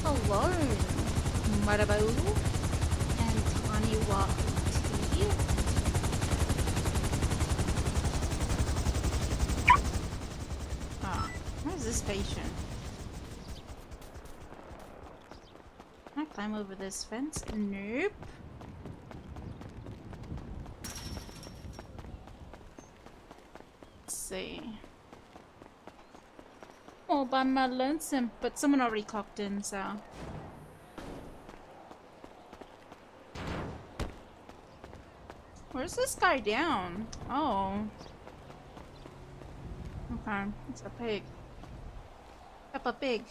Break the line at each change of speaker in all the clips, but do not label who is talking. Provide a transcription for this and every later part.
Hello, Marabou and Taniwa Tea. Ah, where's this patient? Can I climb over this fence? Nope. Let's see. All by my lonesome, but someone already clocked in, so. Where's this guy down? Oh. Okay, it's a pig. Peppa Pig.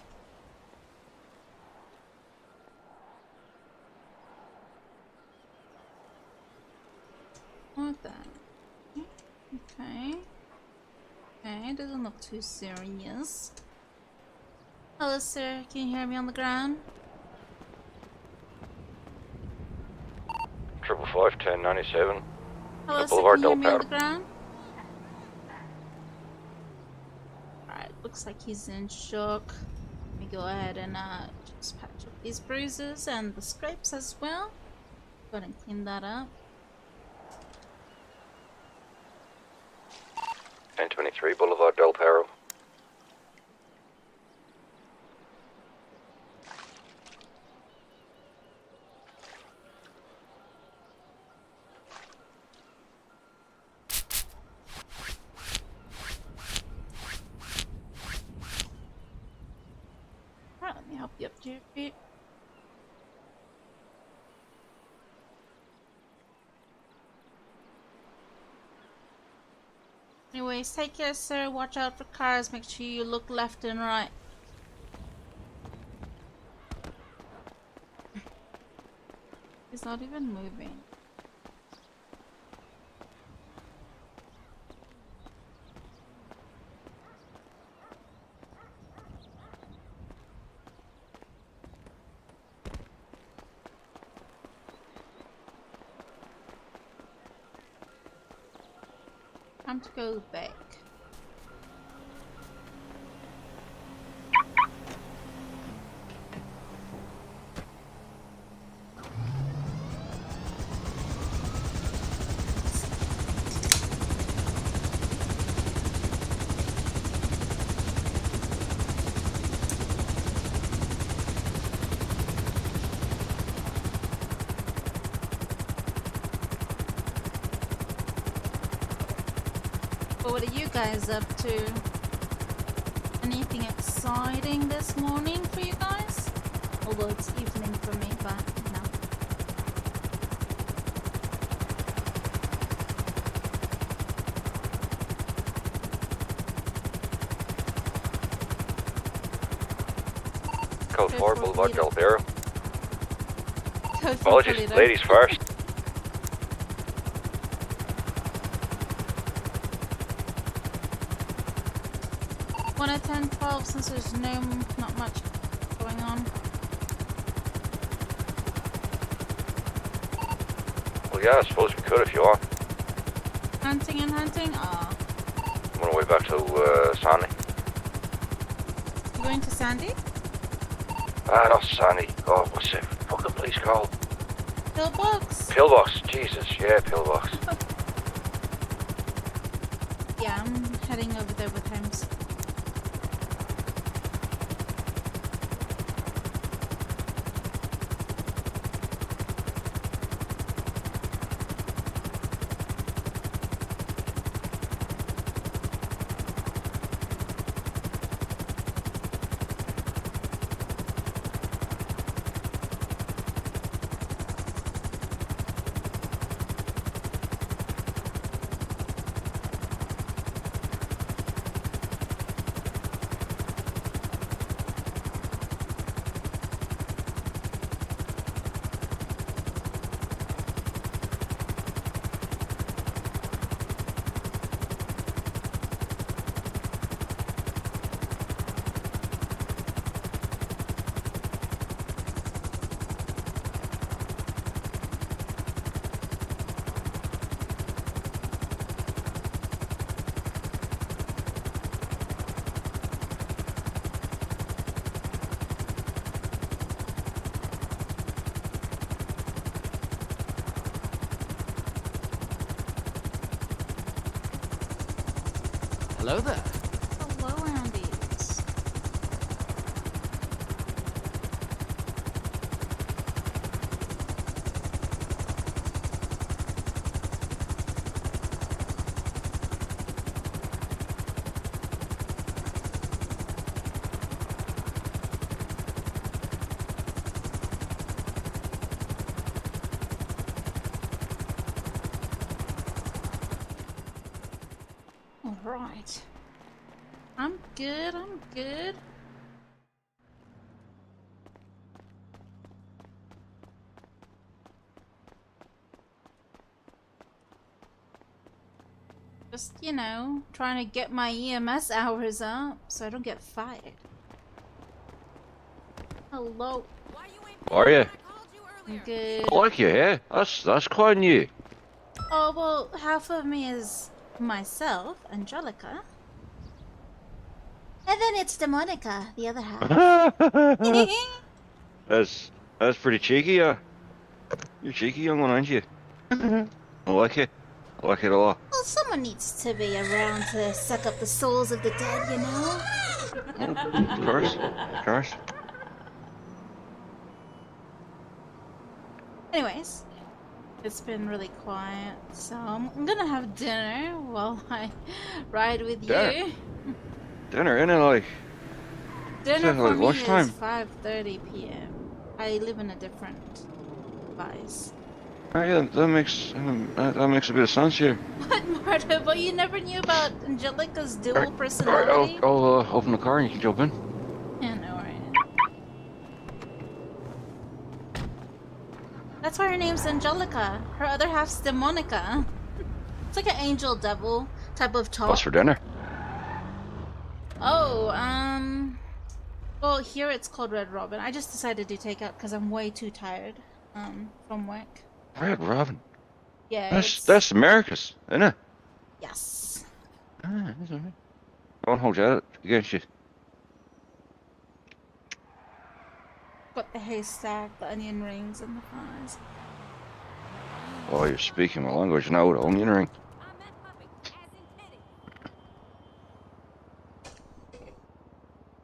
What the? Okay. Okay, doesn't look too serious. Hello, sir. Can you hear me on the ground?
555 1097.
Hello, sir.
Boulevard
Can you hear me on
Del
the ground? Alright, looks like he's in shock. Let me go ahead and just patch up these bruises and the scrapes as well. Go ahead and clean that up.
1023 Boulevard Del Perro.
Alright, let me help you up to your feet. Anyways, take care, sir. Watch out for cars. Make sure you look left and right. He's not even moving. Time to go back. What are you guys up to? Anything exciting this morning for you guys? Although it's evening for me, but no.
Code 4 Boulevard Del Perro.
Code 4
Apologies,
Toledo.
ladies first.
One at 10, 12, since there's not much going on.
Well, yeah, I suppose we could if you want.
Hunting and hunting? Ah.
I'm on the way back to Sandy.
You going to Sandy?
Ah, not Sandy. Oh, what's it fucking place called?
Pillbox?
Pillbox. Jesus, yeah, Pillbox.
Yeah, I'm heading over there with Holmes.
Hello there.
Hello, Andes. All right. I'm good. I'm good. Just, you know, trying to get my EMS hours up so I don't get fired. Hello.
How are you?
I'm good.
I like you, yeah? That's quite new.
Oh, well, half of me is myself, Angelica. And then it's Demonica, the other half.
That's pretty cheeky, You're cheeky young one, aren't you? I like it. I like it a lot.
Well, someone needs to be around to suck up the souls of the dead, you know?
Of course. Of course.
Anyways, it's been really quiet, so I'm gonna have dinner while I ride with
Dinner?
you.
Dinner, innit, like?
Dinner
Is it
for
like
me
lunchtime?
is 5:30 p.m. I live in a different device.
Oh, yeah, that makes a bit of sense here.
What, Marta? But you never knew about Angelica's dual
Alright,
personality?
I'll open the car and you can jump in.
Yeah, no, right. That's why her name's Angelica. Her other half's Demonica. It's like an angel devil type of talk.
What's for dinner?
Oh, well, here it's called Red Robin. I just decided to take out because I'm way too tired, from work.
Red Robin.
Yeah,
That's America's, isn't it?
Yes.
Ah, that's alright. I won't hold you out against you.
Got the haystack, the onion rings, and the fries.
Oh, you're speaking my language now with onion ring.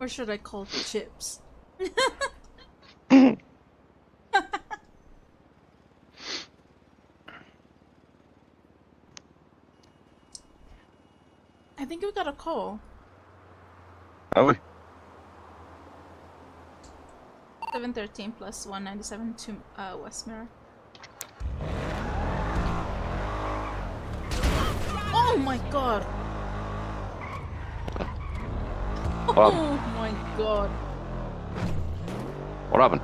Or should I call it chips? I think we got a call.
Have we?
713 plus 197 to West Mirror. Oh my god! Oh my god.
What happened?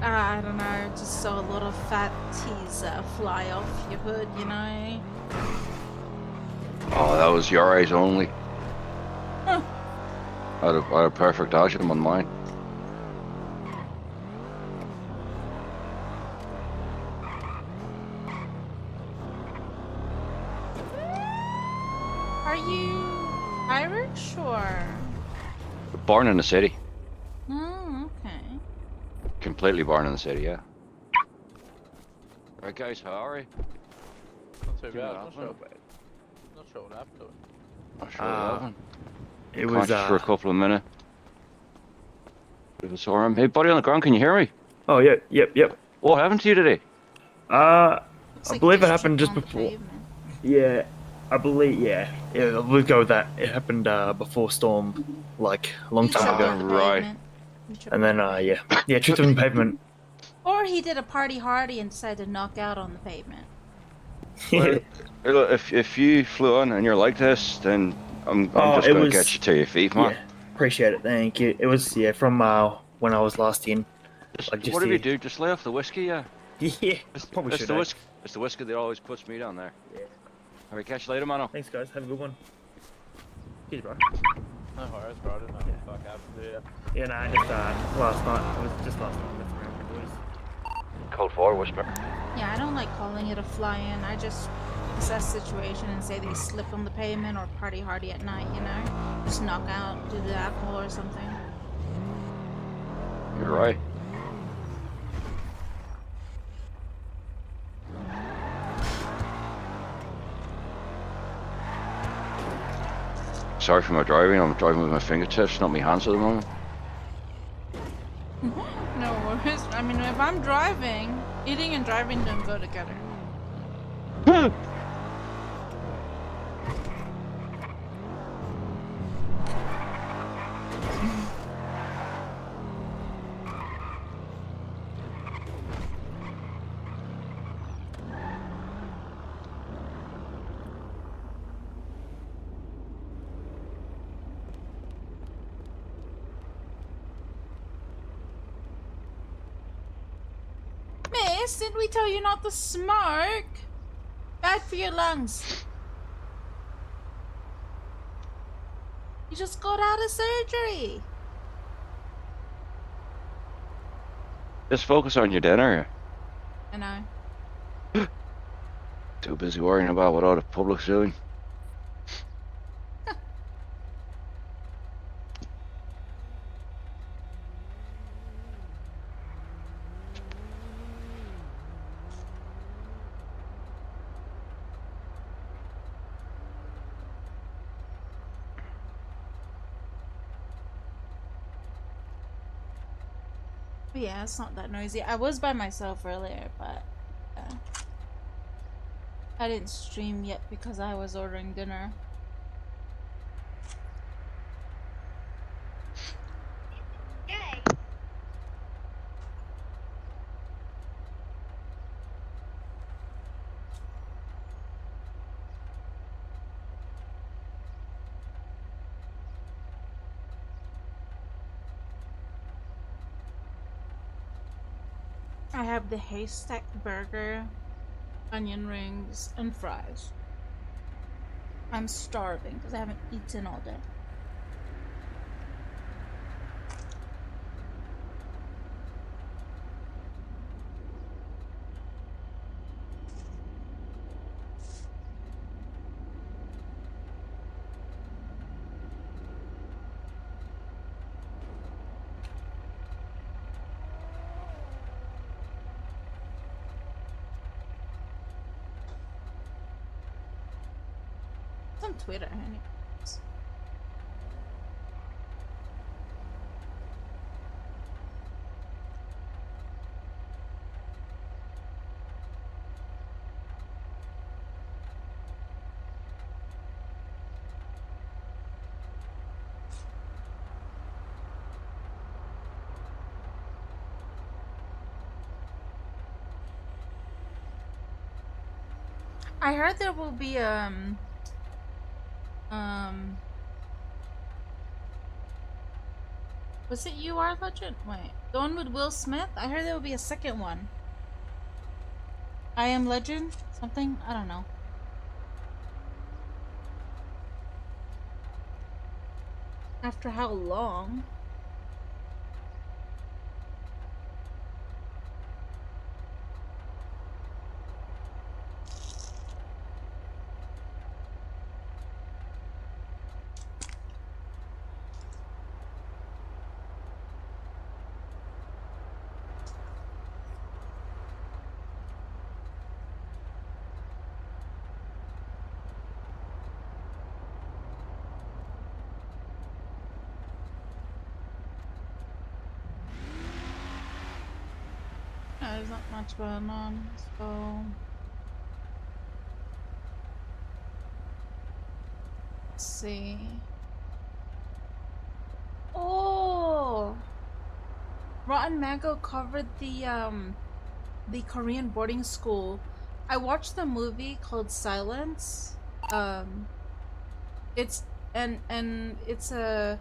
I don't know, just saw a lot of fat teas fly off your hood, you know?
Oh, that was your eyes only.
Huh.
I had a perfect dodge of them on mine.
Are you Irish or?
Born in the city.
Oh, okay.
Completely born in the city, yeah. Right, guys, how are you?
Not too
Give
bad.
it
Not
up,
sure.
man.
Not sure what happened to it.
Not sure what happened.
It was
Conscious for a couple of minutes. Bit of a sore arm. Hey, buddy on the ground, can you hear me?
Oh, yep.
What happened to you today?
Looks
I
like
believe
you
it happened
tripped
just
on the
before.
pavement.
Yeah, I believe, yeah, we'll go with that. It happened before storm, like a long
You
time
tripped
ago.
on the
Right.
pavement. You tripped
And then,
on the pavement.
yeah, tripped on the pavement.
Or he did a party hardy and decided to knock out on the pavement.
Well, hey, look, if you flew on and you're like this, then I'm
Oh,
just
it
gonna
was-
get you to your feet, man.
Yeah, appreciate it, thank you. It was, yeah, from when I was last in. Like, just
Whatever you
here.
do, just lay off the whiskey, yeah.
Yeah, probably
It's
should.
the whiskey. It's the whiskey that always puts me down there.
Yeah.
All right, catch you later, mano.
Thanks, guys. Have a good one. Cheers, bro.
No worries, bro. I didn't know what the fuck happened to you.
Yeah, no, just last night. It was just last night. That's around the boys.
Code 4, Whisper.
Yeah, I don't like calling it a fly-in. I just assess the situation and say they slipped on the pavement or party hardy at night, you know? Just knock out, do the alcohol or something.
You're right. sorry for my driving. I'm driving with my fingertips, not my hands at the moment.
No worries. I mean, if I'm driving, eating and driving don't go together. Miss, didn't we tell you not to smoke? Bad for your lungs. You just got out of surgery.
Just focus on your dinner.
I know.
Too busy worrying about what all the public's doing.
But yeah, it's not that noisy. I was by myself earlier, but I didn't stream yet because I was ordering dinner. I have the haystack burger, onion rings, and fries. I'm starving because I haven't eaten all day. It's on Twitter, anyways. I heard there will be was it You Are Legend? Wait, the one with Will Smith? I heard there will be a second one. I Am Legend? Something? I don't know. After how long? There's not much going on, so let's see. Oh, Rotten Mango covered the Korean boarding school. I watched the movie called Silence. It's and it's a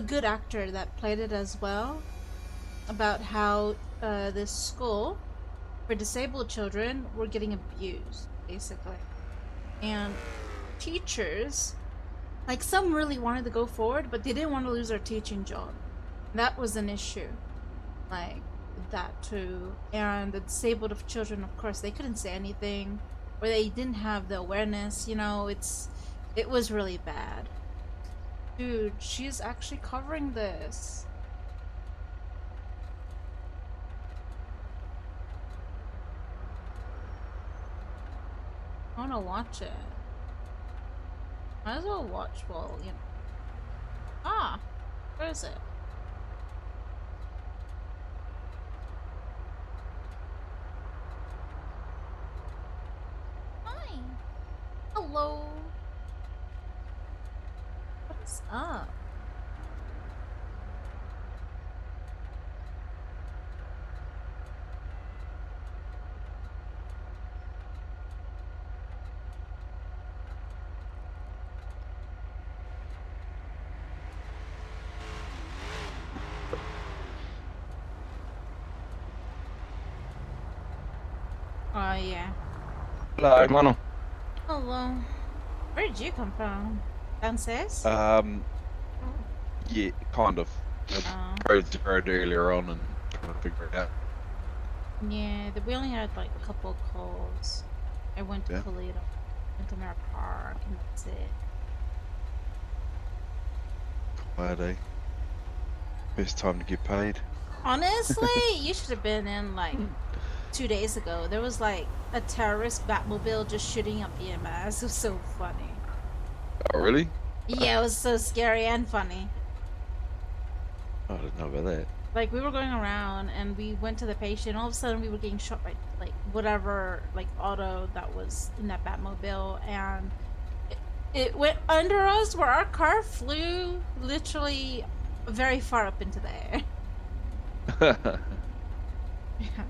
good actor that played it as well, about how this school for disabled children were getting abused, basically. And teachers, like, some really wanted to go forward, but they didn't want to lose their teaching job. That was an issue, like, with that too. And the disabled of children, of course, they couldn't say anything, or they didn't have the awareness, you know. It was really bad. Dude, she's actually covering this. I wanna watch it. Might as well watch while, you know, Where is it? Hi. Hello. What is up? Oh, yeah.
Hello, Mano.
Hello. Where did you come from? Downstairs?
Yeah, kind of. I
Oh.
posed the road earlier on and trying to figure it out.
Yeah, we only had like a couple calls. I went to
Yeah.
Toledo, went to Mirror Park, and that's it.
Friday. Best time to get paid.
Honestly, you should have been in like 2 days ago. There was like a terrorist Batmobile just shooting up EMS. It was so funny.
Oh, really?
Yeah, it was so scary and funny.
I didn't know about that.
Like we were going around and we went to the patient. All of a sudden, we were getting shot by like whatever like auto that was in that Batmobile, and it went under us where our car flew literally very far up into the air. Yeah.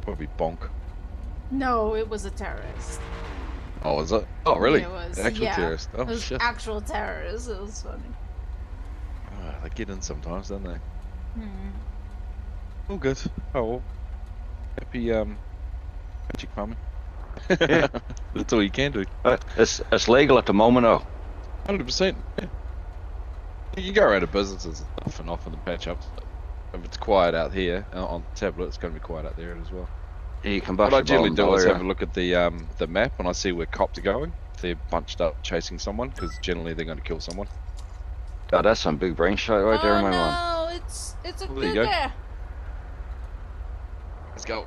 Probably bonk.
No, it was a terrorist.
Oh, was it? Oh, really?
Yeah, it was.
An actual
Yeah.
terrorist. Oh,
It was
shit.
actual terrorists. It was funny.
Oh, they get in sometimes, don't they?
Hmm.
All good. Oh, well. Happy, magic farming.
Yeah.
That's all you can do.
It's legal at the moment, though.
100%. Yeah. You go around to businesses and stuff and often patch ups. If it's quiet out here on the tablet, it's going to be quiet out there as well.
You can bash
What I
the ball
generally
in
do is
the
have a look at the map and I see where cops are going. If they're bunched up chasing someone, because generally they're going to kill someone.
God, that's some big brain shot right there,
Oh
my man.
no, it's a
Well, there you
good
go.
there.
Let's go.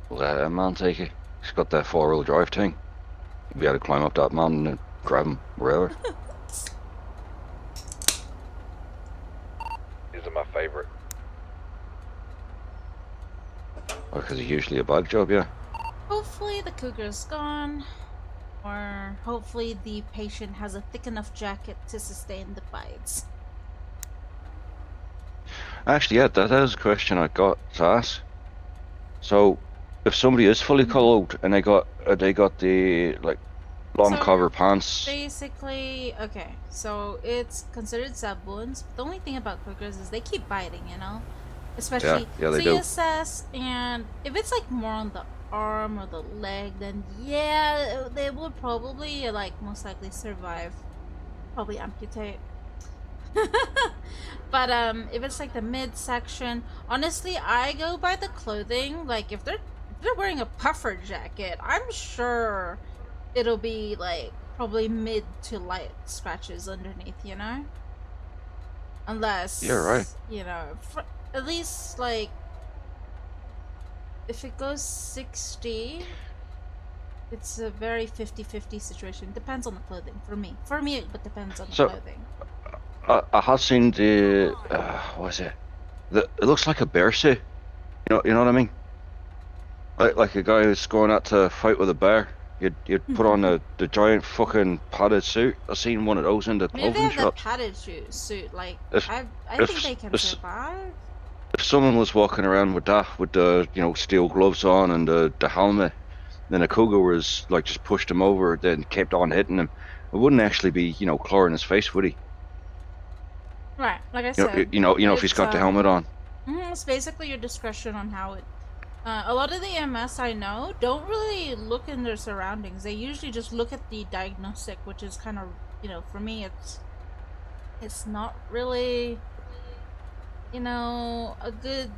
Let a man take it. He's got that 4-wheel drive thing. You'll be able to climb up that mountain and grab him wherever.
These are my favorite.
Because it's usually a bag job, yeah.
Hopefully the cougar's gone, or hopefully the patient has a thick enough jacket to sustain the bites.
Actually, yeah, that is a question I got to ask. So, if somebody is fully clothed and they got the like long
So,
cover pants,
Basically, okay, so it's considered stab wounds. The only thing about cougars is they keep biting, you know? Especially
yeah, they do.
CSS, and if it's like more on the arm or the leg, then yeah, they will probably like most likely survive. Probably amputate. But if it's like the midsection, honestly, I go by the clothing. Like if they're wearing a puffer jacket, I'm sure it'll be like probably mid to light scratches underneath, you know? Unless
You're right.
you know, at least like if it goes 60, it's a very 50-50 situation. Depends on the clothing for me. For me, it depends on the
So-
clothing.
I have seen the what is it? It looks like a bear suit. You know what I mean? Like a guy who's going out to fight with a bear. You'd put on the giant fucking padded suit. I seen one of those in the
Maybe they
clothing
have that
shops.
padded suit. Like
If-
I
if-
think they can
if-
survive.
If someone was walking around with that, with the steel gloves on and the helmet, then a cougar was like just pushed him over, then kept on hitting him, it wouldn't actually be clawing his face, would he?
Right, like I
You know,
said.
you know, if he's
it's,
got the helmet on.
It's basically your discretion on how it. A lot of the EMS I know don't really look in their surroundings. They usually just look at the diagnostic, which is kind of, for me, it's not really, a good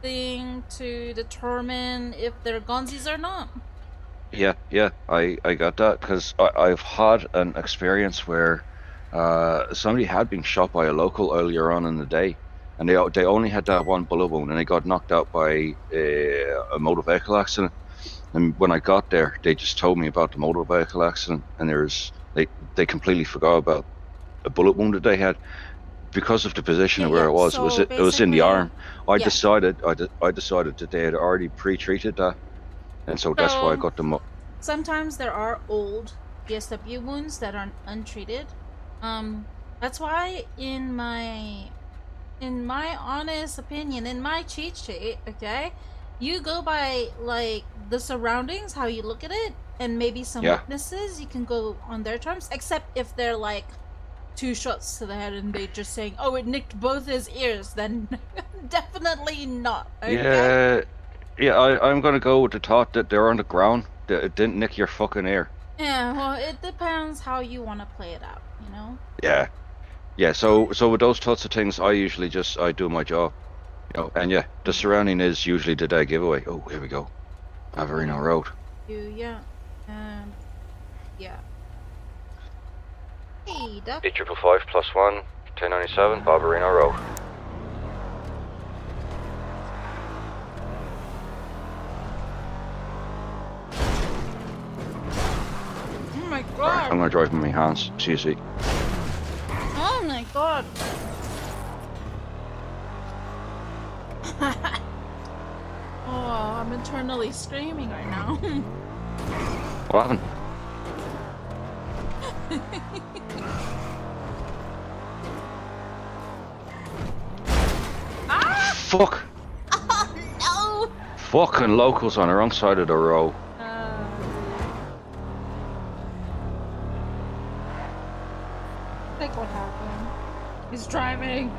thing to determine if they're gonzies or not.
Yeah, I got that because I've had an experience where somebody had been shot by a local earlier on in the day, and they only had that one bullet wound, and they got knocked out by a motor vehicle accident. And when I got there, they just told me about the motor vehicle accident, and they completely forgot about a bullet wound that they had because of the position
Yeah,
of where
yeah.
it was.
So
It was in the
basically,
arm. I
yeah.
decided I decided that they had already pre-treated that, and so that's why I
So
got the.
sometimes there are old PSW wounds that are untreated. That's why in my honest opinion, in my cheat sheet, okay, you go by like the surroundings, how you look at it, and maybe some
Yeah,
witnesses. You can go on their terms, except if they're like 2 shots to the head and they just saying, "Oh, it nicked both his ears," then definitely not. Okay.
yeah, yeah. I'm gonna go with the thought that they're on the ground. That it didn't nick your fucking ear.
Yeah. Well, it depends how you want to play it out. You know.
Yeah, yeah. So with those sorts of things, I do my job. And yeah, the surrounding is usually the dead giveaway. Oh, here we go. Averino Road.
Yeah. And yeah. Hey, Duck.
8555 plus 1, 1097, Barbarino Road.
Oh my
Alright,
god.
I'm gonna drive with my hands. See you, see.
Oh my god. Oh, I'm internally screaming right now.
What happened?
Ah!
Fuck!
Oh
Fucking locals on the wrong side of the road.
no! Like what happened? He's driving.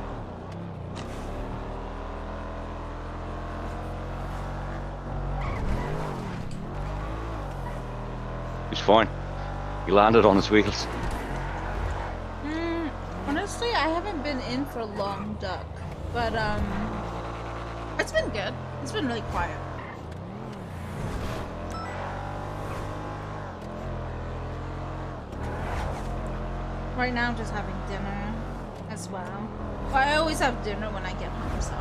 He's fine. He landed on his wheels.
Honestly, I haven't been in for long, Duck, but it's been good. It's been really quiet. Right now, I'm just having dinner as well. Well, I always have dinner when I get home, so.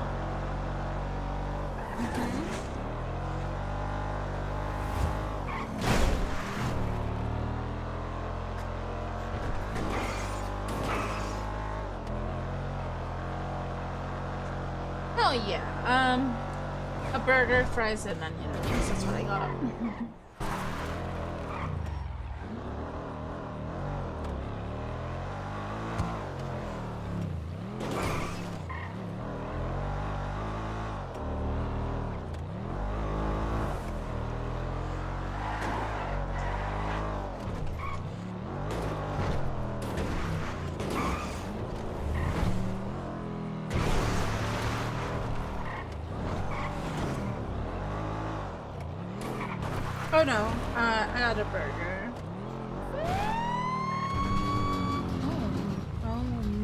Oh yeah, a burger, fries, and onion rings. That's what I got. Oh no, I got a burger. Oh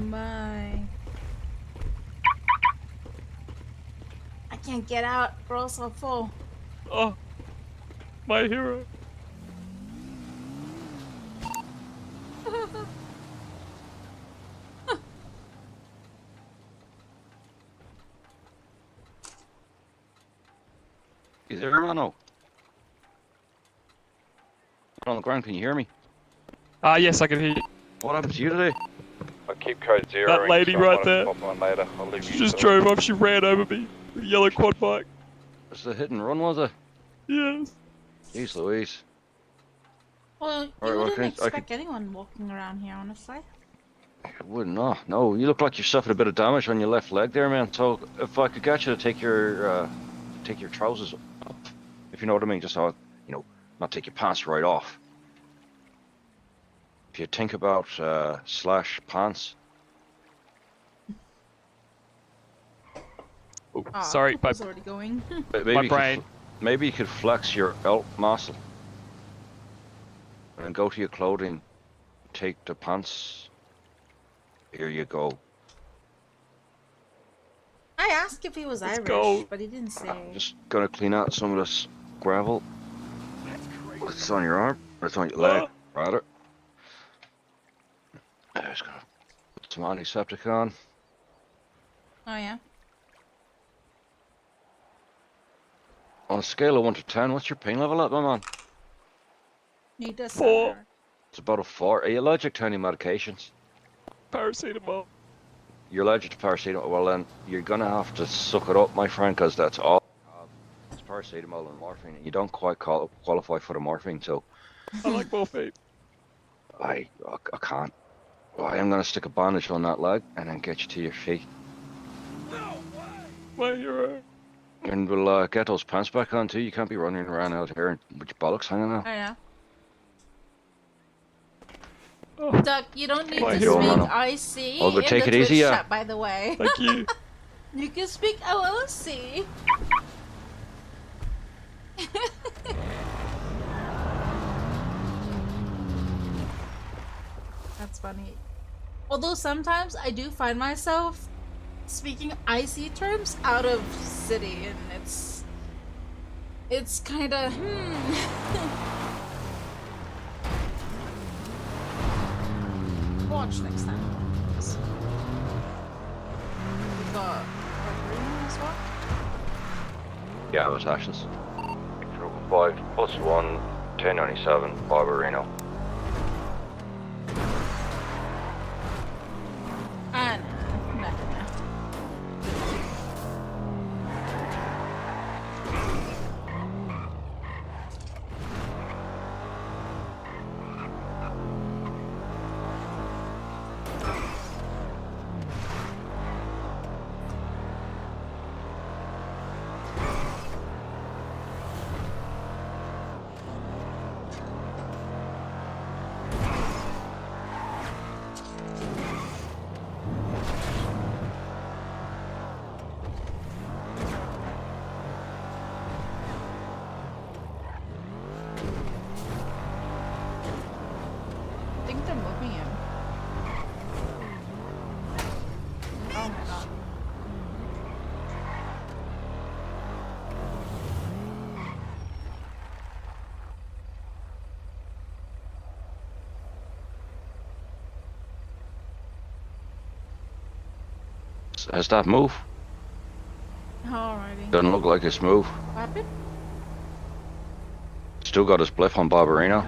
my. I can't get out, we're all so full.
Oh, my hero.
Is there Romano? On the ground, can you hear me?
Yes, I can hear you.
What happened to you today?
I'll keep code 0.
That lady right there.
Pop on later. I'll leave
She
you
just
to
drove off. She ran over me with a yellow quad bike.
Was the hit and run, was it?
Yes.
Jeez Louise.
Well, you
Alright, well,
wouldn't
I
expect anyone walking around here, honestly.
I wouldn't know. No, you look like you suffered a bit of damage on your left leg there, man. So if I could get you to take your trousers off, if you know what I mean, just so not take your pants right off. If you think about slash pants,
Oh,
Ah,
sorry,
Poopa's already going.
maybe
my
you
brain.
maybe you could flex your belt muscle and go to your clothing, take the pants. Here you go.
I asked if he was
Let's
Irish,
go.
but he didn't say.
Just gonna clean out some of this gravel. It's on your arm, or it's on your leg, rather. I'm just gonna put some antiseptic on.
Oh yeah.
On a scale of 1 to 10, what's your pain level at, my man?
Need a
4.
center.
It's about a 4. Are you allergic to any medications?
Paracetamol.
You're allergic to paracetamol. Well, then you're gonna have to suck it up, my friend, because that's all I have. It's paracetamol and morphine, and you don't quite qualify for the morphine. So
I like morphine.
I can't. I am gonna stick a bandage on that leg and then get you to your feet,
My hero.
and we'll get those pants back on too. You can't be running around out here with your bollocks hanging out.
I know.
Oh,
Duck, you don't need
My
to
hero.
speak
Mano.
IC
I'll go
in
take
the
it easy,
Twitch
yeah.
chat, by the way.
thank you.
You can speak OOC. That's funny. Although sometimes I do find myself speaking IC terms out of city, and it's kind of Watch next time. We got Hoarding as well.
Yeah, it was Ashes. 5 plus 1, 1097, Barbarino.
And nothing. I think they're moving him. Oh my god.
Has that move?
Alrighty.
Doesn't look like it's move.
What happened?
Still got his bliff on Barbarino.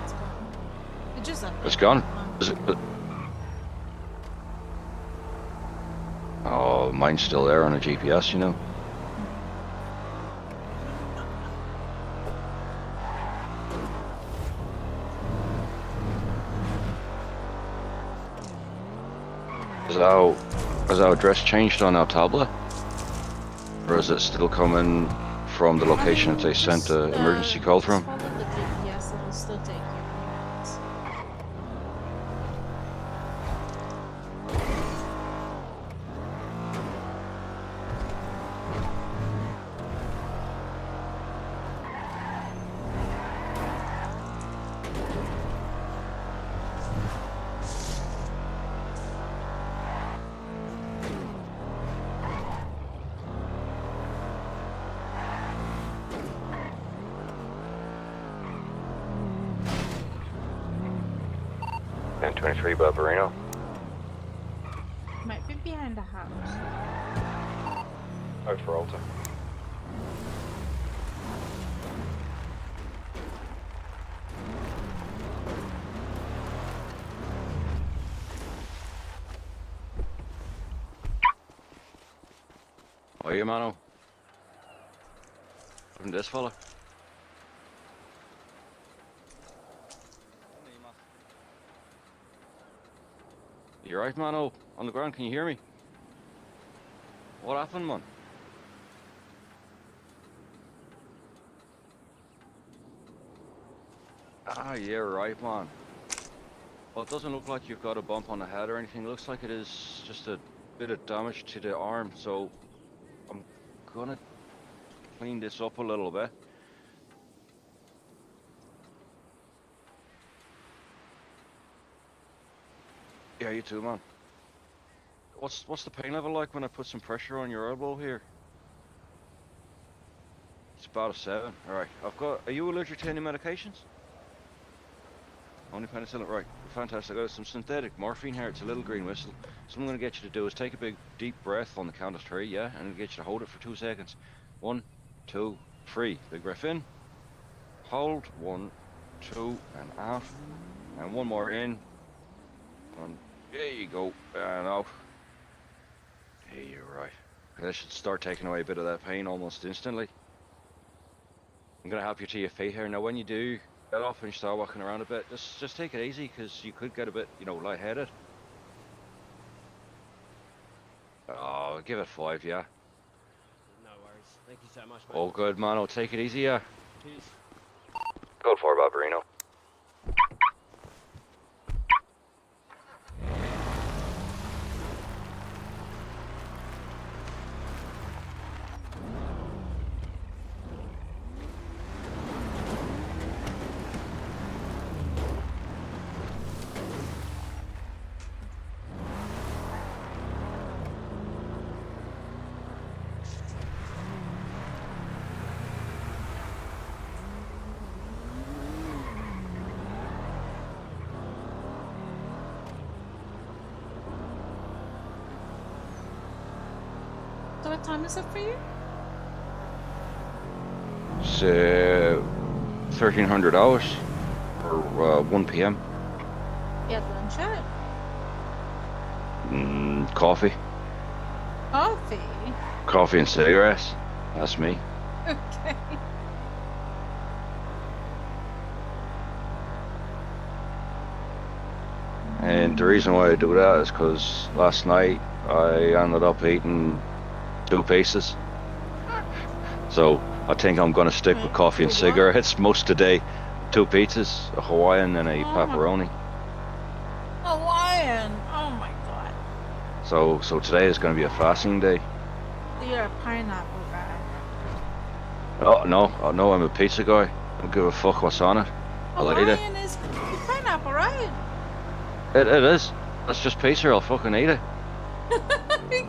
It's gone. It just updated.
It's gone.
Hold on.
Is it? Oh, mine's still there on the GPS, you know. Has our address changed on our tablet? Or is it still coming from the location that they sent the emergency call from?
Just follow the GPS, it'll still take you a few minutes.
N23 Barbarino.
Might be behind the house.
Out for Alta. Oh, you, mano? From this fella? You right, mano? On the ground, can you hear me? What happened, man? Ah, yeah, right, man. Well, it doesn't look like you've got a bump on the head or anything. It looks like it is just a bit of damage to the arm, so I'm gonna clean this up a little bit. Yeah, you too, man. What's the pain level like when I put some pressure on your elbow here? It's about a 7. Alright, are you allergic to any medications? Only penicillin, right. Fantastic. I got some synthetic morphine here. It's a little green whistle. So what I'm going to get you to do is take a big deep breath on the count of 3, yeah? And I'll get you to hold it for 2 seconds. 1, 2, 3, big breath in, hold, 1, 2, and out, and one more in, and there you go, and out. Hey, you're right. That should start taking away a bit of that pain almost instantly. I'm gonna help you to your feet here. Now when you do get off and you start walking around a bit, just take it easy, because you could get a bit, lightheaded. Oh, give it 5, yeah.
No worries. Thank you so much, mate.
All good, man. I'll take it easy, yeah.
Cheers.
Code 4, Barbarino.
So what time is it for you?
It's 1300 hours or 1 p.m.
You had lunch yet?
Coffee.
Coffee?
Coffee and cigarettes. That's me.
Okay.
And the reason why I do that is because last night I ended up eating 2 pieces. So I think I'm going to stick with coffee and cigarettes most of the day. 2 pizzas, a Hawaiian and a pepperoni.
Hawaiian! Oh my god.
So today is going to be a fasting day.
You're a pineapple guy.
Oh no, I'm a pizza guy. I don't give a fuck what's on it. I'll eat it.
Hawaiian is pineapple, right?
It is. That's just pizza. I'll fucking eat it.
Okay.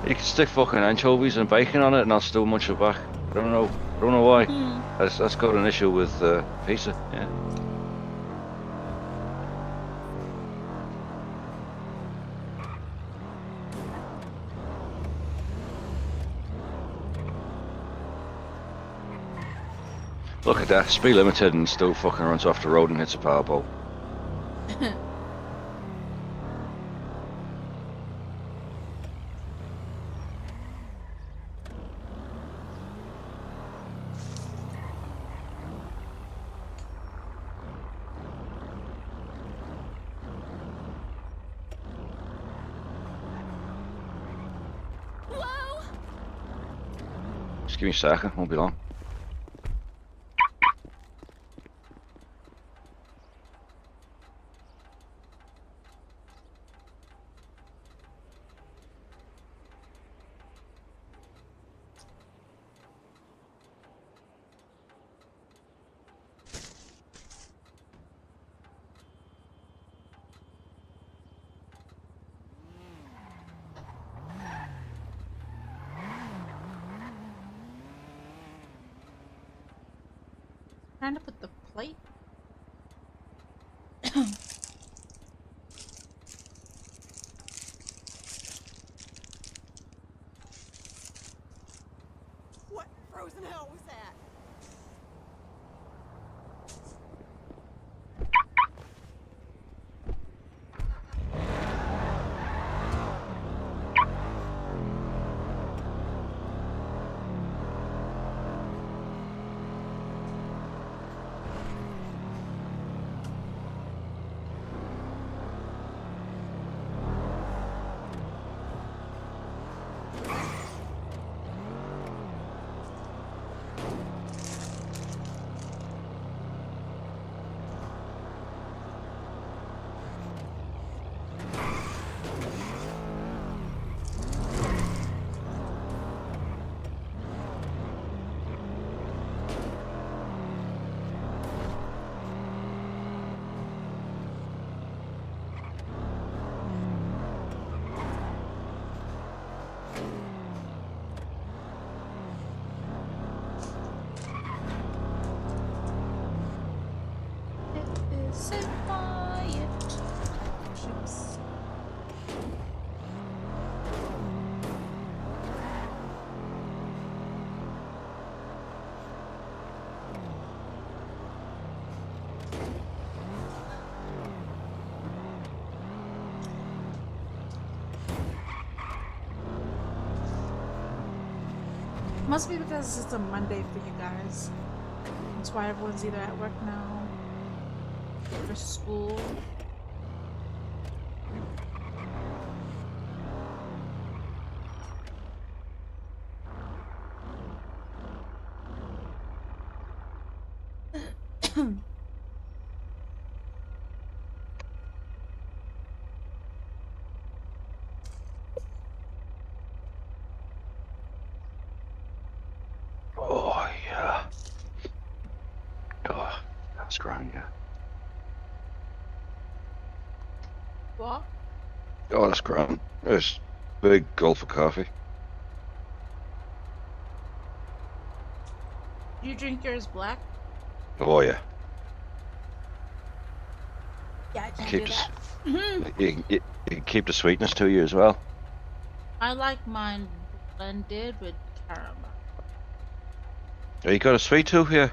You can stick fucking anchovies and bacon on it, and I'll still munch it back. I don't know why. That's got an issue with pizza. Yeah. Look at that, speed limited and still fucking runs off the road and hits a power pole. Just give me a second, won't be long.
Trying to put the plate.
What frozen hell was that?
Must be because it's a Monday for you guys. That's why everyone's either at work now or school.
Oh, yeah. Oh, that's grand, yeah.
What?
Oh, that's grand. There's a big gulp of coffee.
You drink yours black?
Oh, yeah.
Yeah, I can't
Keep
do
the,
that.
you can keep the sweetness to you as well.
I like mine blended with caramel.
Oh, you got a sweet tooth here?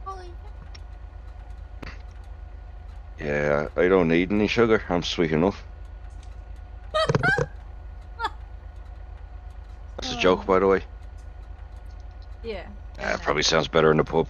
Oh,
Yeah, I don't need any sugar. I'm sweet enough. That's a joke, by the way.
yeah.
It probably sounds better in the pub.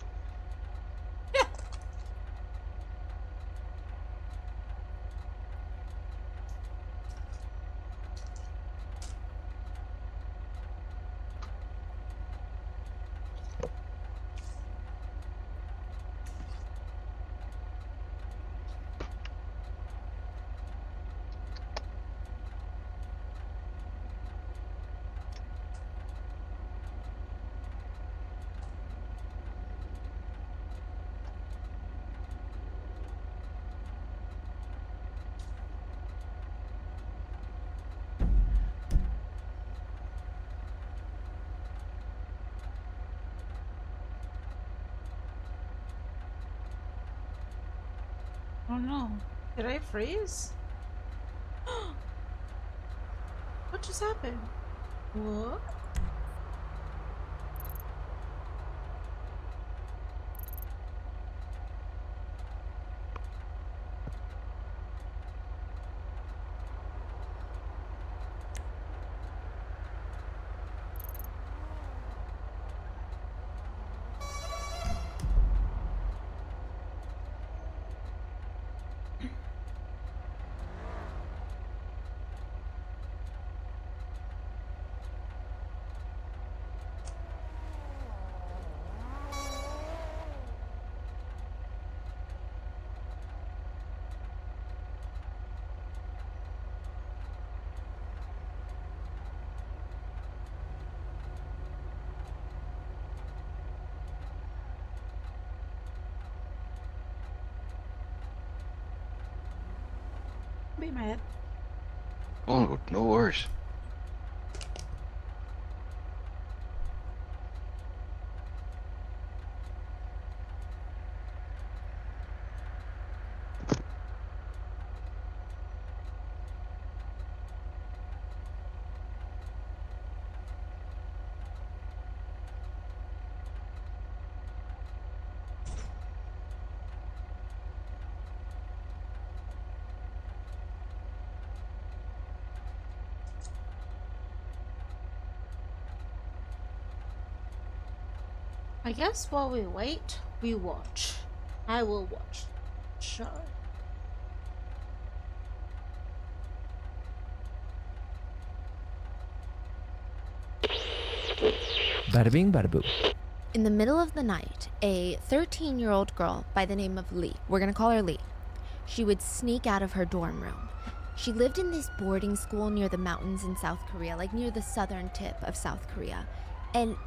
Oh no. Did I freeze? What just happened? What? Be mad.
Oh, no worries.
I guess while we wait, we watch. I will watch. Sure.
Bada bing, bada boo.
In the middle of the night, a 13-year-old girl by the name of Lee, we're gonna call her Lee, she would sneak out of her dorm room. She lived in this boarding school near the mountains in South Korea, like near the southern tip of South Korea. And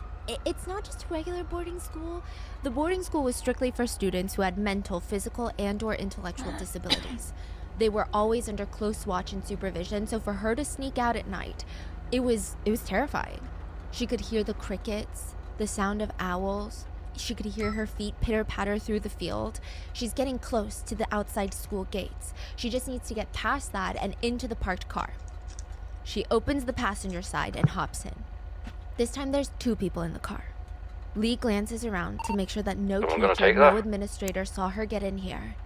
it's not just a regular boarding school. The boarding school was strictly for students who had mental, physical, and/or intellectual disabilities. They were always under close watch and supervision, so for her to sneak out at night, it was terrifying. She could hear the crickets, the sound of owls. She could hear her feet pitter-patter through the field. She's getting close to the outside school gates. She just needs to get past that and into the parked car. She opens the passenger side and hops in. This time there's 2 people in the car. Lee glances around to make sure that no
Someone gonna
teacher,
take
no
that?
administrator saw her get in here.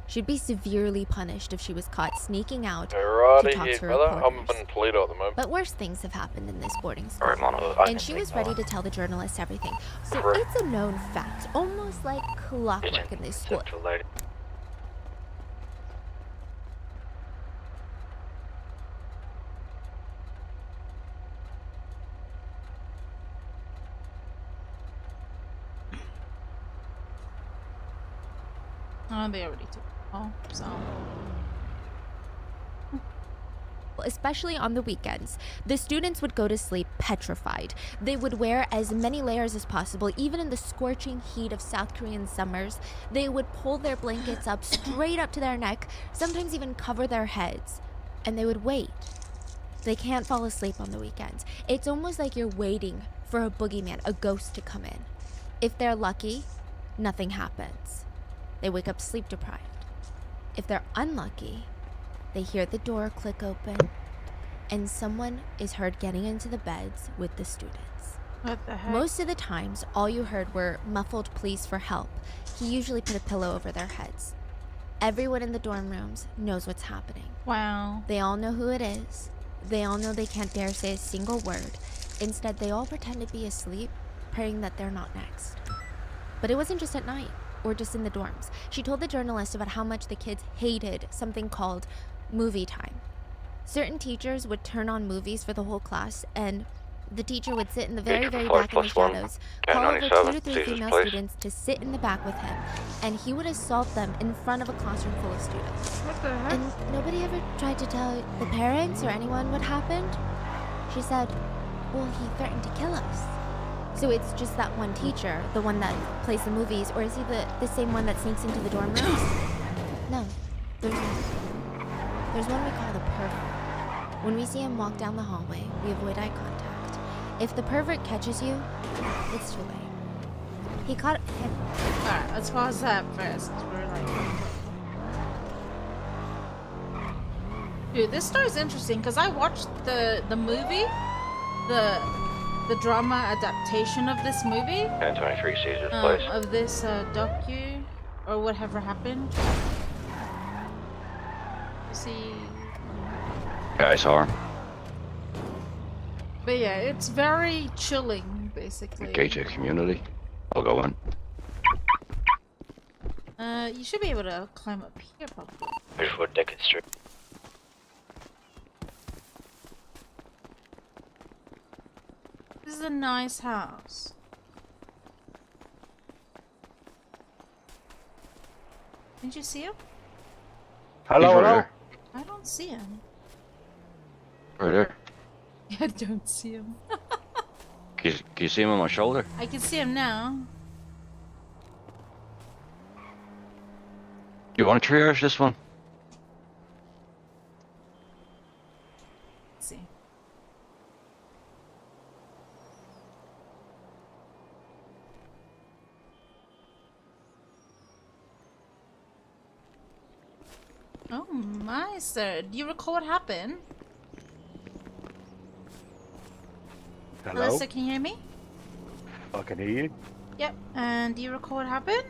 She'd be severely punished if she was caught sneaking out to
Alrighty
talk
here,
to
brother. I'm
reporters.
in Toledo at the moment.
But worse things have happened in this boarding school,
Alright, Mono, I
and
can
she
take
was
that
ready
one.
to tell the journalists everything. So
Correct.
it's a known fact, almost like clockwork in this school.
Central lady.
Oh, they already took it all, so.
Especially on the weekends, the students would go to sleep petrified. They would wear as many layers as possible, even in the scorching heat of South Korean summers. They would pull their blankets up straight up to their neck, sometimes even cover their heads, and they would wait. They can't fall asleep on the weekends. It's almost like you're waiting for a boogeyman, a ghost to come in. If they're lucky, nothing happens. They wake up sleep deprived. If they're unlucky, they hear the door click open, and someone is heard getting into the beds with the students.
What the heck?
Most of the times, all you heard were muffled pleas for help. He usually put a pillow over their heads. Everyone in the dorm rooms knows what's happening.
Wow.
They all know who it is. They all know they can't dare say a single word. Instead, they all pretend to be asleep, praying that they're not next. But it wasn't just at night, or just in the dorms. She told the journalist about how much the kids hated something called movie time. Certain teachers would turn on movies for the whole class, and the teacher would sit in the very, very back in the shadows, call over 2 to 3 female students to sit in the back with him, and he would assault them in front of a classroom full of students.
What the heck?
And nobody ever tried to tell the parents or anyone what happened? She said, well, he threatened to kill us. So it's just that one teacher, the one that plays the movies, or is he the same one that sneaks into the dorm rooms? No, there's one we call the pervert. When we see him walk down the hallway, we avoid eye contact. If the pervert catches you, it's too late. He caught him.
Alright, let's pause that first. We're like... Dude, this story's interesting because I watched the movie, the drama adaptation of this movie.
1023 Caesar's place.
Of this docu or whatever happened. See.
Yeah, I saw him.
But yeah, it's very chilling, basically.
Gated community. I'll go in.
You should be able to climb up here, probably.
Here's what Dickens Street.
This is a nice house. Didn't you see him?
Hello,
He's right
hello.
there.
I don't see him.
Right there.
I don't see him.
Can you see him on my shoulder?
I can see him now.
You want to triage this one?
Let's see. Oh my, sir. Do you recall what happened? Hello, sir, can you hear me?
I can hear you.
Yep. And do you recall what happened?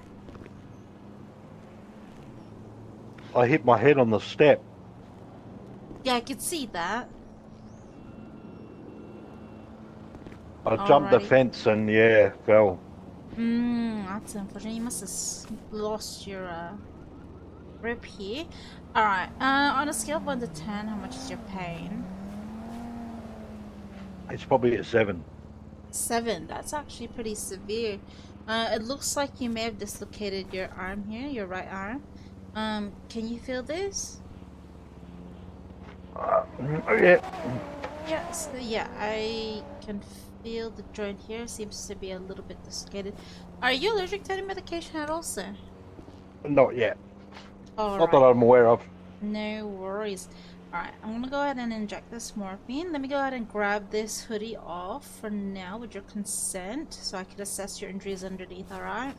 I hit my head on the step.
Yeah, I could see that.
I jumped the
Alrighty.
fence and yeah, fell.
That's unfortunate. You must have lost your grip here. Alright, on a scale of 1 to 10, how much is your pain?
It's probably at 7.
7. That's actually pretty severe. It looks like you may have dislocated your arm here, your right arm. Can you feel this?
Yeah.
Yes, yeah, I can feel the joint here. Seems to be a little bit dislocated. Are you allergic to any medication at all, sir?
Not yet.
All
Not that
right.
I'm aware of.
No worries. Alright, I'm gonna go ahead and inject this morphine. Let me go ahead and grab this hoodie off for now with your consent so I can assess your injuries underneath, alright?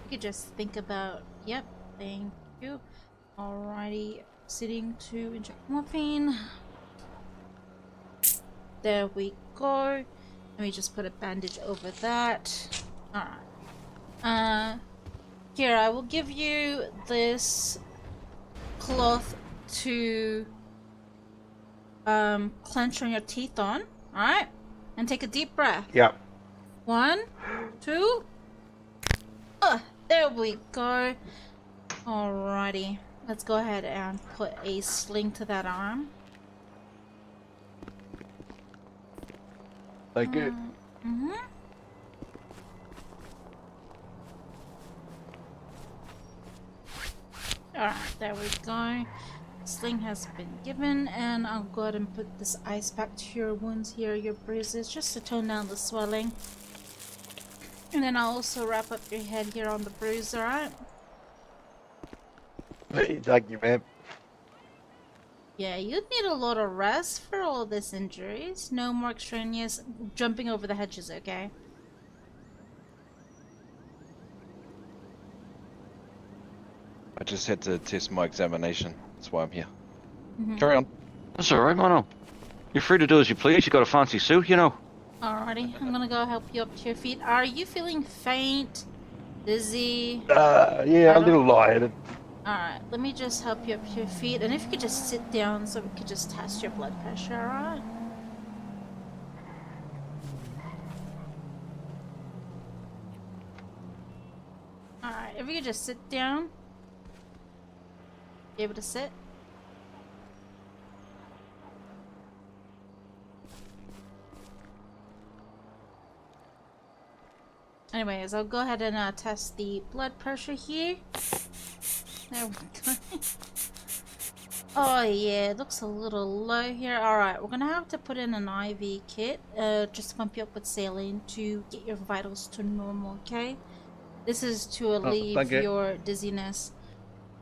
You could just think about, yep, thank you. Alrighty, sitting to inject morphine. There we go. Let me just put a bandage over that. Alright. Here, I will give you this cloth to clench on your teeth on. Alright? And take a deep breath.
Yep.
1, 2. There we go. Alrighty. Let's go ahead and put a sling to that arm.
Thank you.
Alright, there we go. Sling has been given, and I'll go ahead and put this ice pack to your wounds here, your bruises, just to tone down the swelling. And then I'll also wrap up your head here on the bruise, alright?
Hey, thank you, man.
Yeah, you'd need a lot of rest for all these injuries. No more extraneous jumping over the hedges, okay?
I just had to test my examination. That's why I'm here. Carry on.
That's alright, Mono. You're free to do as you please. You got a fancy suit, you know.
Alrighty, I'm gonna go help you up to your feet. Are you feeling faint? Dizzy?
Yeah, a little lightheaded.
Alright, let me just help you up to your feet. And if you could just sit down so we could just test your blood pressure, alright? Alright, if you could just sit down. You able to sit? Anyways, I'll go ahead and test the blood pressure here. There we go. Oh yeah, it looks a little low here. Alright, we're gonna have to put in an IV kit just to pump you up with saline to get your vitals to normal, okay? This is to alleviate your dizziness.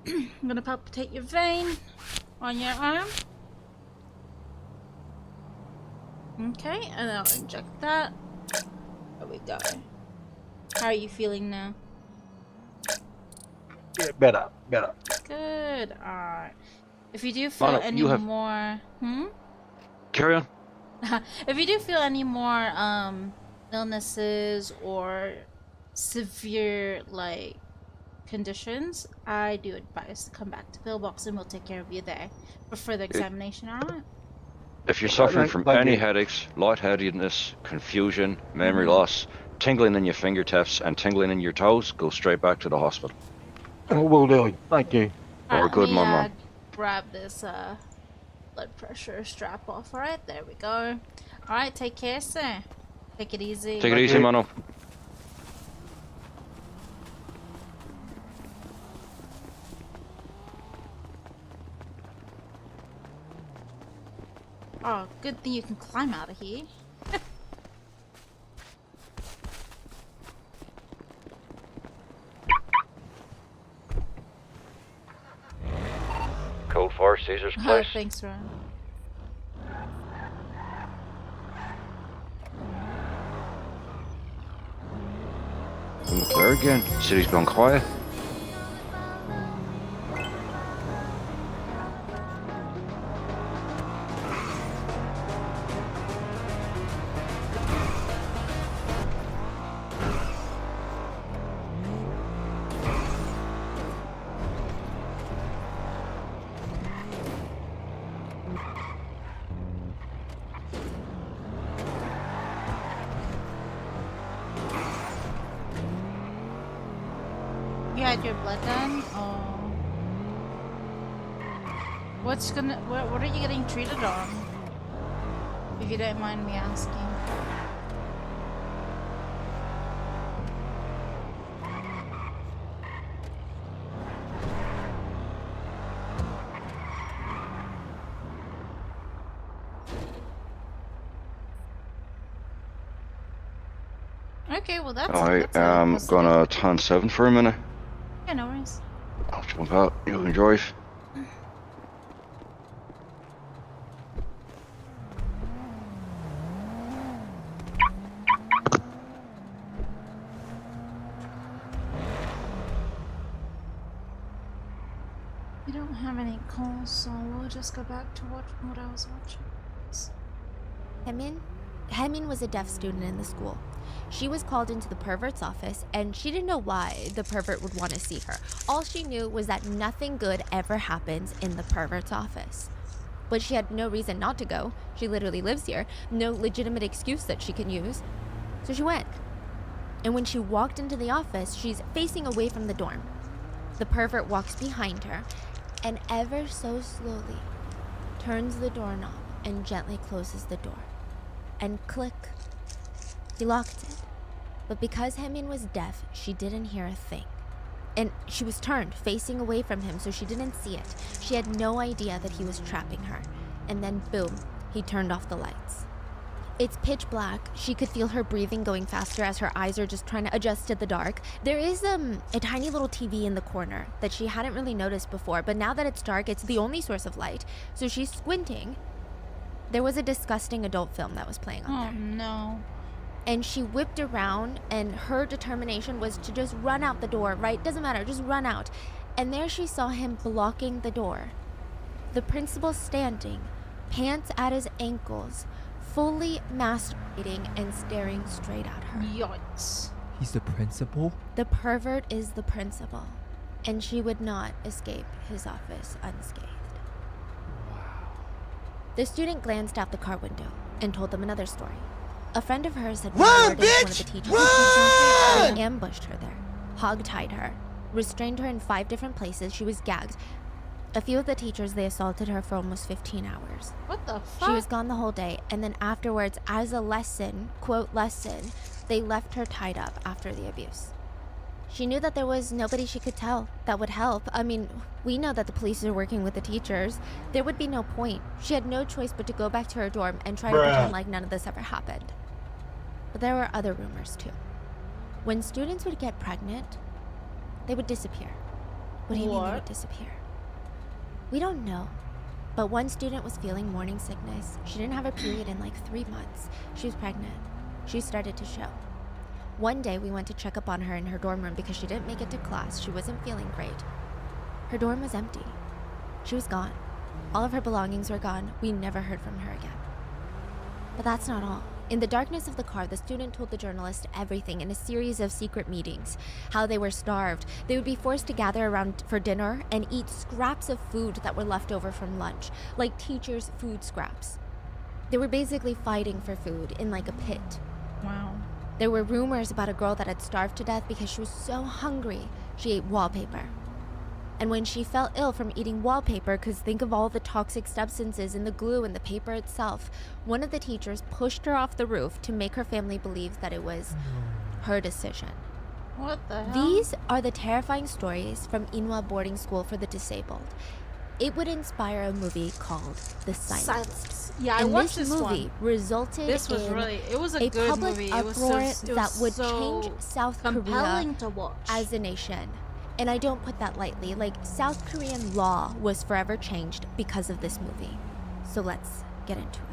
I'm gonna palpitate your vein on your arm. Okay, and I'll inject that. There we go. How are you feeling now?
Yeah, better.
Good. Alright. If you do feel
Mono,
any
you have-
more...
Carry on.
If you do feel any more illnesses or severe like conditions, I do advise to come back to Pillbox and we'll take care of you there for further examination, alright?
If you're suffering from
Thank
any
you.
headaches, lightheadedness, confusion, memory loss, tingling in your fingertips, and tingling in your toes, go straight back to the hospital.
Will do. Thank you.
Or good,
let me,
Mum.
grab this blood pressure strap off. Alright, there we go. Alright, take care, sir. Take it easy.
Take it easy, Mono.
Oh, good thing you can climb out of here.
Code 4, Caesar's Place.
Thanks, Ron.
Look there again. City's gone quiet.
You had your blood done? Oh. What are you getting treated on? If you don't mind me asking. Okay, well that's
Alright, I'm gonna turn 7 for a minute.
Yeah, no worries.
I'll jump out. You can drive.
We don't have any calls, so we'll just go back to what I was watching.
Come in. Hemin was a deaf student in the school. She was called into the pervert's office, and she didn't know why the pervert would want to see her. All she knew was that nothing good ever happens in the pervert's office. But she had no reason not to go. She literally lives here. No legitimate excuse that she can use. So she went. And when she walked into the office, she's facing away from the dorm. The pervert walks behind her and ever so slowly turns the doorknob and gently closes the door. And click, he locked it. But because Hemin was deaf, she didn't hear a thing. And she was turned, facing away from him, so she didn't see it. She had no idea that he was trapping her. And then boom, he turned off the lights. It's pitch black. She could feel her breathing going faster as her eyes are just trying to adjust to the dark. There is a tiny little TV in the corner that she hadn't really noticed before, but now that it's dark, it's the only source of light. So she's squinting. There was a disgusting adult film that was playing on there.
Oh no.
And she whipped around, and her determination was to just run out the door, right? Doesn't matter, just run out. And there she saw him blocking the door. The principal standing, pants at his ankles, fully masturbating and staring straight at her.
Yikes.
He's the principal?
The pervert is the principal, and she would not escape his office unscathed.
Wow.
The student glanced out the car window and told them another story. A friend of hers had murdered one of the teachers. They ambushed her there, hogtied her, restrained her in 5 different places. She was gagged. A few of the teachers, they assaulted her for almost 15 hours.
What the fuck?
She was gone the whole day, and then afterwards, as a lesson, quote lesson, they left her tied up after the abuse. She knew that there was nobody she could tell that would help. I mean, we know that the police are working with the teachers. There would be no point. She had no choice but to go back to her dorm and try to pretend like none of this ever happened. But there were other rumors too. When students would get pregnant, they would disappear. What do you mean they would disappear? We don't know. But one student was feeling morning sickness. She didn't have a period in like 3 months. She was pregnant. She started to show. One day we went to check up on her in her dorm room because she didn't make it to class. She wasn't feeling great. Her dorm was empty. She was gone. All of her belongings were gone. We never heard from her again. But that's not all. In the darkness of the car, the student told the journalist everything in a series of secret meetings. How they were starved. They would be forced to gather around for dinner and eat scraps of food that were left over from lunch, like teachers' food scraps. They were basically fighting for food in like a pit.
Wow.
There were rumors about a girl that had starved to death because she was so hungry, she ate wallpaper. And when she fell ill from eating wallpaper, because think of all the toxic substances in the glue and the paper itself, one of the teachers pushed her off the roof to make her family believe that it was her decision.
What the hell?
These are the terrifying stories from Inwa Boarding School for the Disabled. It would inspire a movie called The Silence.
Yeah, I
and
watched
this
this
movie
one.
resulted
This was
in
really, it was a
a
good
public
movie.
uproar
It was
that would
so
change South
compelling
Korea
to watch.
as a nation. And I don't put that lightly. Like, South Korean law was forever changed because of this movie. So let's get into it.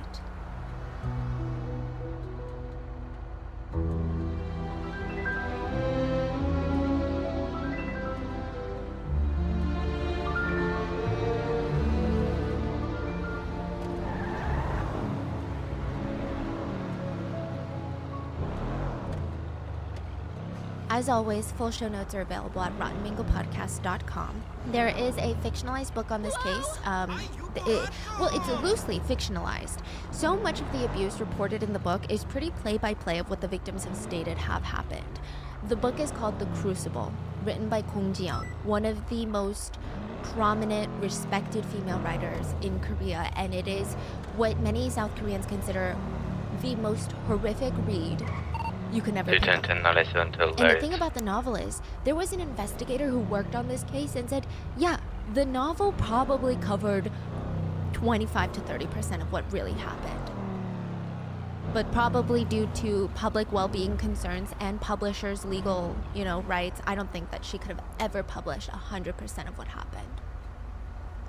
As always, full show notes are available at RottenMangoPodcast.com. There is a fictionalized book on this case. It's loosely fictionalized. So much of the abuse reported in the book is pretty play-by-play of what the victims have stated have happened. The book is called The Crucible, written by Kong Ji-young, one of the most prominent, respected female writers in Korea, and it is what many South Koreans consider the most horrific read you can never pick up. And the thing about the novel is, there was an investigator who worked on this case and said, yeah, the novel probably covered 25 to 30% of what really happened. But probably due to public well-being concerns and publishers' legal, rights, I don't think that she could have ever published 100% of what happened.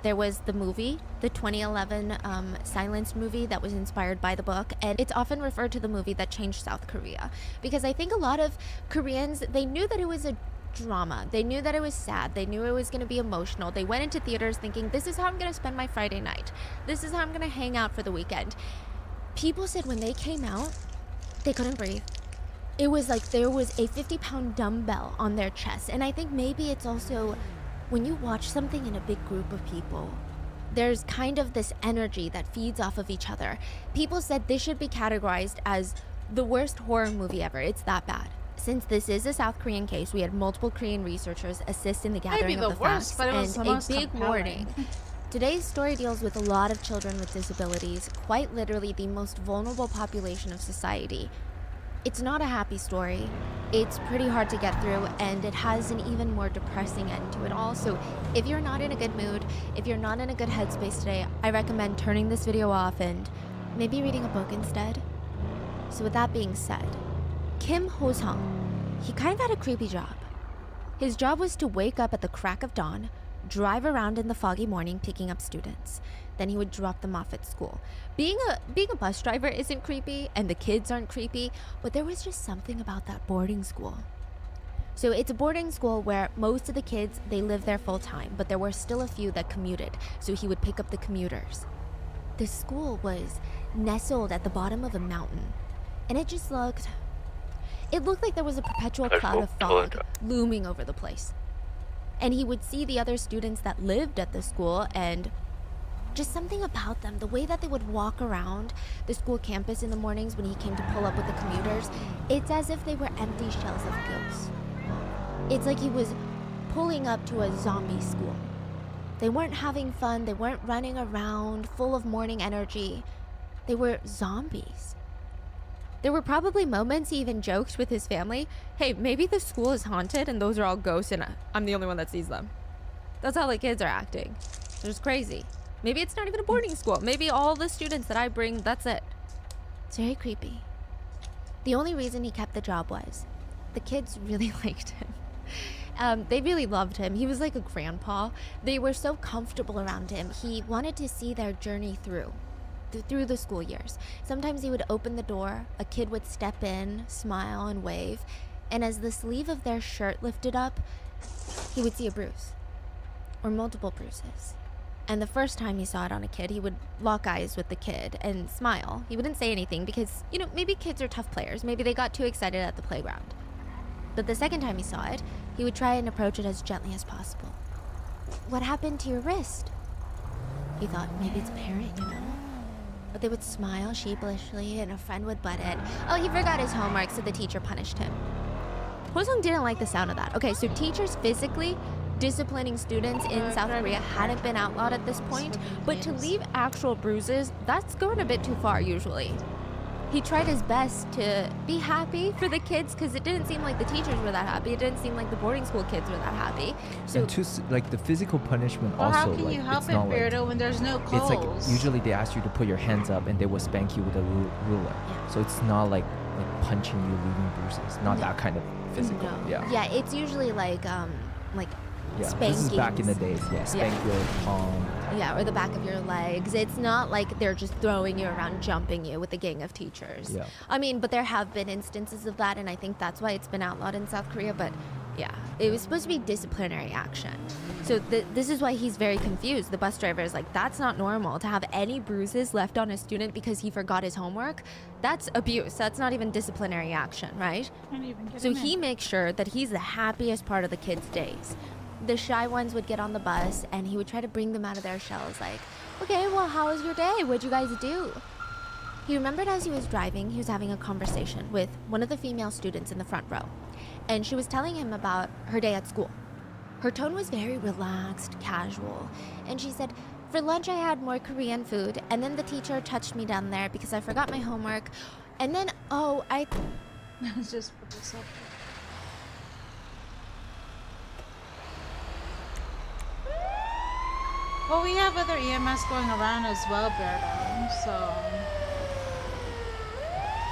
There was the movie, the 2011 Silence movie that was inspired by the book, and it's often referred to the movie that changed South Korea. Because I think a lot of Koreans, they knew that it was a drama. They knew that it was sad. They knew it was going to be emotional. They went into theaters thinking, this is how I'm going to spend my Friday night. This is how I'm going to hang out for the weekend. People said when they came out, they couldn't breathe. It was like there was a 50-pound dumbbell on their chest. And I think maybe it's also when you watch something in a big group of people, there's kind of this energy that feeds off of each other. People said this should be categorized as the worst horror movie ever. It's that bad. Since this is a South Korean case, we had multiple Korean researchers assist in the gathering
Maybe
of
the
the
worst,
facts
but it was
and
the
a
most
big
compelling.
warning. Today's story deals with a lot of children with disabilities, quite literally the most vulnerable population of society. It's not a happy story. It's pretty hard to get through, and it has an even more depressing end to it all. So if you're not in a good mood, if you're not in a good headspace today, I recommend turning this video off and maybe reading a book instead. So with that being said, Kim Ho-sung, he kind of had a creepy job. His job was to wake up at the crack of dawn, drive around in the foggy morning picking up students. Then he would drop them off at school. Being a bus driver isn't creepy, and the kids aren't creepy, but there was just something about that boarding school. So it's a boarding school where most of the kids, they live there full time, but there were still a few that commuted, so he would pick up the commuters. The school was nestled at the bottom of a mountain, and it looked like there was a perpetual cloud of fog looming over the place. And he would see the other students that lived at the school, and just something about them, the way that they would walk around the school campus in the mornings when he came to pull up with the commuters, it's as if they were empty shells of ghosts. It's like he was pulling up to a zombie school. They weren't having fun, they weren't running around full of morning energy. They were zombies. There were probably moments he even joked with his family, hey, maybe the school is haunted and those are all ghosts and I'm the only one that sees them. That's how the kids are acting. They're just crazy. Maybe it's not even a boarding school. Maybe all the students that I bring, that's it. It's very creepy. The only reason he kept the job was the kids really liked him. They really loved him. He was like a grandpa. They were so comfortable around him. He wanted to see their journey through the school years. Sometimes he would open the door, a kid would step in, smile and wave, and as the sleeve of their shirt lifted up, he would see a bruise or multiple bruises. And the first time he saw it on a kid, he would lock eyes with the kid and smile. He wouldn't say anything because, maybe kids are tough players. Maybe they got too excited at the playground. But the second time he saw it, he would try and approach it as gently as possible. What happened to your wrist? He thought maybe it's a parent, But they would smile sheepishly and a friend would butt in. Oh, he forgot his homework, so the teacher punished him. Hosung didn't like the sound of that. Okay, so teachers physically disciplining students in South Korea hadn't been outlawed at this point, but to leave actual bruises, that's going a bit too far usually. He tried his best to be happy for the kids because it didn't seem like the teachers were that happy. It didn't seem like the boarding school kids were that happy. So,
and the physical punishment
well,
also,
how can you help
it's
it,
not
Beardo, when there's no coals?
It's like usually they ask you to put your hands up and they will spank you with a ruler.
Yeah.
So it's not like punching you, leaving bruises. Not that kind of physical.
No.
Yeah.
Yeah, it's usually like
Yeah,
spankings.
this is back in the days. Yeah, spank your palm.
Yeah, or the back of your legs. It's not like they're just throwing you around, jumping you with a gang of teachers.
Yeah.
I mean, but there have been instances of that, and I think that's why it's been outlawed in South Korea. But yeah, it was supposed to be disciplinary action. So this is why he's very confused. The bus driver is like, that's not normal to have any bruises left on a student because he forgot his homework. That's abuse. That's not even disciplinary action, right? So he makes sure that he's the happiest part of the kids' days. The shy ones would get on the bus and he would try to bring them out of their shells like, okay, well, how was your day? What'd you guys do? He remembered as he was driving, he was having a conversation with one of the female students in the front row. And she was telling him about her day at school. Her tone was very relaxed, casual. And she said, for lunch I had more Korean food. And then the teacher touched me down there because I forgot my homework. And then,
It's just for the subject. Well, we have other EMS going around as well, Beardo, so...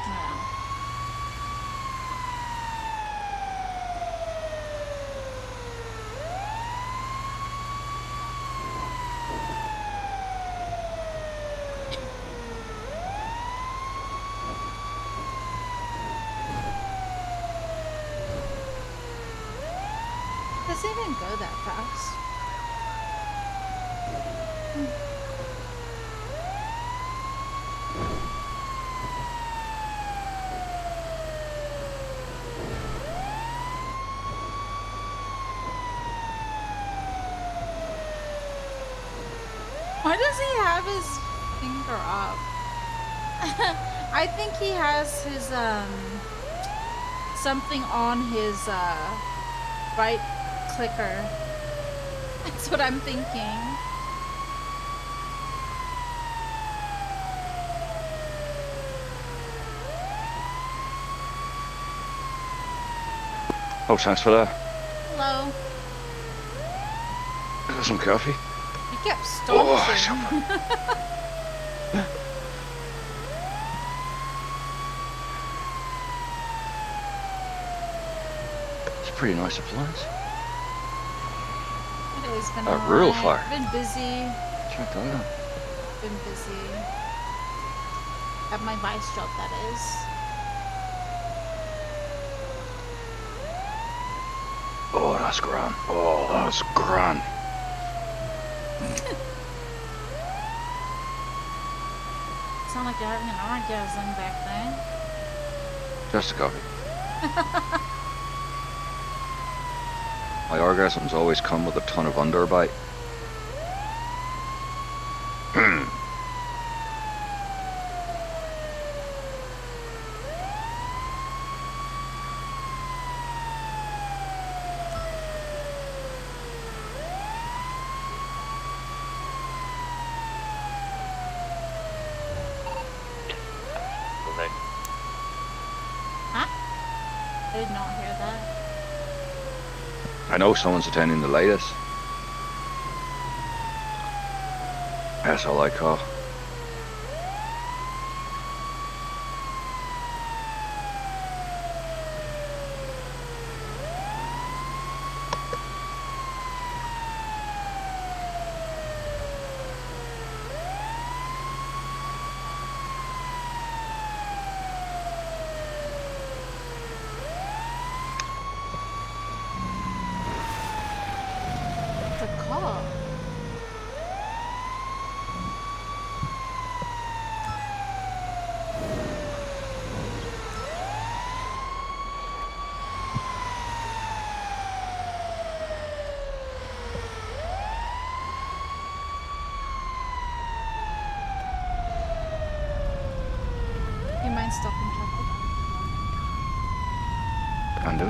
yeah. Does it even go that fast? Why does he have his finger up? I think he has his something on his right clicker. That's what I'm thinking.
Oh, thanks for that.
Hello.
Got some coffee.
He kept stomping.
It's a pretty nice appliance.
Today's been
A real
alright.
fire.
Been busy.
Check that out.
Been busy. At my vice job, that is.
Oh, that's grand. Oh, that's grand.
Sound like you're having an orgasm back there.
Just a coffee. My orgasms always come with a ton of underbite.
Huh? I did not hear that.
I know someone's attending the latest. That's all I call.
The call. You mind stopping traffic?
Can do.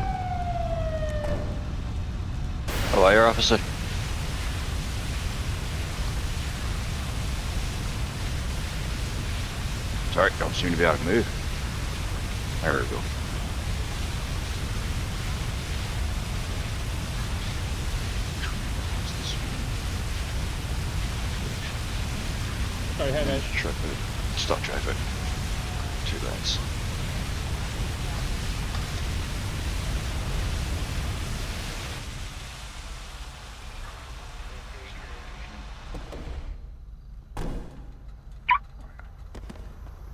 Oh, air officer. Sorry, don't seem to be able to move. There we go.
Sorry, hey mate.
Traffic. Stop traffic. 2 lanes.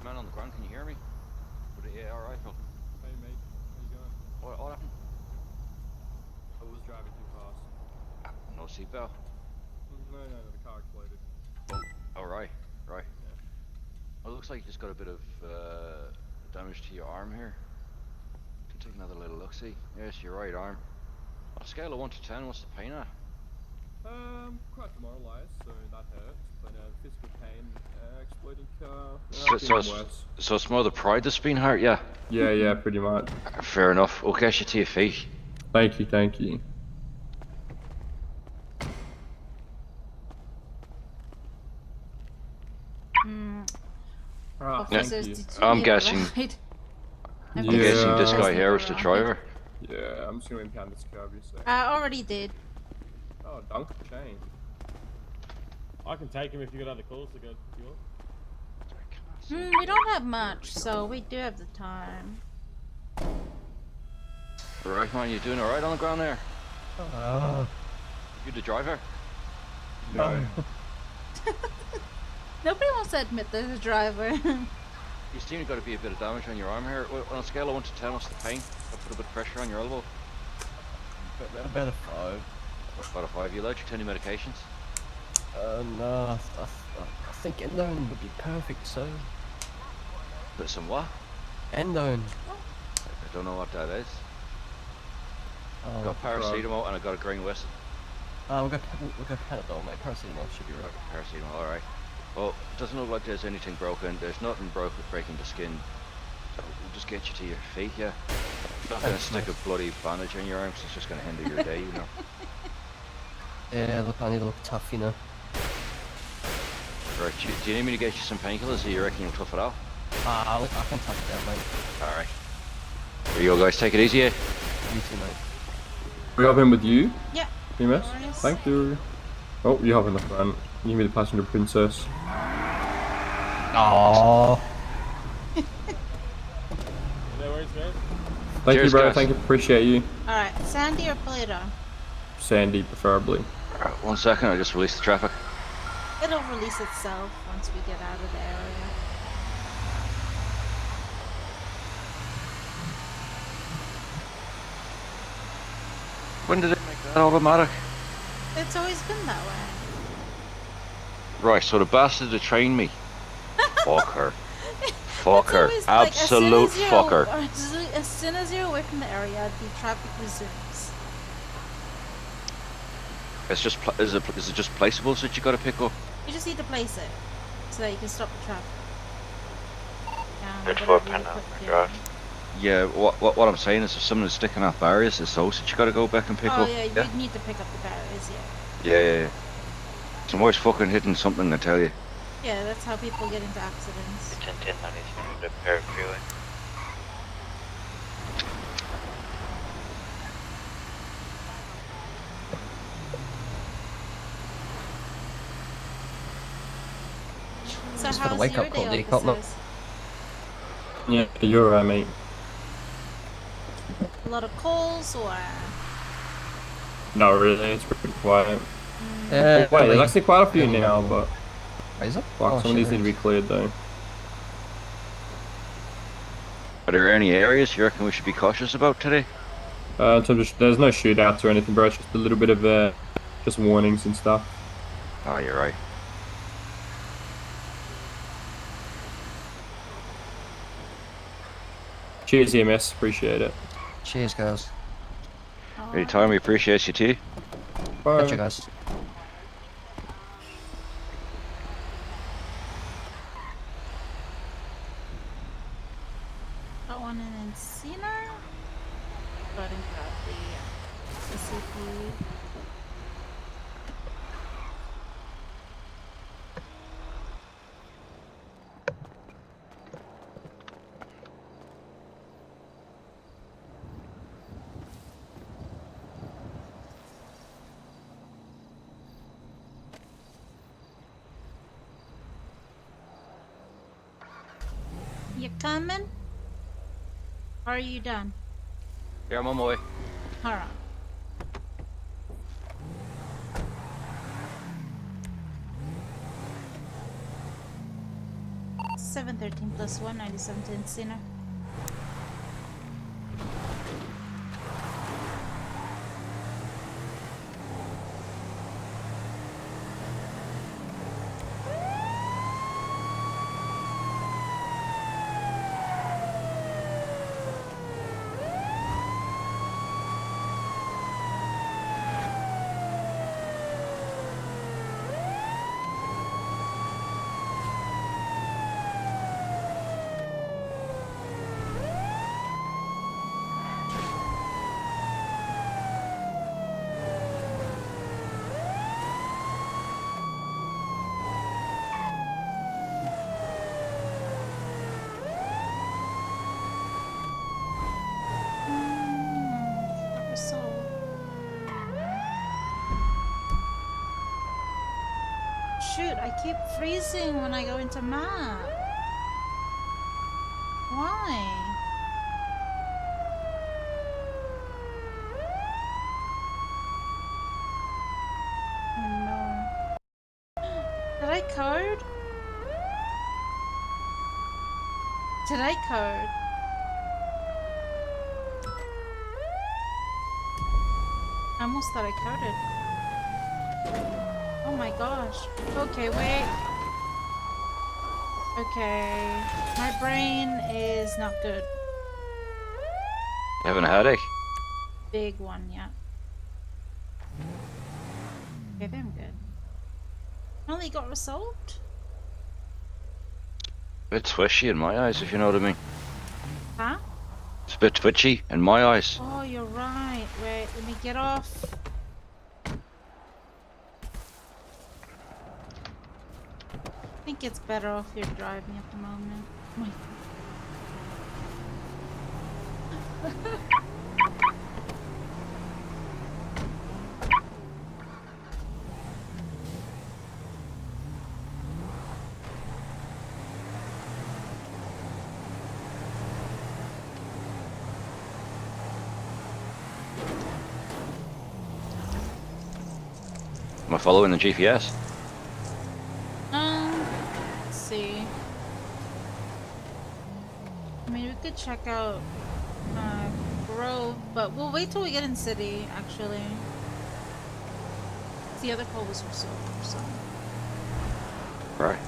Man on the ground, can you hear me? With the AR rifle.
Hey mate, how you going?
What happened?
I was driving too fast.
No seatbelt.
No, the car exploded.
Oh, right. Well, it looks like you just got a bit of damage to your arm here. Can take another little look-see. Yes, your right arm. On a scale of 1 to 10, what's the pain at?
Quite demoralized, so that hurts. But physical pain, exploding car.
So it's more the pride that's been hurt, yeah?
Yeah, pretty much.
Fair enough. We'll get you to your feet.
Thank you.
Officers,
thank you.
did you
I'm
need a
guessing-
ride?
I'm
Yeah.
guessing this guy
Need
here
a
is the
ride?
driver.
Yeah, I'm just gonna impound this car, obviously.
I already did.
Oh, dunk the chain.
I can take him if you got other calls to go. If you want.
We don't have much, so we do have the time.
Right, man, you doing alright on the ground there? You the driver?
No.
Nobody wants to admit they're the driver.
You seem to got to be a bit of damage on your arm here. On a scale of 1 to 10, what's the pain? I put a bit of pressure on your elbow.
About a 5.
About a 5. You allergic to any medications?
No, I think endone would be perfect, so.
But some what?
Endone.
I don't know what that is.
Oh,
Got paracetamol and I got a green whistle.
We'll go Panadol, mate. Paracetamol should be right.
Paracetamol, alright. Well, it doesn't look like there's anything broken. There's nothing breaking the skin. So we'll just get you to your feet, yeah. I'm not gonna stick a bloody bandage on your arms, it's just gonna hinder your day, you know.
Yeah, look, I need to look tough, you know.
Right, do you need me to get you some painkillers, or you reckon you'll tough it out?
Look, I can tough it out, mate.
Alright. Here you go, guys, take it easy, yeah?
You too, mate.
We have him with you?
Yeah.
EMS?
No worries.
Thank you. Oh, you have in the front. You me the passenger princess.
Aww.
No worries, man.
Thank
Cheers,
you, bro.
guys.
Thank you. Appreciate you.
Alright, Sandy or Plato?
Sandy, preferably.
Alright, 1 second, I just released the traffic.
It'll release itself once we get out of the area.
When did it make that automatic?
It's always been that way.
Right, so the bastard that trained me. Fuck her. Fuck
It's
her.
always like,
Absolute fucker.
As soon as you're away from the area, the traffic resumes.
It's just, is it just placeables that you gotta pick up?
You just need to place it so that you can stop the traffic.
There's
whatever
4
you
pen
put
on the
there.
garage.
Yeah, what I'm saying is if someone's sticking off barriers, it's those that you gotta go back and pick
Oh
up.
yeah, you need to pick up the barriers, yeah.
Yeah. I'm always fucking hitting something, I tell you.
Yeah, that's how people get into accidents.
It's in 1090, so you need to repair freeway.
So
Just for the
how's
wake
your
up call,
day,
do you call them?
officers?
Yeah, you're right, mate.
A lot of calls or...
No, really, it's pretty quiet.
Yeah,
Wait, there's actually quite a few now, but
Is it?
fuck,
Oh,
some of these
shit.
need to be cleared though.
Are there any areas you reckon we should be cautious about today?
In terms of, there's no shootouts or anything, bro. It's just a little bit of just warnings and stuff.
Oh, you're right.
Cheers, EMS. Appreciate it.
Cheers, guys.
Anytime, we appreciate you too.
Bye.
Catch you guys.
Got one in Encino. Go ahead and grab the SCP. You coming? Or are you done?
Yeah, I'm on my way.
Alright. $713 plus 197 to Encino. Shoot, I keep freezing when I go into map. Why? Oh no. Did I code? Did I code? I almost thought I coded. Oh my gosh. Okay, wait. Okay. My brain is not good.
You having a headache?
Big one, yeah. Okay, I'm good. Only got resolved?
A bit twitchy in my eyes, if you know what I mean.
Huh?
It's a bit twitchy in my eyes.
Oh, you're right. Wait, let me get off. I think it's better off you're driving at the moment. Oh my
Am I following the GPS?
let's see. I mean, we could check out Grove, but we'll wait till we get in city, actually. The other call was resolved, so.
Right.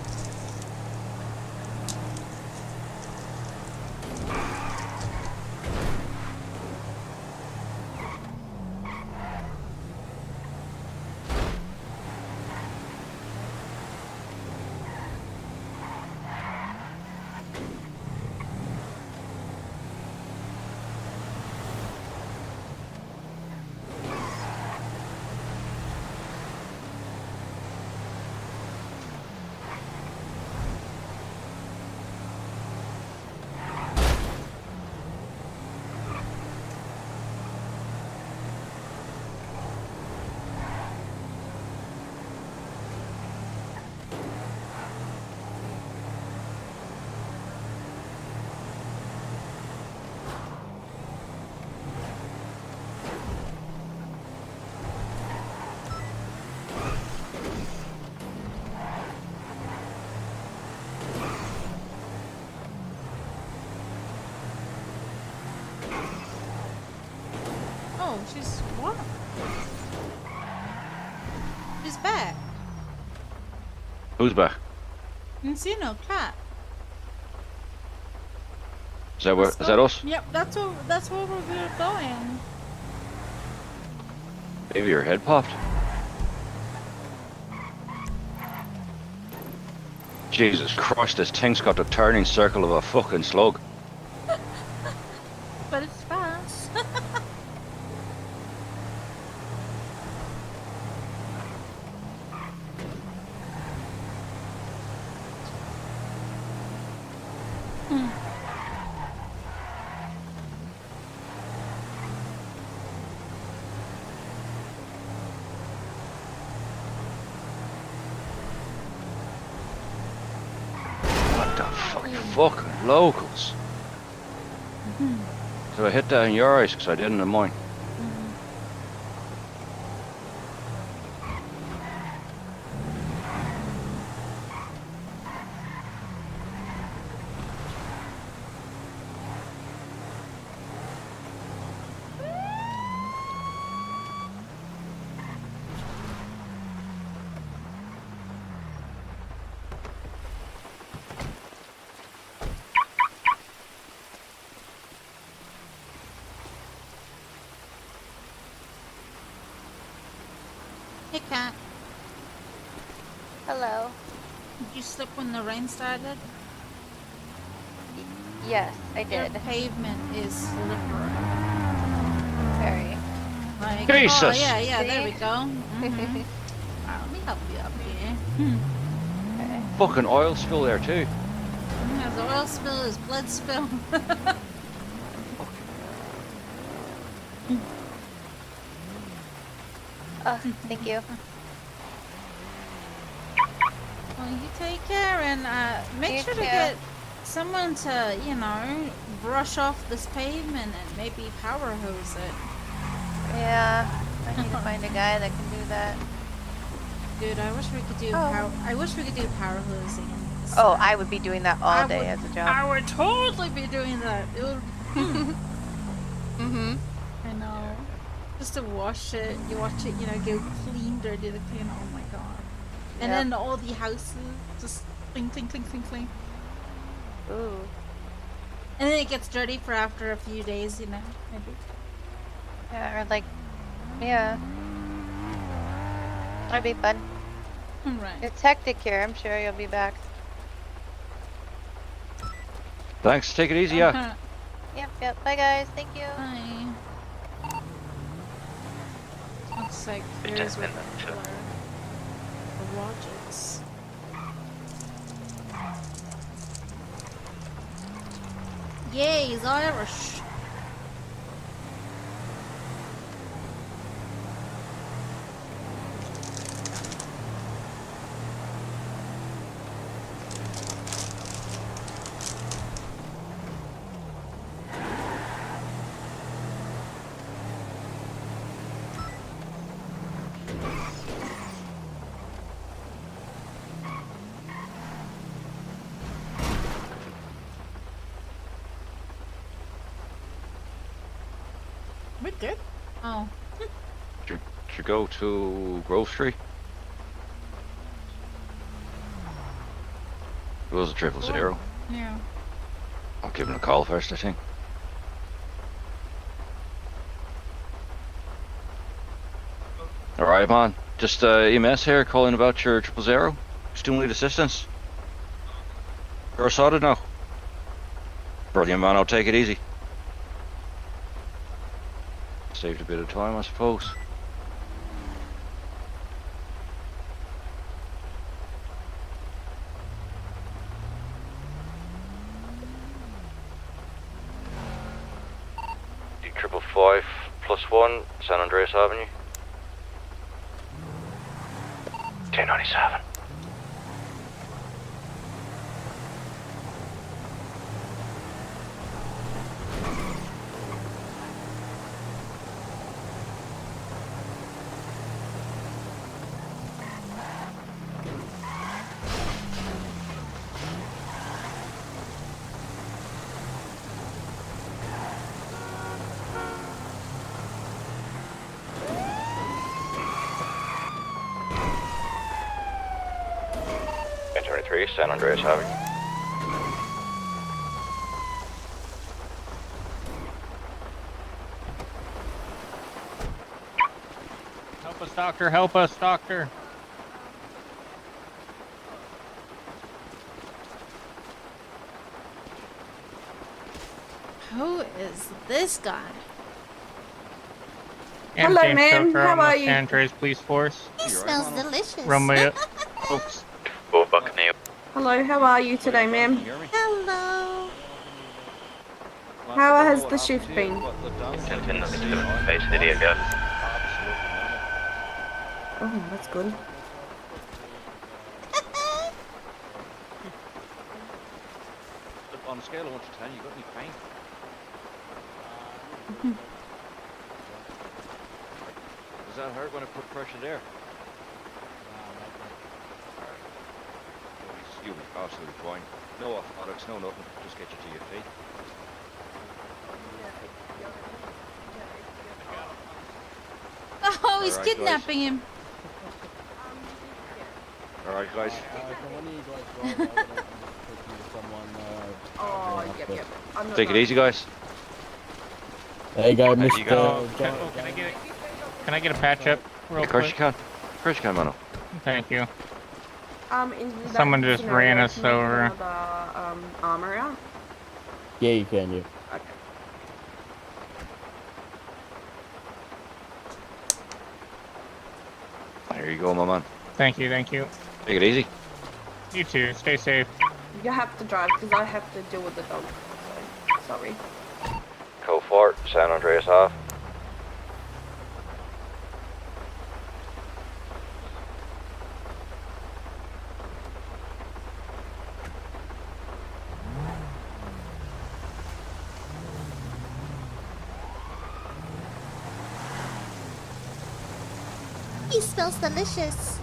Oh, she's what? She's back.
Who's back?
Didn't see no cat.
Is that where? Is that us?
Yep, that's where we're going.
Maybe your head popped. Jesus Christ, this thing's got the turning circle of a fucking slug.
But it's fast.
What the fuck, you fucking locals. So I hit that in your eyes because I didn't in mine.
Hey, cat.
Hello.
Did you slip when the rain started?
Yes, I
Your
did.
pavement is slippery.
Very.
Like,
Jesus!
oh, yeah,
See?
there we go. Alright, let me help you up here.
Okay.
Fucking oil spill there too.
There's oil spill, there's blood spill.
Oh, thank you.
Well, you take care and make
You
sure to
too.
get someone to, you know, brush off this pavement and maybe power hose it.
Yeah, I need to find a guy that can do that.
Dude, I wish we could do I wish we could do power hosing. In this.
Oh, I would be doing that all day as a job.
I would totally be doing that. It would.
Mm-hmm.
I know. Just to wash it, you watch it, you know, go clean, dirty, the clean. Oh my god. And
Yep.
then all the houses just cling, cling, cling, cling, cling.
Ooh.
And then it gets dirty for after a few days, you know. Maybe.
Yeah, or like, yeah. That'd be fun.
Right.
It's hectic here. I'm sure you'll be back.
Thanks. Take it easy, yeah.
Yep. Bye, guys. Thank you.
Bye. Looks like here's where the garages. Yay, he's Irish. We're good. Oh.
Should go to Grove Street. It was a 000.
Yeah.
I'll give him a call first, I think. Alright, man. Just EMS here calling about your 000. Still need assistance. You're sorted now. Brilliant, man. I'll take it easy. Saved a bit of time, I suppose. D555 +1, San Andreas Avenue. 1097. San Andreas Avenue.
Help us, doctor. Help us, doctor.
Who is this guy?
Hello,
ma'am. How are you?
San Andreas Police Force.
He smells delicious.
Romeo. Oops.
Hello, how are you today, ma'am?
Hello.
How has the shift been? Oh, that's good.
On a scale of 1 to 10, you got any pain? Does that hurt when I put pressure there? You'll be absolutely fine. No orthotics, no nothing. Just get you to your feet.
Oh, he's
Alright,
kidnapping him.
Alright, guys.
Oh, yep. I'm not
Take it easy, guys.
There you go,
There you go.
Can I get a patch up real
Of course
quick?
you can. Of course you can, Mano.
Thank you.
In that
Someone just
scenario,
ran us
can you
over.
get another, armor out?
Yeah, you can, yeah.
Okay.
There you go, my man.
Thank you. Thank you.
Take it easy.
You too. Stay safe.
You have to drive because I have to deal with the dog. So, sorry.
Code 4, San Andreas Ave.
He smells delicious.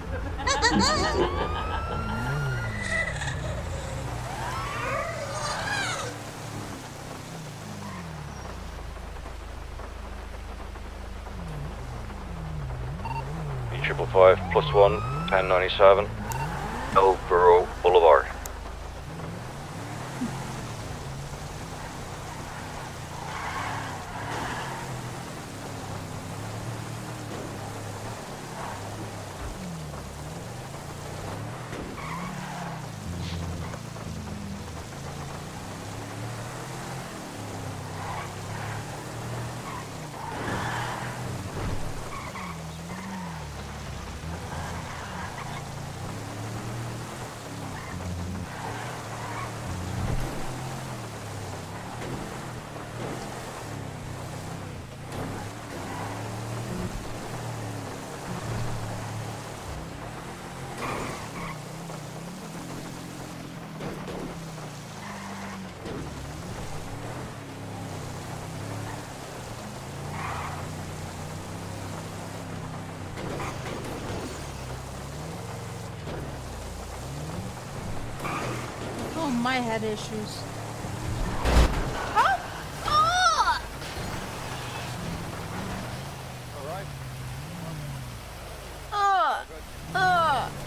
E555 +1, 1097, Elborough Boulevard.
my head issues.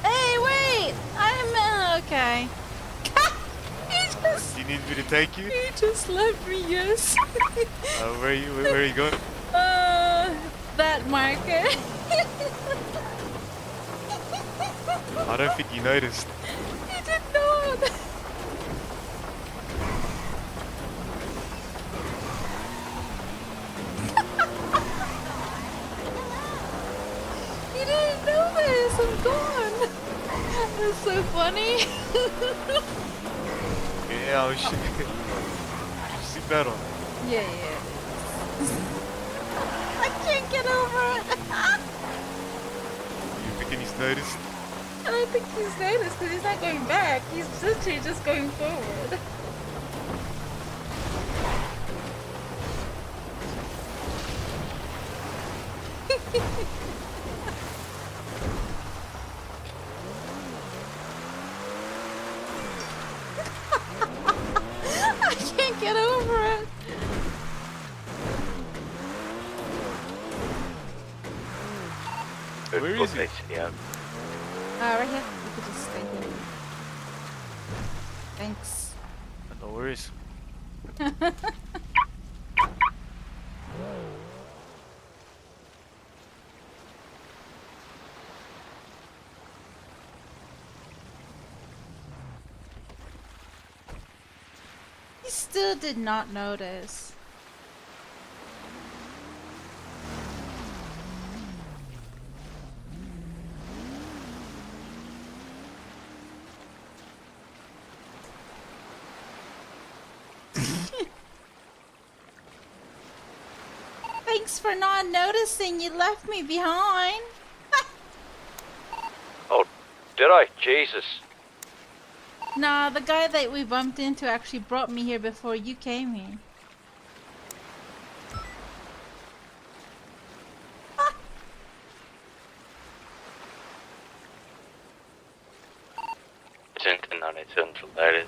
Hey, wait! I'm okay.
Do you need me to take you?
He just left me, yes.
Where are you going?
That market.
I don't think you noticed.
He did not. He didn't know this. I'm gone. That's so funny.
Yeah, oh shit. See that on.
Yeah, yeah. I can't get over it.
You think he's noticed?
I don't think he's noticed because he's not going back. He's literally just going forward. I can't get over it.
Where is he?
Right here. You could just stay here. Thanks.
No worries.
He still did not notice. Thanks for not noticing. You left me behind.
Oh, did I? Jesus.
Nah, the guy that we bumped into actually brought me here before you came here.
It's unrelated.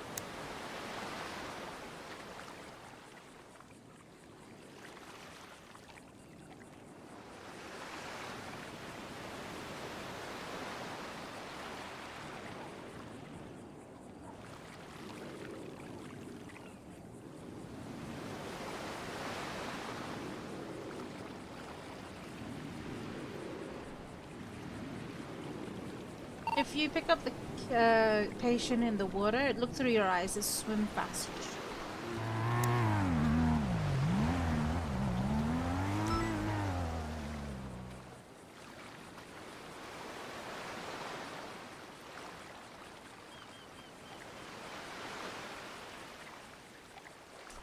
If you pick up the patient in the water, look through your eyes and swim fast.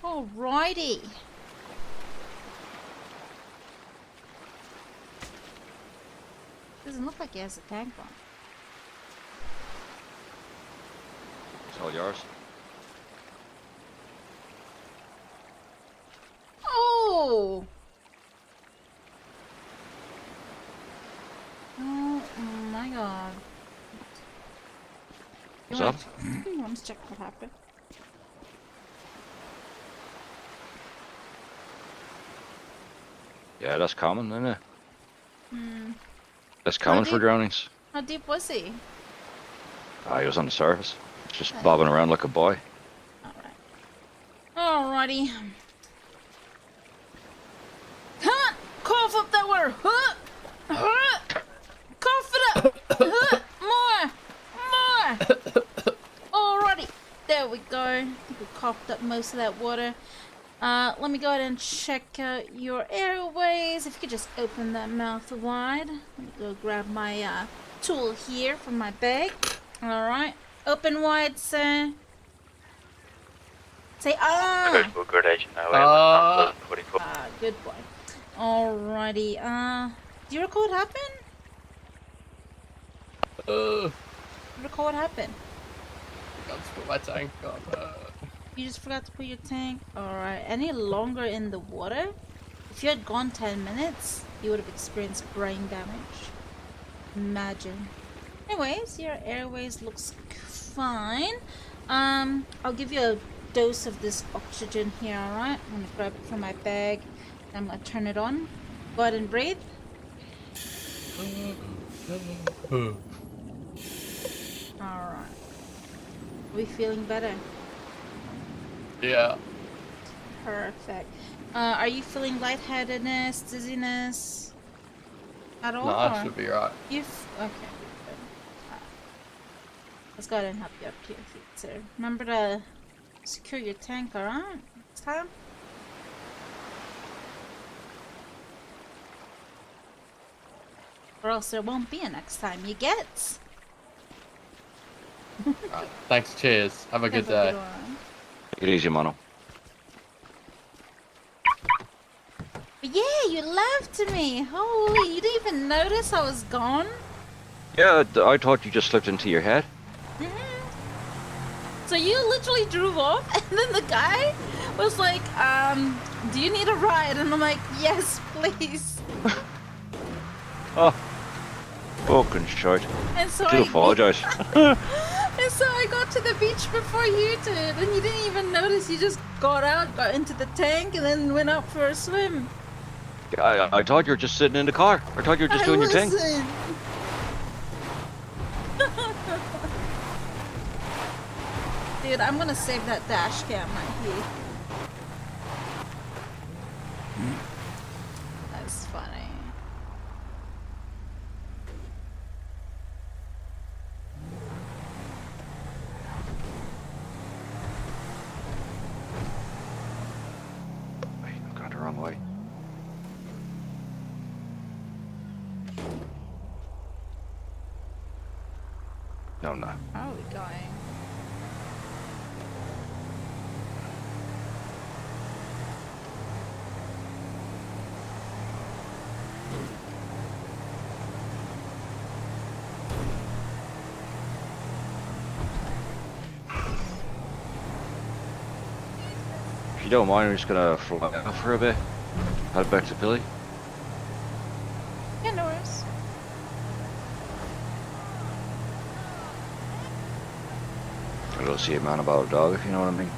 Alrighty. Doesn't look like he has a tank on.
It's all yours.
Oh! Oh my god.
What's up?
You want to check what happened?
Yeah, that's common, isn't it?
Hmm.
That's common for
deep-
drownings.
How deep was he?
He was on the surface. Just bobbing around like a boy.
Alrighty. Huh! Cough up that water! Huh! Huh! Cough it up! Huh! More! Alrighty. There we go. I think we coughed up most of that water. Let me go ahead and check your airways. If you could just open that mouth wide. Let me go grab my tool here from my bag. Alright. Open wide, sir. Say ah!
Good agent, no,
Good boy. Alrighty. Do you recall what happened? You recall what happened?
I just put my tank on.
You just forgot to put your tank? Alright. Any longer in the water? If you had gone 10 minutes, you would have experienced brain damage. Imagine. Anyways, your airways looks fine. I'll give you a dose of this oxygen here, alright? I'm gonna grab it from my bag. I'm gonna turn it on. Go ahead and breathe. Alright. Are we feeling better?
Yeah.
Perfect. Are you feeling lightheadedness, dizziness at all?
No, I should be right.
Okay. Good. Let's go ahead and help you up to your feet, sir. Remember to secure your tank, alright? Next time. Or else there won't be a next time, you get?
Right. Thanks, cheers. Have a good day.
Take it easy, Mono.
But yeah, you laughed at me. Holy, you didn't even notice I was gone?
Yeah, I thought you just slipped into your head.
So you literally drove off, and then the guy was like, do you need a ride? And I'm like, yes, please.
Oh. Fucking shite.
And so
Do apologise.
And so I got to the beach before you did, and you didn't even notice. You just got out, got into the tank, and then went out for a swim.
I thought you were just sitting in the car. I thought you were just doing your thing.
Dude, I'm gonna save that dash cam right here. That's funny.
I've gone the wrong way. No, no.
How are we going?
If you don't mind, I'm just gonna fly out for a bit. Head back to Billy.
Yeah, no worries.
I don't see a man about a dog, if you know what I mean.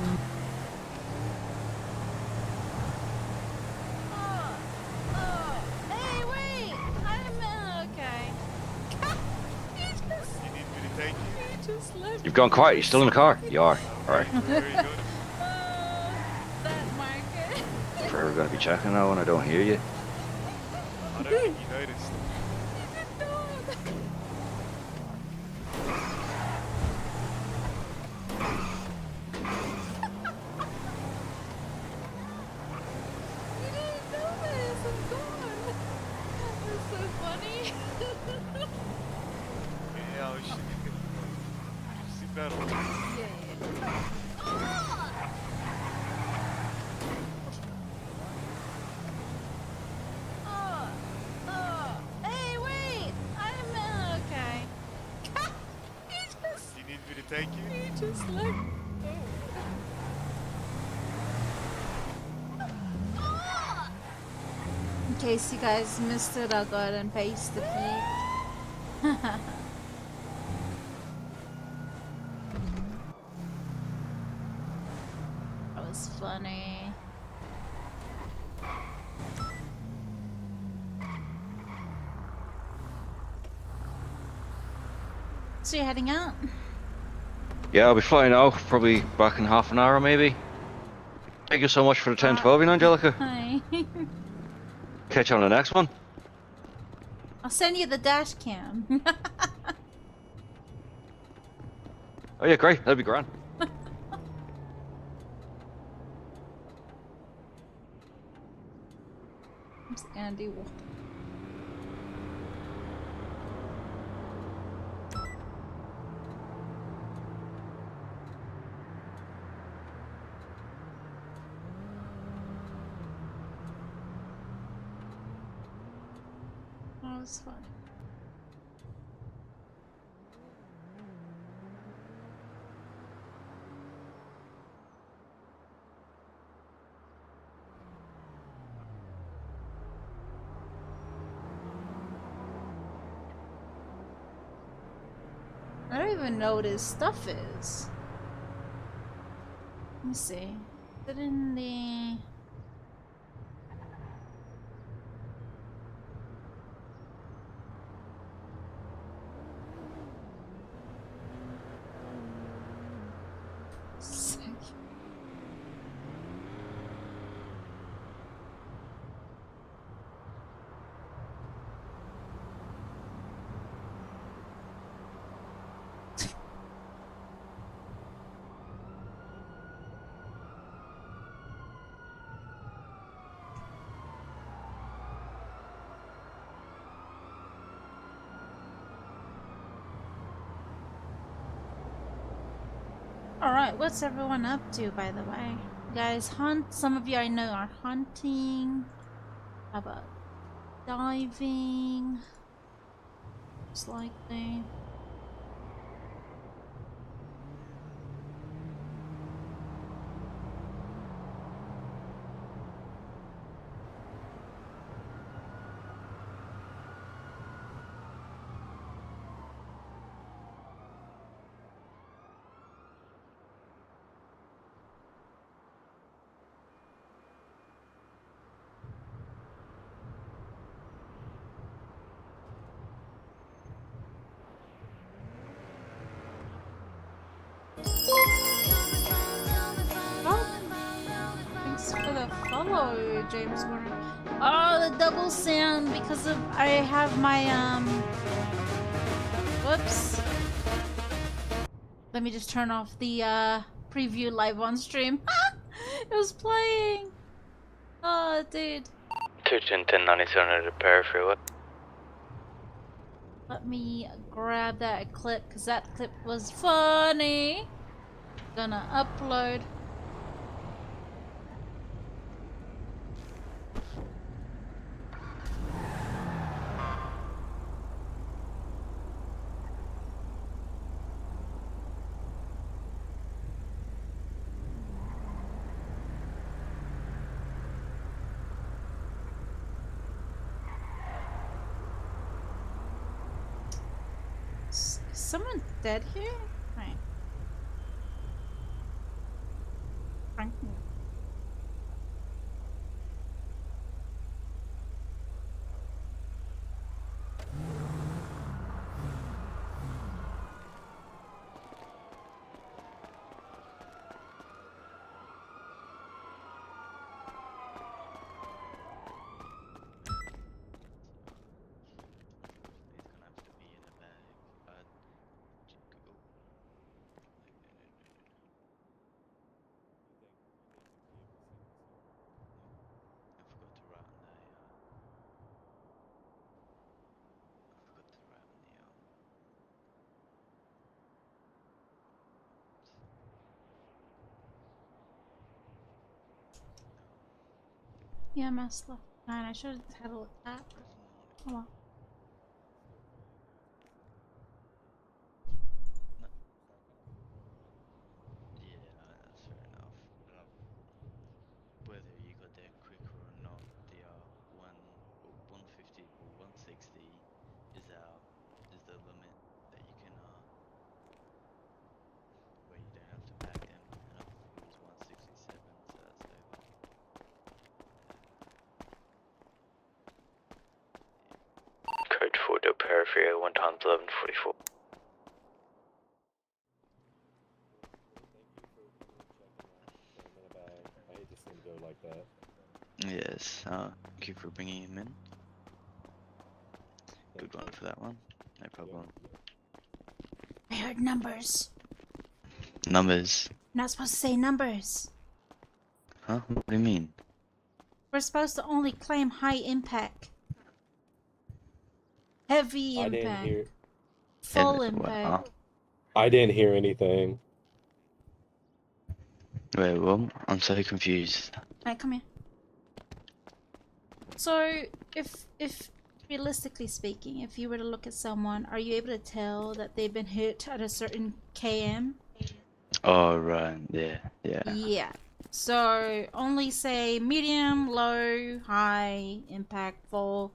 Hey, wait! I'm okay.
You need me to take you?
You just left.
You've gone quiet. You still in the car? You are. Alright.
There you go.
That market.
I'm forever gonna be checking now when I don't hear you.
I don't think you noticed.
You didn't notice. I'm gone. That's so funny.
Yeah, I was shooting. See better.
Hey, wait! I'm okay.
You need me to take you?
You just left. In case you guys missed it, I'll go ahead and paste the feed. That was funny. So you're heading out?
Yeah, I'll be flying out. Probably back in half an hour, maybe. Thank you so much for the 10-12, Angelica.
Hi.
Catch you on the next one.
I'll send you the dash cam.
Oh yeah, great. That'd be grand.
I'm just gonna do. That was fun. I don't even know what his stuff is. me see. Is it in the... Alright, what's everyone up to, by the way? You guys hunt? Some of you I know are hunting. How about diving? Most likely. Thanks for the follow, James Warner. Oh, the double sound because of I have my whoops. Let me just turn off the preview live on stream. It was playing. Oh, dude.
210-1097 repair freeway.
Let me grab that clip because that clip was funny. Gonna upload. Is someone dead here? Right. Frank. EMS left behind. I should have had a look at that. Oh well.
Whether you got there quicker or not, the 150 or 160 is the limit that you can where you don't have to back them, and I think it was 167, so that's over.
Code 4 to repair freeway 1 times 1144.
I hate to see him go like that.
Yes, thank you for bringing him in. Good one for that one, no problem.
I heard numbers.
Numbers?
You're not supposed to say numbers.
Huh? What do you mean?
We're supposed to only claim high impact. Heavy
I didn't
impact.
hear.
Full impact.
I didn't hear anything.
Wait, well, I'm so confused.
Alright, come here. So, if realistically speaking, if you were to look at someone, are you able to tell that they've been hit at a certain km?
Oh, right, yeah.
Yeah. So, only say medium, low, high, impactful,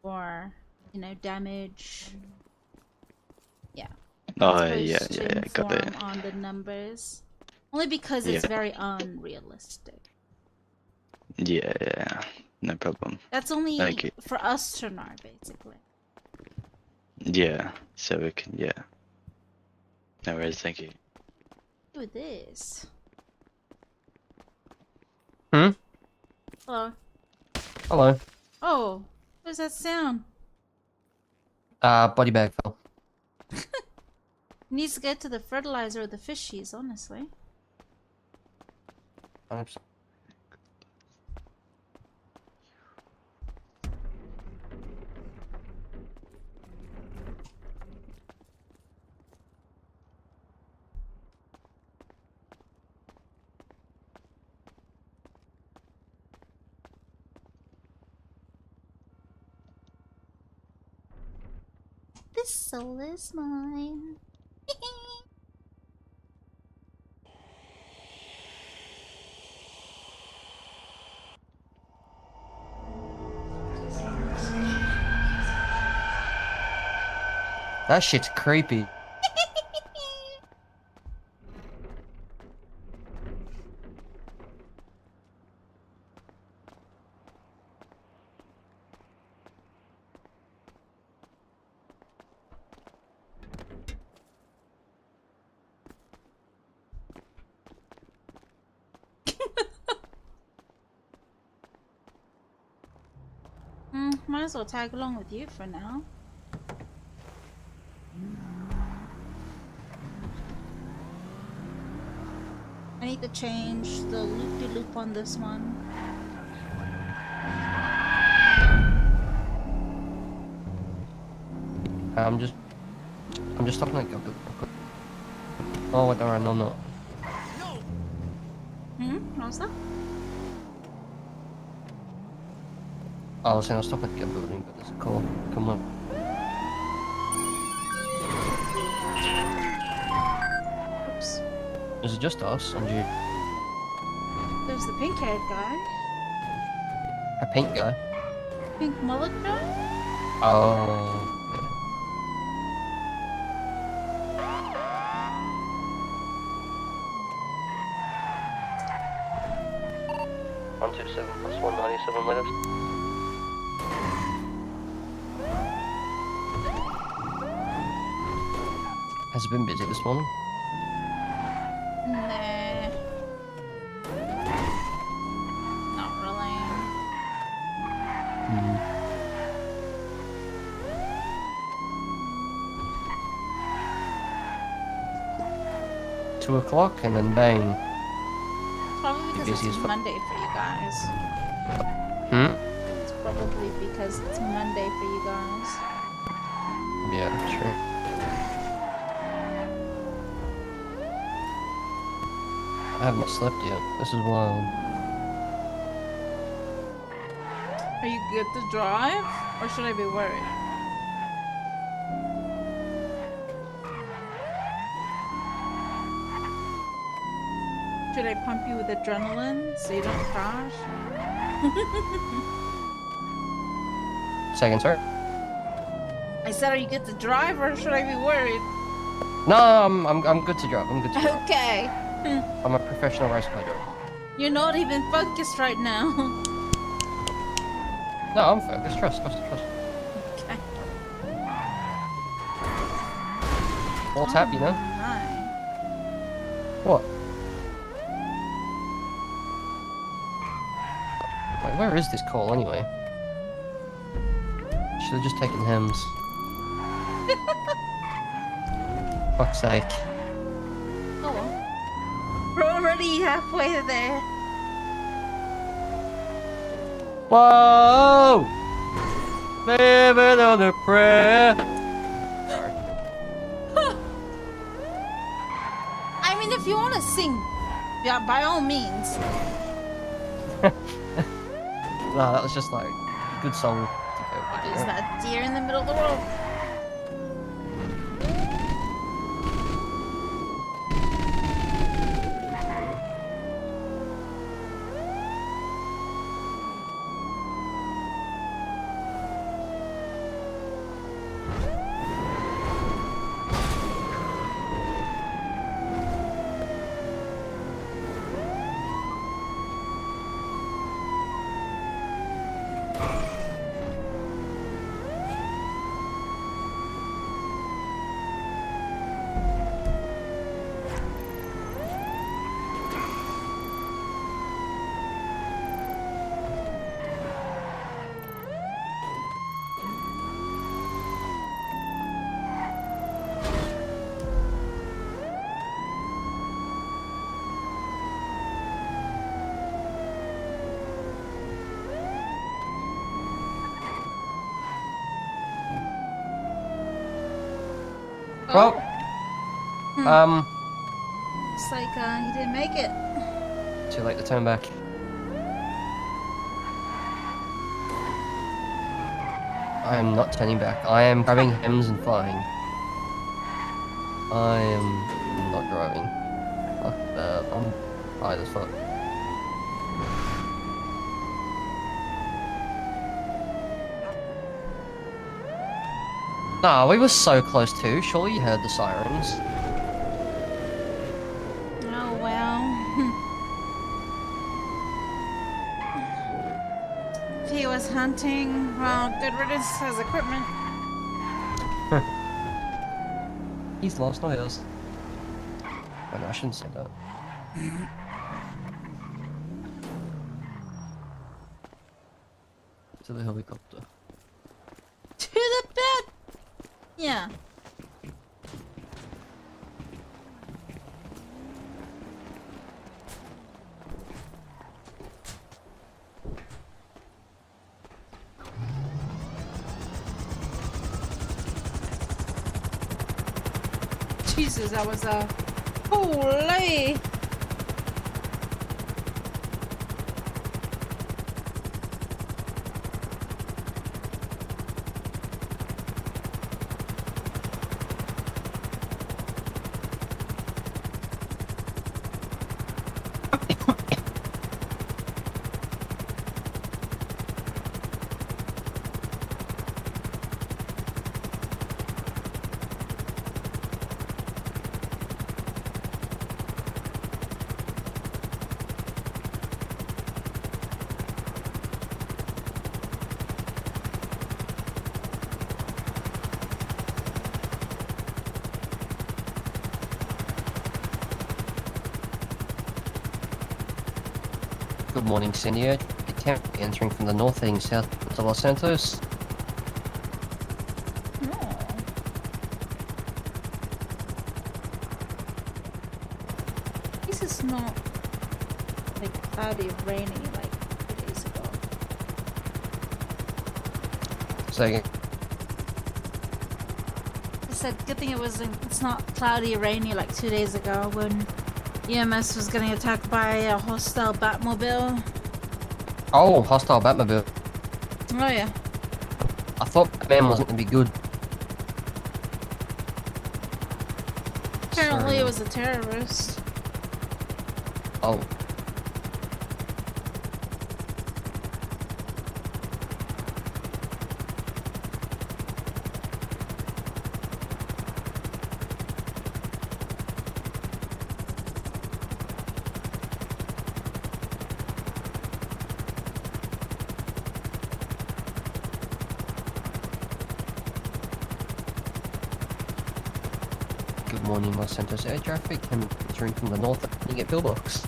or, you know, damage. Yeah.
Oh,
It's
yeah,
supposed to
got it.
inform on the numbers. Only because it's
Yeah.
very unrealistic.
Yeah, no problem.
That's only
Thank you.
for us to know, basically.
Yeah, so we can, yeah. No worries, thank you.
Do this.
Hmm?
Hello.
Hello.
Oh, what does that sound?
Body bag fell.
Needs to get to the fertilizer or the fishies, honestly.
100%.
This soul is mine.
That shit's creepy.
Might as well tag along with you for now. I need to change the loop-de-loop on this one.
I'm just stopping at Oh, wait, alright, no.
What was that?
I was saying I was stopping at the building, but there's a call. Come on.
Oops.
Is it just us? And you?
There's the pink-haired guy.
A pink guy?
Pink mullet guy?
Oh.
127 plus 197 with us.
Has it been busy this morning?
Nah. Not really.
Hmm. Two o'clock and then bang.
Probably because
Busy as
it's
fuck.
Monday for you guys.
Hmm?
It's probably because it's Monday for you guys.
Yeah, true. I haven't slept yet. This is wild.
Are you good to drive? Or should I be worried? Should I pump you with adrenaline so you don't crash?
Second, sir.
I said, are you good to drive or should I be worried?
No, I'm good to drive. I'm good to drive.
Okay.
I'm a professional race car driver.
You're not even focused right now.
No, I'm focused. Trust.
Okay.
What's happy now?
My.
What? Wait, where is this call anyway? Should have just taken Hems. Fuck's sake.
Oh well. We're already halfway there.
Whoa! Living on a prayer. Sorry.
I mean, if you want to sing, yeah, by all means.
No, that was just like a good song to go with, you
Is
know?
that deer in the middle of the road?
Well,
Looks like he didn't make it.
too late to turn back. I am not turning back. I am grabbing hems and flying. I am not driving. Fuck that. I'm tired as fuck. Nah, we were so close too. Surely you heard the sirens.
Oh well. If he was hunting, well, good riddance to his equipment.
He's lost, not his. Oh, no, I shouldn't say that. To the helicopter.
To the bed! Yeah. Jesus, that was a holy.
Good morning, Senior. Attempt entering from the north heading south to Los Santos.
This is not like cloudy, rainy like 2 days ago.
Say again.
I said, good thing it's not cloudy, rainy like 2 days ago when EMS was getting attacked by a hostile Batmobile.
Oh, hostile Batmobile.
Oh yeah.
I thought Batman wasn't gonna be good.
Apparently it was a terrorist.
Oh. Good morning, Los Santos air traffic. I'm entering from the north heading at Pillbox.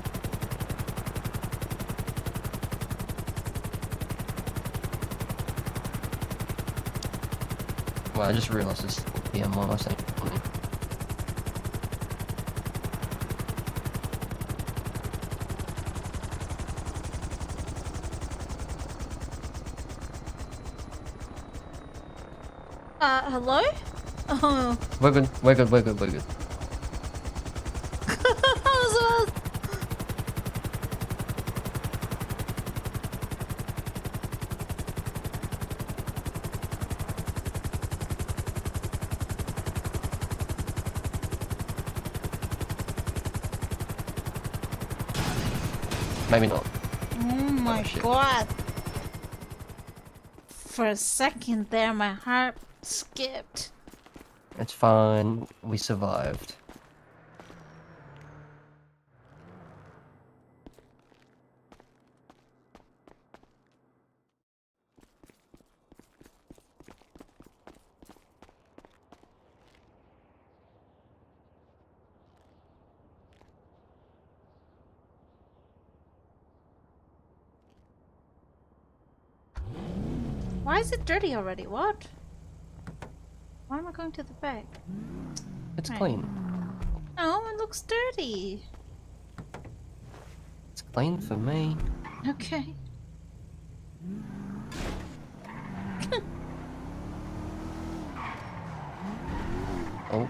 Well, I just realized it's PM while I was saying morning.
Hello? Oh.
We're good, we're good, we're good, we're good. Maybe not.
Oh my god. For a second there, my heart skipped.
It's fine. We survived.
Why is it dirty already? What? Why am I going to the back?
It's
Right.
clean.
No, it looks dirty.
It's clean for me.
Okay.
Oh.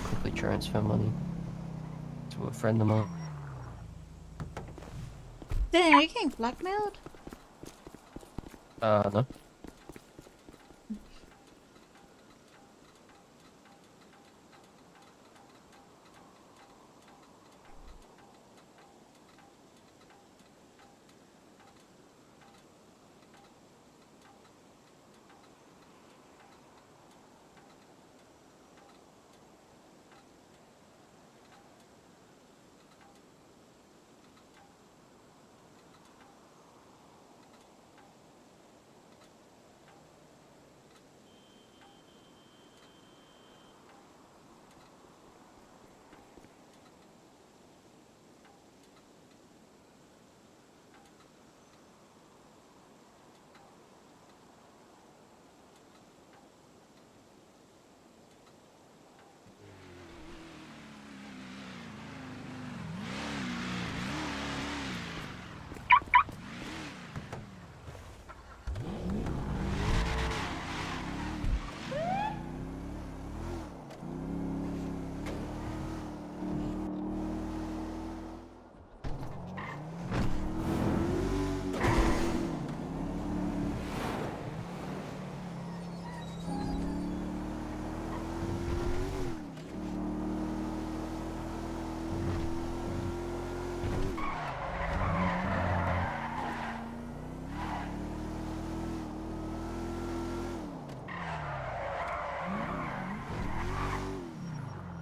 quickly transfer money to a friend of mine.
Dang, are you getting blackmailed?
No.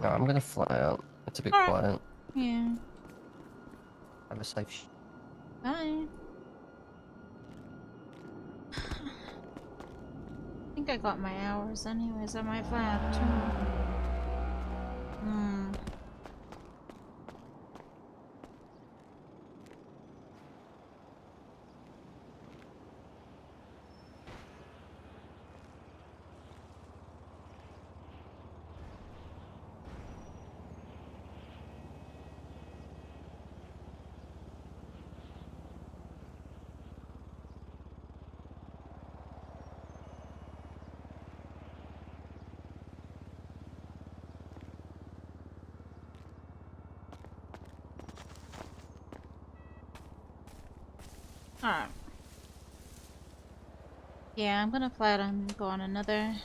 No, I'm gonna fly out. It's a bit
Alright.
quiet.
Yeah.
Have a safe sh-
Bye. I think I got my hours anyways. I might fly out too. Alright. Yeah, I'm gonna fly out and go on another.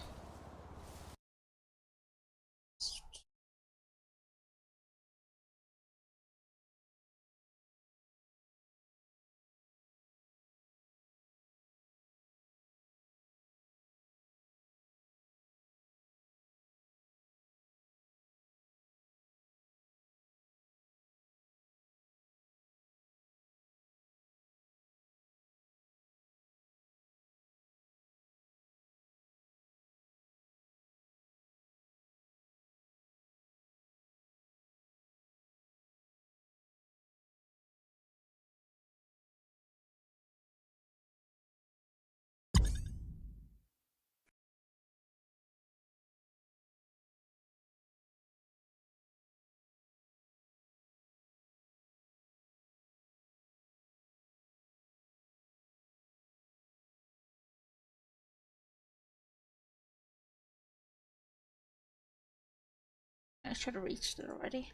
I should have reached it already.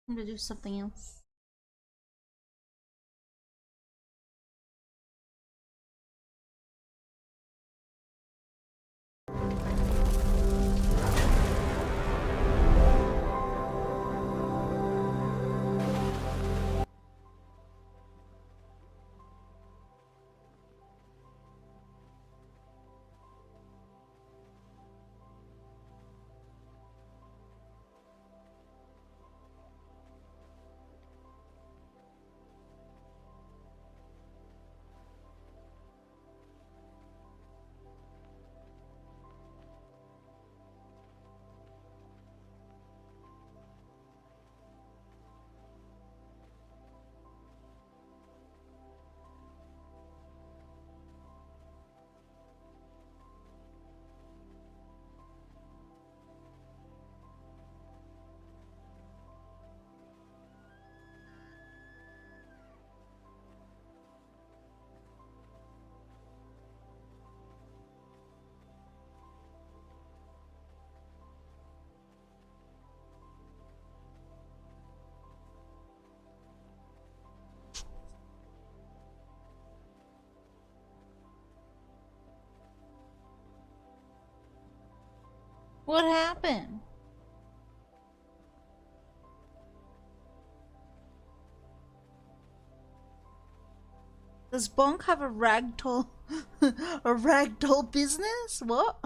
I'm gonna do something else. What happened? Does Bonk have a ragdoll a ragdoll business? What?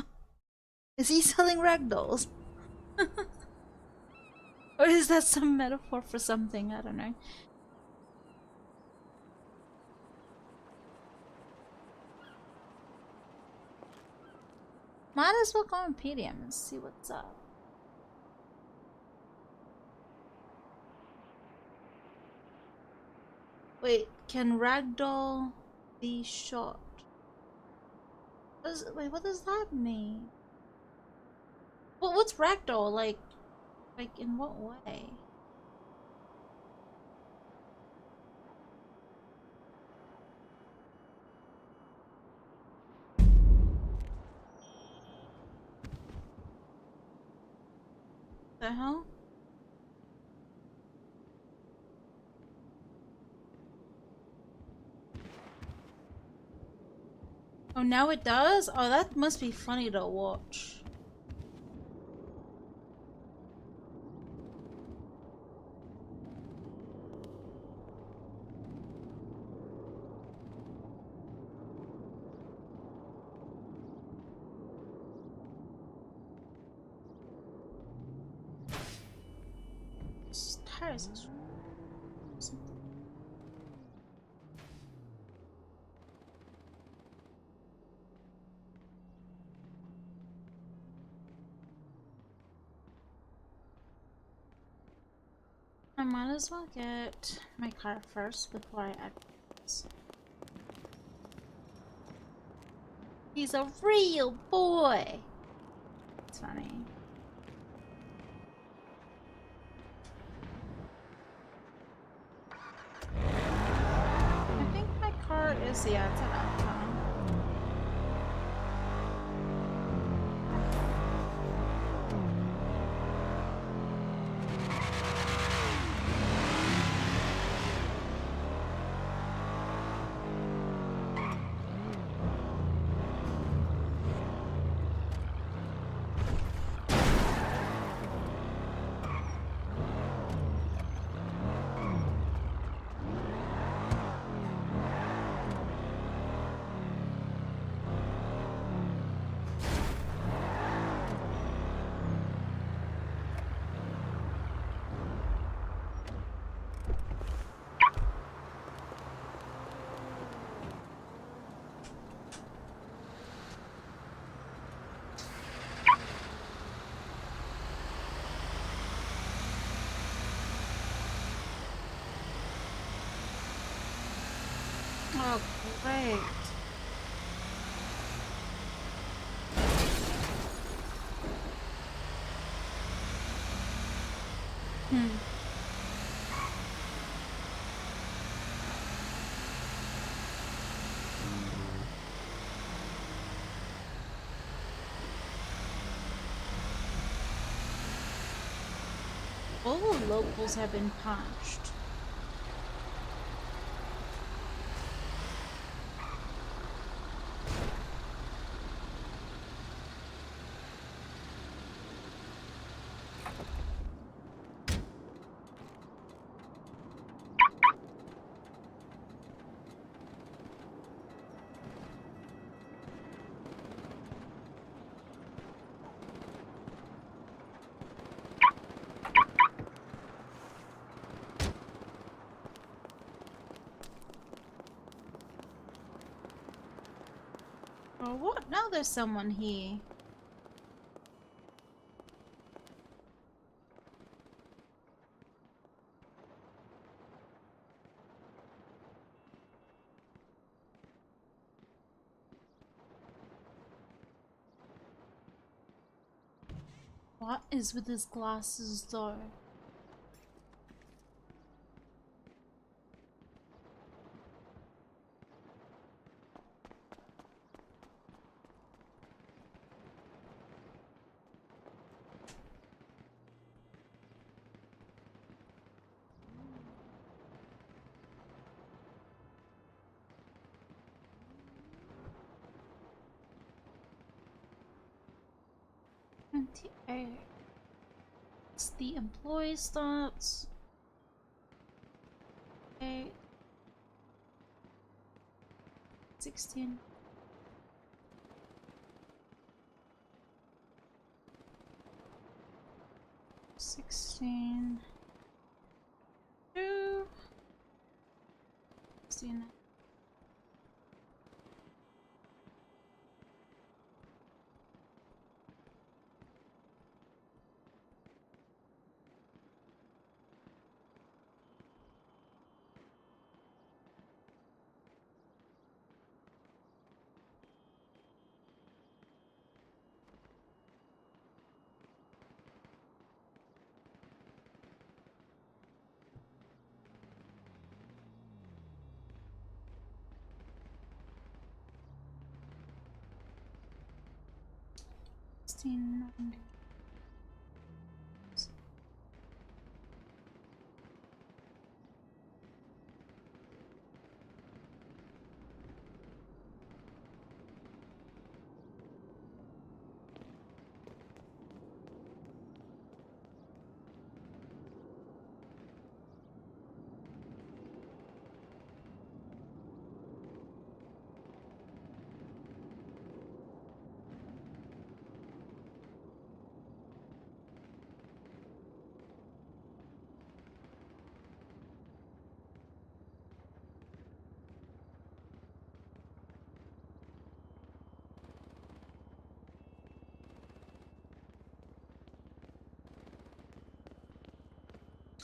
Is he selling ragdolls? Or is that some metaphor for something? I don't know. Might as well go on PDM and see what's up. Wait, can ragdoll be shot? Wait, what does that mean? What's ragdoll? Like in what way? The hell? Oh, now it does? Oh, that must be funny to watch. Tires is something. I might as well get my car first before I add this. He's a real boy. It's funny. I think my car is, yeah, it's an Alpha. Oh, great. All the locals have been punched. Oh, what? Now there's someone here. What is with his glasses, though? 28. It's the employee stats. 8. 16. Two. 16.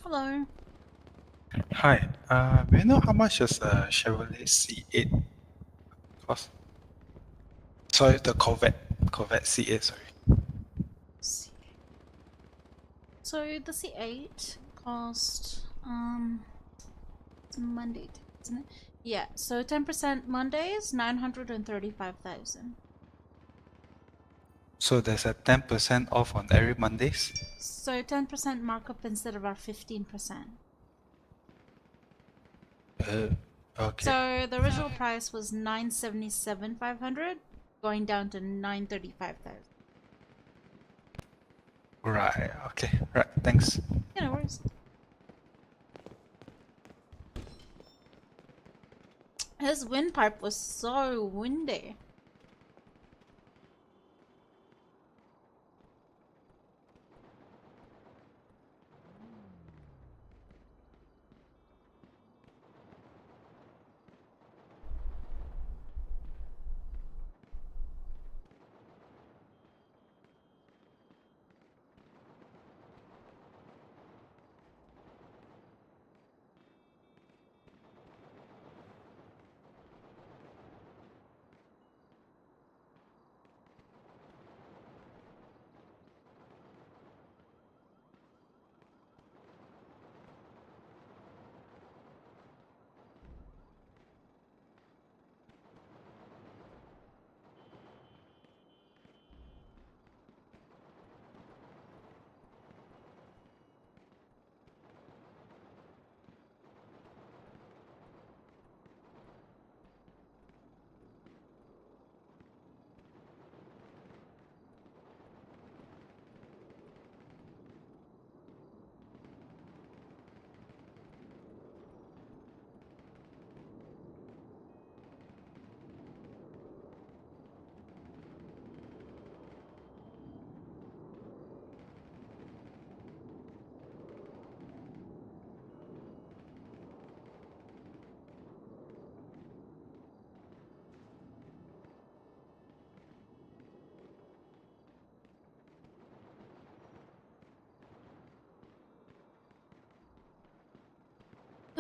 Hello.
Hi, may I know how much is a Chevrolet C8 cost? Sorry, the Corvette C8, sorry.
So the C8 cost it's Monday, isn't it? Yeah, so 10% Mondays, 935,000.
So there's a 10% off on every Mondays?
So 10% markup instead of our 15%.
Okay.
So the original price was 977,500, going down to 935,000.
Right, okay, right, thanks.
Yeah, no worries. His windpipe was so windy.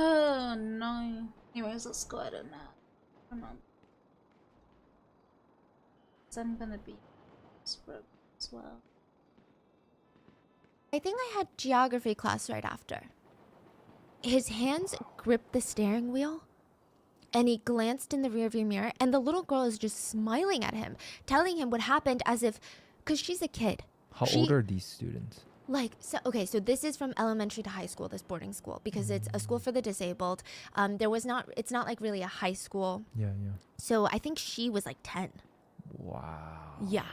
Oh no. Anyways, let's go ahead and hold on. So I'm gonna be scrubbed as well.
I think I had geography class right after. His hands gripped the steering wheel, and he glanced in the rearview mirror, and the little girl is just smiling at him, telling him what happened as if, because she's a kid.
How old are these students?
Like, so, okay, so this is from elementary to high school, this boarding school, because it's a school for the disabled. It's not like really a high school.
Yeah, yeah.
So I think she was like 10.
Wow.
Yeah.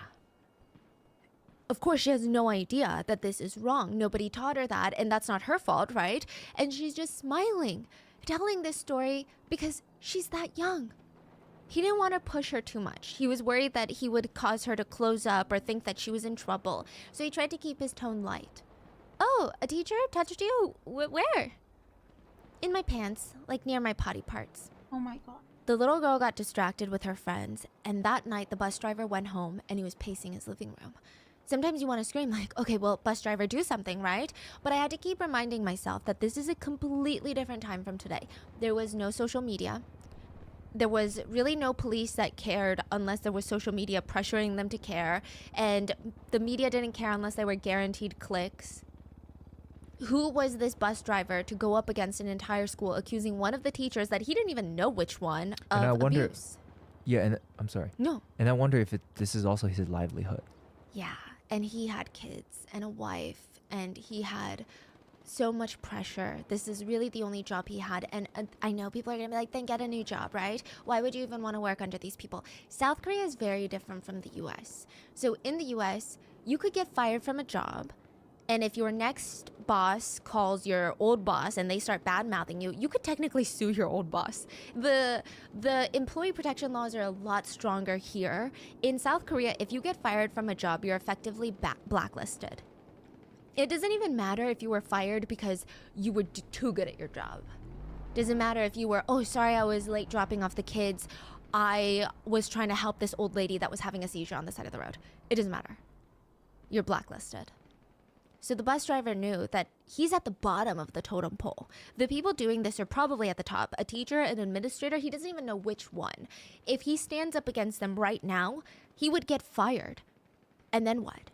Of course, she has no idea that this is wrong. Nobody taught her that, and that's not her fault, right? And she's just smiling, telling this story because she's that young. He didn't want to push her too much. He was worried that he would cause her to close up or think that she was in trouble. So he tried to keep his tone light. Oh, a teacher touched you? Where? In my pants, like near my potty parts.
Oh my god.
The little girl got distracted with her friends, and that night the bus driver went home and he was pacing his living room. Sometimes you want to scream like, okay, well, bus driver, do something, right? But I had to keep reminding myself that this is a completely different time from today. There was no social media. There was really no police that cared unless there was social media pressuring them to care. And the media didn't care unless they were guaranteed clicks. Who was this bus driver to go up against an entire school accusing one of the teachers that he didn't even know which one of
And I wonder,
abuse?
Yeah, and I'm sorry.
No.
And I wonder if this is also his livelihood.
Yeah, and he had kids and a wife, and he had so much pressure. This is really the only job he had. And I know people are going to be like, then get a new job, right? Why would you even want to work under these people? South Korea is very different from the US. So in the US, you could get fired from a job. And if your next boss calls your old boss and they start bad-mouthing you, you could technically sue your old boss. The employee protection laws are a lot stronger here. In South Korea, if you get fired from a job, you're effectively blacklisted. It doesn't even matter if you were fired because you were too good at your job. Doesn't matter if you were, oh, sorry, I was late dropping off the kids. I was trying to help this old lady that was having a seizure on the side of the road. It doesn't matter. You're blacklisted. So the bus driver knew that he's at the bottom of the totem pole. The people doing this are probably at the top. A teacher, an administrator, he doesn't even know which one. If he stands up against them right now, he would get fired. And then what?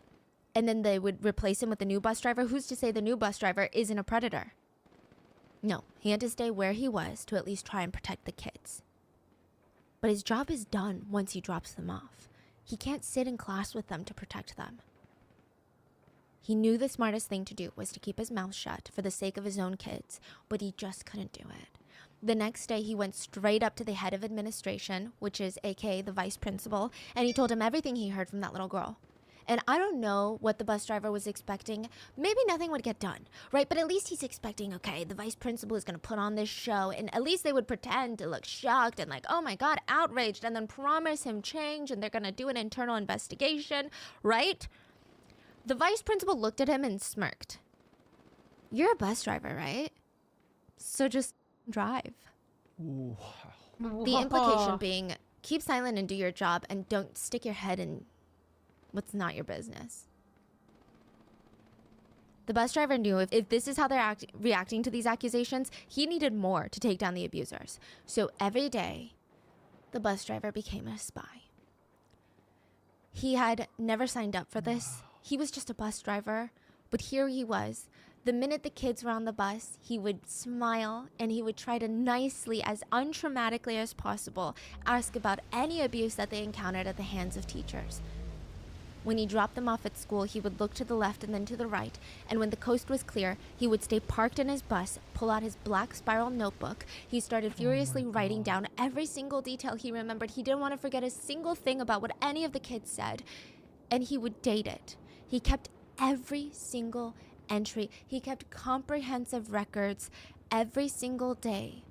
And then they would replace him with a new bus driver. Who's to say the new bus driver isn't a predator? No, he had to stay where he was to at least try and protect the kids. But his job is done once he drops them off. He can't sit in class with them to protect them. He knew the smartest thing to do was to keep his mouth shut for the sake of his own kids, but he just couldn't do it. The next day, he went straight up to the head of administration, which is aka the vice principal, and he told him everything he heard from that little girl. And I don't know what the bus driver was expecting. Maybe nothing would get done, right? But at least he's expecting, okay, the vice principal is going to put on this show, and at least they would pretend to look shocked and like, oh my God, outraged, and then promise him change, and they're going to do an internal investigation, right? The vice principal looked at him and smirked. You're a bus driver, right? So just drive.
Wow.
The implication being, keep silent and do your job, and don't stick your head in what's not your business. The bus driver knew if this is how they're reacting to these accusations, he needed more to take down the abusers. So every day, the bus driver became a spy. He had never signed up for this. He was just a bus driver, but here he was. The minute the kids were on the bus, he would smile and he would try to nicely, as untraumatically as possible, ask about any abuse that they encountered at the hands of teachers. When he dropped them off at school, he would look to the left and then to the right, and when the coast was clear, he would stay parked in his bus, pull out his black spiral notebook. He started furiously writing down every single detail he remembered. He didn't want to forget a single thing about what any of the kids said, and he would date it. He kept every single entry. He kept comprehensive records every single day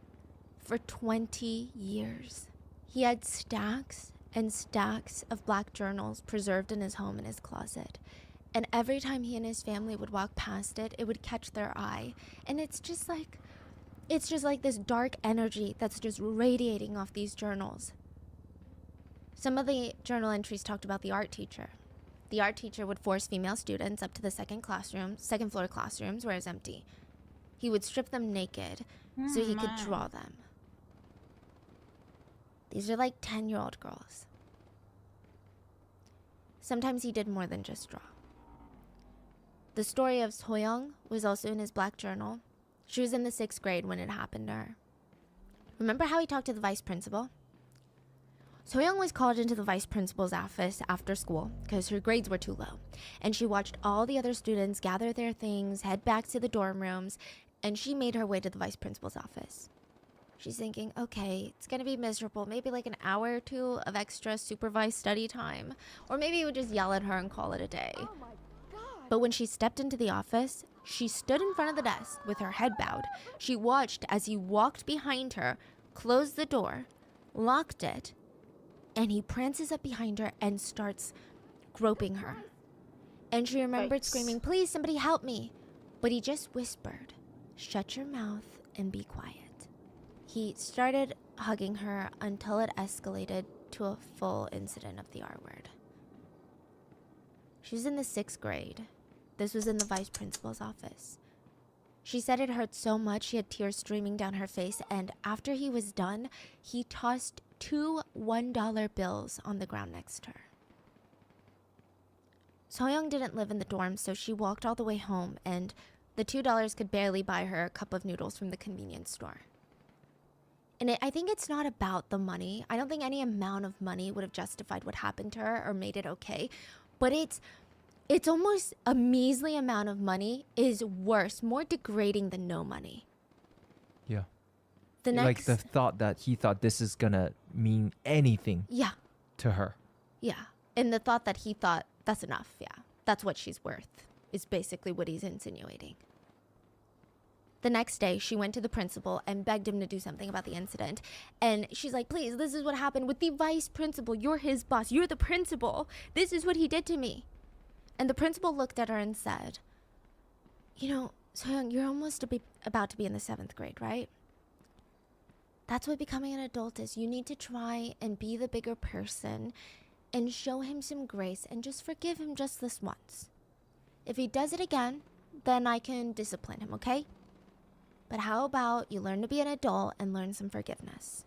for 20 years. He had stacks and stacks of black journals preserved in his home in his closet. And every time he and his family would walk past it, it would catch their eye. And it's just like this dark energy that's just radiating off these journals. Some of the journal entries talked about the art teacher. The art teacher would force female students up to the second floor classrooms where it was empty. He would strip them naked so he could draw them. These are like 10-year-old girls. Sometimes he did more than just draw. The story of Soyoung was also in his black journal. She was in the 6th grade when it happened to her. Remember how he talked to the vice principal? Soyoung was called into the vice principal's office after school because her grades were too low. And she watched all the other students gather their things, head back to the dorm rooms, and she made her way to the vice principal's office. She's thinking, okay, it's gonna be miserable. Maybe like an hour or two of extra supervised study time. Or maybe he would just yell at her and call it a day. But when she stepped into the office, she stood in front of the desk with her head bowed. She watched as he walked behind her, closed the door, locked it, and he prances up behind her and starts groping her. And she remembered screaming, please, somebody help me. But he just whispered, shut your mouth and be quiet. He started hugging her until it escalated to a full incident of the R word. She was in the 6th grade. This was in the vice principal's office. She said it hurt so much she had tears streaming down her face, and after he was done, he tossed 2 $1 bills on the ground next to her. Soyoung didn't live in the dorm, so she walked all the way home, and the $2 could barely buy her a cup of noodles from the convenience store. And I think it's not about the money. I don't think any amount of money would have justified what happened to her or made it okay. But it's almost a measly amount of money is worse, more degrading than no money.
Yeah.
The next,
like the thought that he thought this is gonna mean anything.
Yeah.
To her.
Yeah. And the thought that he thought that's enough. Yeah. That's what she's worth is basically what he's insinuating. The next day, she went to the principal and begged him to do something about the incident. And she's like, please, this is what happened with the vice principal. You're his boss. You're the principal. This is what he did to me. And the principal looked at her and said, you know, Soyoung, you're almost about to be in the 7th grade, right? That's what becoming an adult is. You need to try and be the bigger person and show him some grace and just forgive him just this once. If he does it again, then I can discipline him, okay? But how about you learn to be an adult and learn some forgiveness?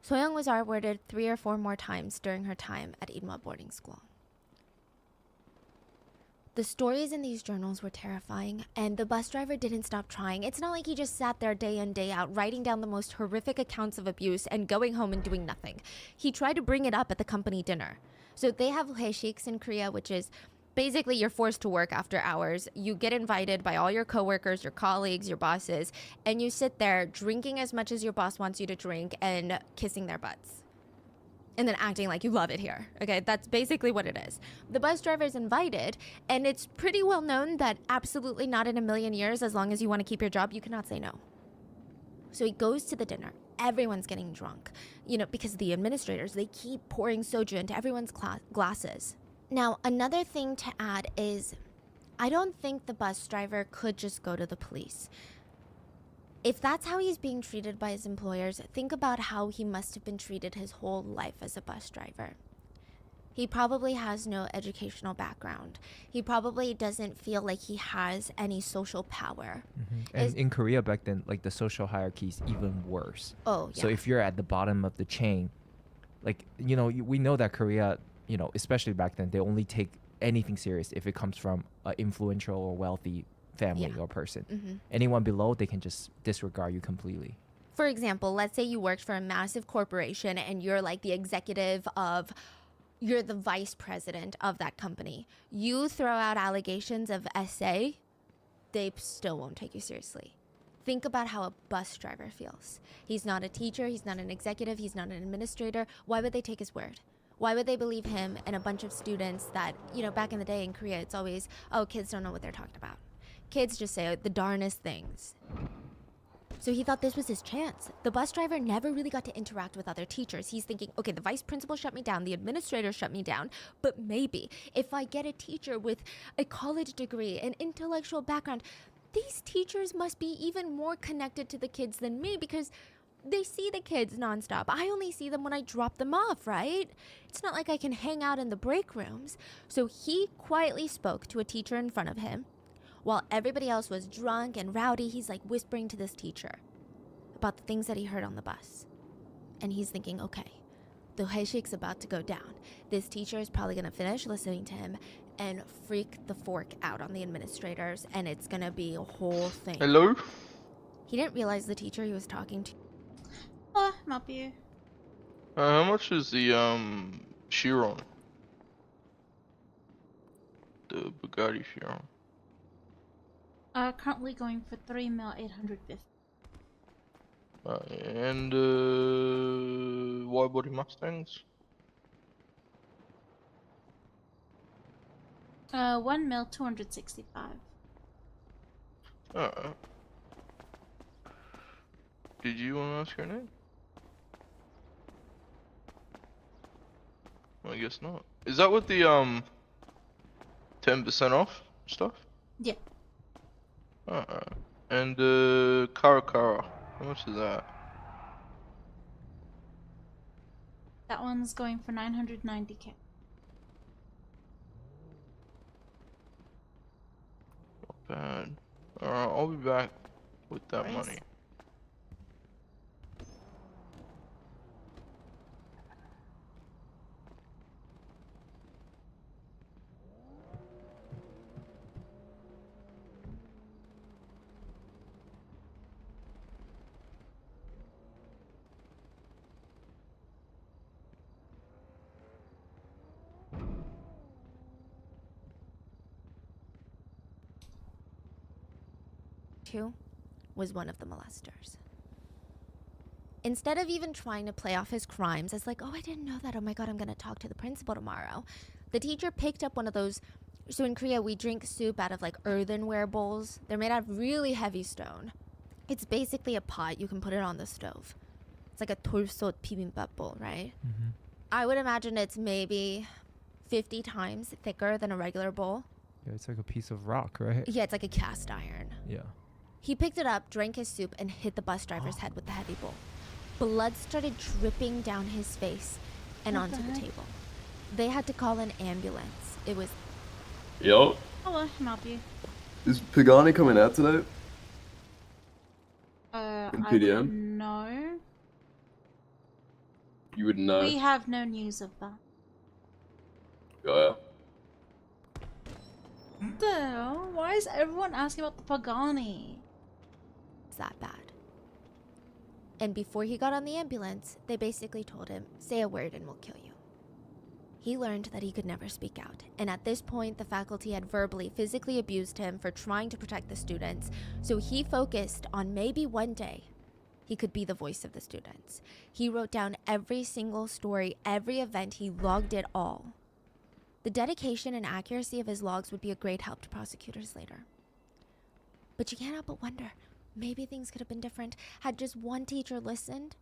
Soyoung was R-worded 3 or 4 more times during her time at Inwa boarding school. The stories in these journals were terrifying, and the bus driver didn't stop trying. It's not like he just sat there day in, day out, writing down the most horrific accounts of abuse and going home and doing nothing. He tried to bring it up at the company dinner. So they have haeshiks in Korea, which is basically you're forced to work after hours. You get invited by all your coworkers, your colleagues, your bosses, and you sit there drinking as much as your boss wants you to drink and kissing their butts. And then acting like you love it here. Okay, that's basically what it is. The bus driver is invited, and it's pretty well known that absolutely not in a million years, as long as you want to keep your job, you cannot say no. So he goes to the dinner. Everyone's getting drunk, you know, because the administrators, they keep pouring soju into everyone's glasses. Now, another thing to add is, I don't think the bus driver could just go to the police. If that's how he's being treated by his employers, think about how he must have been treated his whole life as a bus driver. He probably has no educational background. He probably doesn't feel like he has any social power.
And in Korea back then, like the social hierarchy is even worse.
Oh, yeah.
So if you're at the bottom of the chain, like, you know, we know that Korea, you know, especially back then, they only take anything serious if it comes from an influential or wealthy family or person. Anyone below, they can just disregard you completely.
For example, let's say you worked for a massive corporation and you're like the executive of, you're the vice president of that company. You throw out allegations of SA, they still won't take you seriously. Think about how a bus driver feels. He's not a teacher, he's not an executive, he's not an administrator. Why would they take his word? Why would they believe him and a bunch of students that, you know, back in the day in Korea, it's always, oh, kids don't know what they're talking about. Kids just say the darnest things. So he thought this was his chance. The bus driver never really got to interact with other teachers. He's thinking, okay, the vice principal shut me down, the administrator shut me down, but maybe if I get a teacher with a college degree, an intellectual background, these teachers must be even more connected to the kids than me because they see the kids nonstop. I only see them when I drop them off, right? It's not like I can hang out in the break rooms. So he quietly spoke to a teacher in front of him. While everybody else was drunk and rowdy, he's like whispering to this teacher about the things that he heard on the bus. And he's thinking, okay, the haeshik's about to go down. This teacher is probably gonna finish listening to him and freak the fork out on the administrators, and it's gonna be a whole thing.
Hello?
He didn't realize the teacher he was talking to.
Oh, help you.
How much is the Chiron? The Bugatti Chiron.
Currently going for 3,850,000.
And wide body Mustangs.
1 mil, 265.
Alright. Did you want to ask her name? I guess not. Is that with the 10% off stuff?
Yeah.
Alright. And Kara, how much is that?
That one's going for 990K.
Not bad. Alright, I'll be back with that
Nice.
money.
Two was one of the molesters. Instead of even trying to play off his crimes as like, oh, I didn't know that, oh my god, I'm gonna talk to the principal tomorrow, the teacher picked up one of those. So in Korea, we drink soup out of like earthenware bowls. They're made out of really heavy stone. It's basically a pot. You can put it on the stove. It's like a 돌솥 bibimbap bowl, right?
Mm-hmm.
I would imagine it's maybe 50 times thicker than a regular bowl.
Yeah, it's like a piece of rock, right?
Yeah, it's like a cast iron.
Yeah.
He picked it up, drank his soup, and hit the bus driver's head with the heavy bowl. Blood started dripping down his face and
What the
onto the
heck?
table. They had to call an ambulance. It was...
Yo,
Hello, can I help you?
is Pagani coming out today? In
I
PDM?
wouldn't know.
You wouldn't know.
We have no news of that.
Yeah.
What the hell? Why is everyone asking about the Pagani?
It's that bad. And before he got on the ambulance, they basically told him, say a word and we'll kill you. He learned that he could never speak out, and at this point, the faculty had verbally, physically abused him for trying to protect the students, so he focused on maybe one day he could be the voice of the students. He wrote down every single story, every event, he logged it all. The dedication and accuracy of his logs would be a great help to prosecutors later. But you can't help but wonder, maybe things could have been different had just one teacher listened.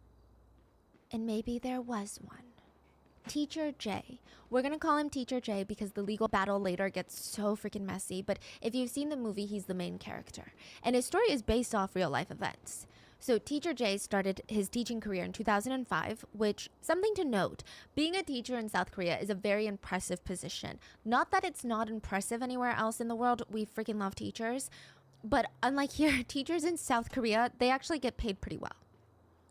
And maybe there was one. Teacher J. We're gonna call him Teacher J because the legal battle later gets so freaking messy, but if you've seen the movie, he's the main character. And his story is based off real life events. So Teacher J started his teaching career in 2005, which, something to note, being a teacher in South Korea is a very impressive position. Not that it's not impressive anywhere else in the world, we freaking love teachers. But unlike here, teachers in South Korea, they actually get paid pretty well.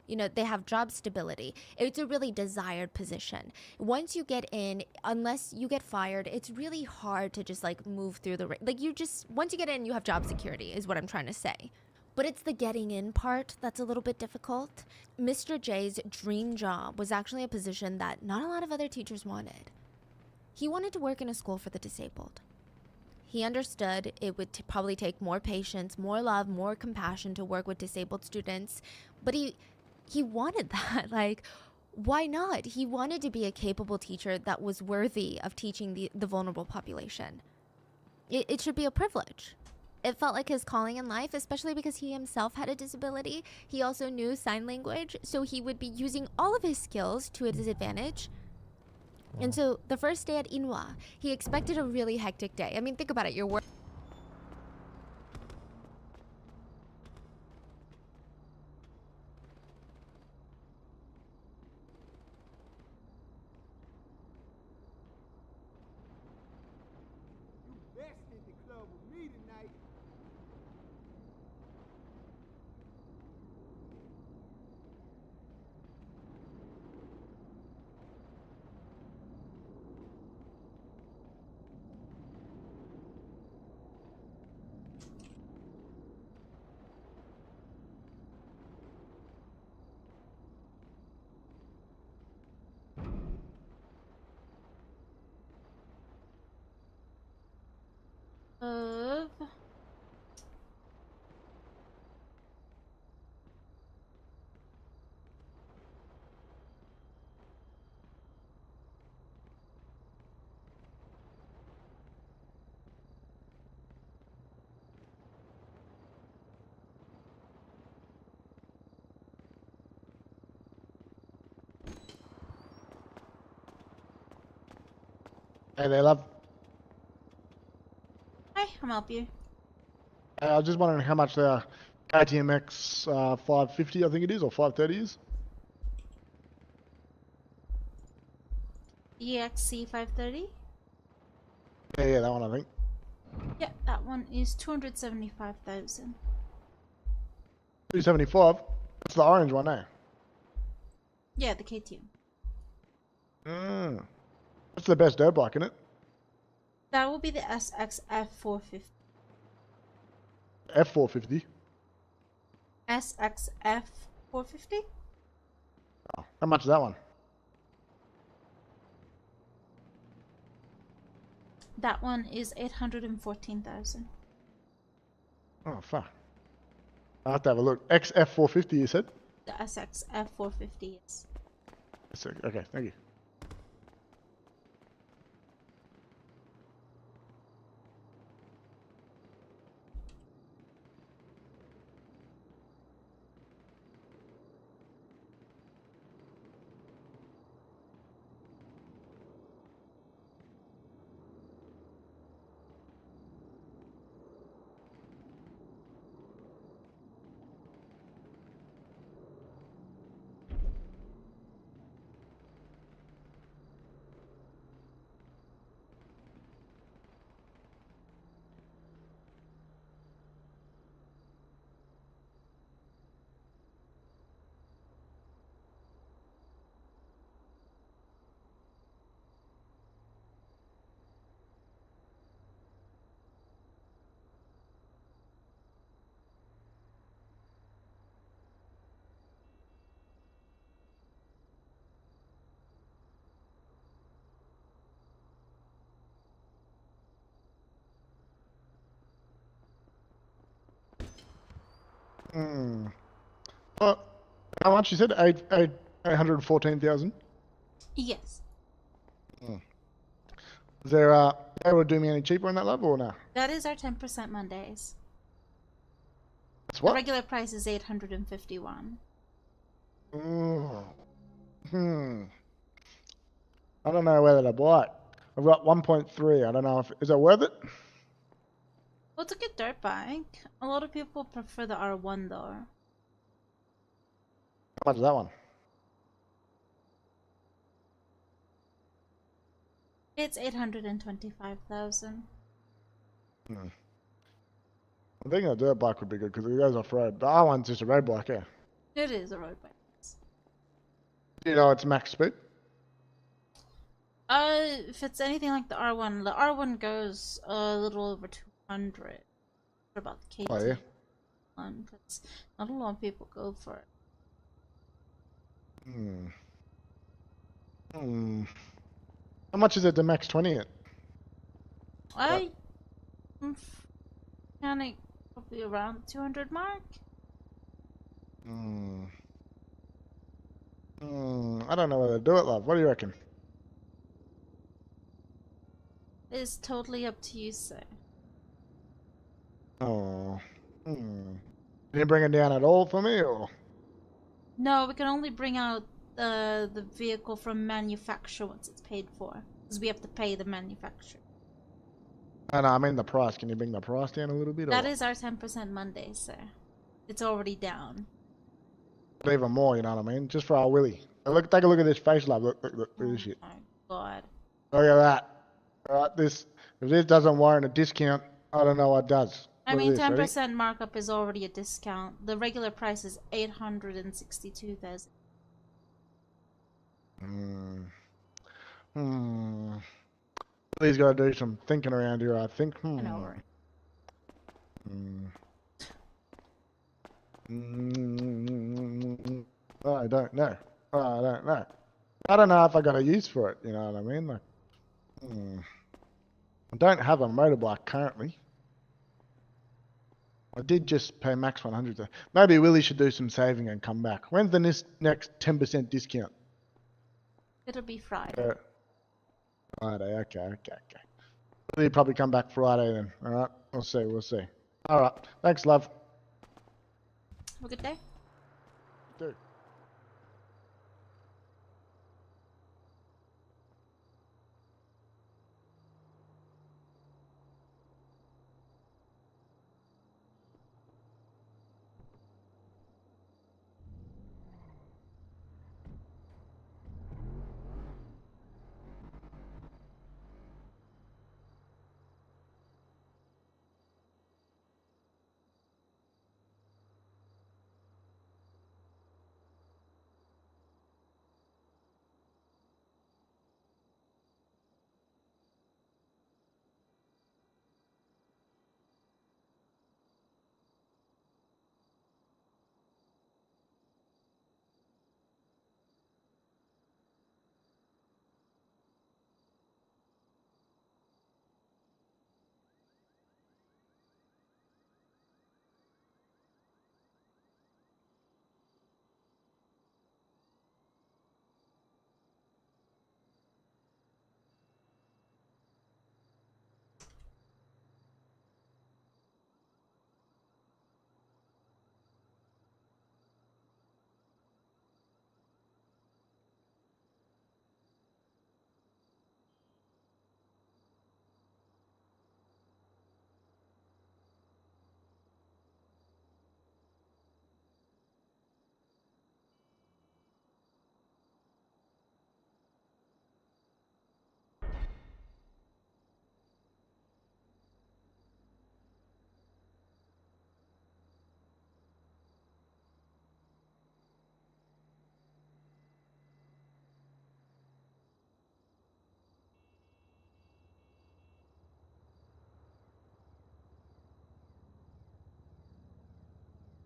You know, they have job stability. It's a really desired position. Once you get in, unless you get fired, it's really hard to just like move through the, once you get in, you have job security is what I'm trying to say. But it's the getting in part that's a little bit difficult. Mr. J's dream job was actually a position that not a lot of other teachers wanted. He wanted to work in a school for the disabled. He understood it would probably take more patience, more love, more compassion to work with disabled students, but he wanted that. Like, why not? He wanted to be a capable teacher that was worthy of teaching the vulnerable population. It should be a privilege. It felt like his calling in life, especially because he himself had a disability. He also knew sign language, so he would be using all of his skills to his advantage. And so the first day at Inwa, he expected a really hectic day. I mean, think about it. You're working.
Hey there, love.
Hi, I'm help you.
I was just wondering how much the KTMX 550, I think it is, or 530 is.
EXC 530.
Yeah, that one I think.
Yeah, that one is 275,000.
275. That's the orange one, eh?
Yeah, the KTM.
That's the best dirt bike, isn't it?
That will be the SXF 450.
F450.
SXF 450?
Oh, how much is that one?
That one is 814,000.
Oh, fuck. I'll have to have a look. XF450, you said?
The SXF 450 is.
Okay, thank you. Oh, how much you said? 814,000?
Yes.
Is there, able to do me any cheaper on that, love, or no?
That is our 10% Mondays.
That's what?
The regular price is 851.
I don't know whether to buy it. I've got 1.3. I don't know if... Is it worth it?
Well, it's a good dirt bike. A lot of people prefer the R1 though.
How much is that one?
It's 825,000.
I think a dirt bike would be good because it goes off-road. The R1's just a road bike, yeah.
It is a road bike.
You know its max speed?
If it's anything like the R1 goes a little over 200. What about the KT?
Oh, yeah?
Because not a lot of people go for it.
How much is it to max 20 it?
I'm counting probably around the 200 mark.
I don't know whether to do it, love. What do you reckon?
It's totally up to you, sir.
Oh. Can you bring it down at all for me, or?
No, we can only bring out the vehicle from manufacturer once it's paid for. Because we have to pay the manufacturer.
No, I mean the price. Can you bring the price down a little bit?
That
or?
is our 10% Monday, sir. It's already down.
Even more, you know what I mean? Just for our Willie. Look, take a look at this face, love. Look at this shit.
Oh my god.
Look at that. Alright, if this doesn't warrant a discount, I don't know what does.
I
Look at
mean,
this,
10%
ready?
markup is already a discount. The regular price is 862,000.
Willie's got to do some thinking around here, I think.
I know, right?
I don't know. I don't know. I don't know if I got a use for it, you know what I mean? Like, I don't have a motorbike currently. I did just pay max 100. So maybe Willie should do some saving and come back. When's the next 10% discount?
It'll be Friday.
Friday, okay. Willie probably come back Friday then. Alright, we'll see. Alright, thanks, love.
Have a good day.
Do.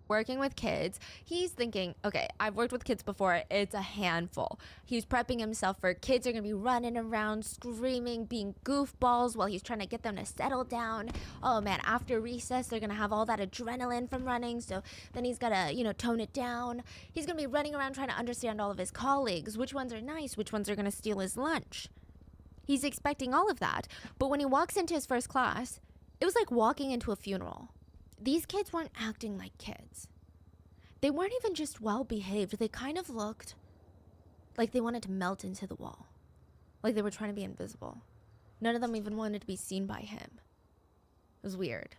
working with kids, he's thinking, okay, I've worked with kids before, it's a handful. He's prepping himself for kids are gonna be running around, screaming, being goofballs while he's trying to get them to settle down. Oh man, after recess, they're gonna have all that adrenaline from running, so then he's gotta, tone it down. He's gonna be running around trying to understand all of his colleagues, which ones are nice, which ones are gonna steal his lunch. He's expecting all of that, but when he walks into his first class, it was like walking into a funeral. These kids weren't acting like kids. They weren't even just well behaved. They kind of looked like they wanted to melt into the wall. Like they were trying to be invisible. None of them even wanted to be seen by him. It was weird.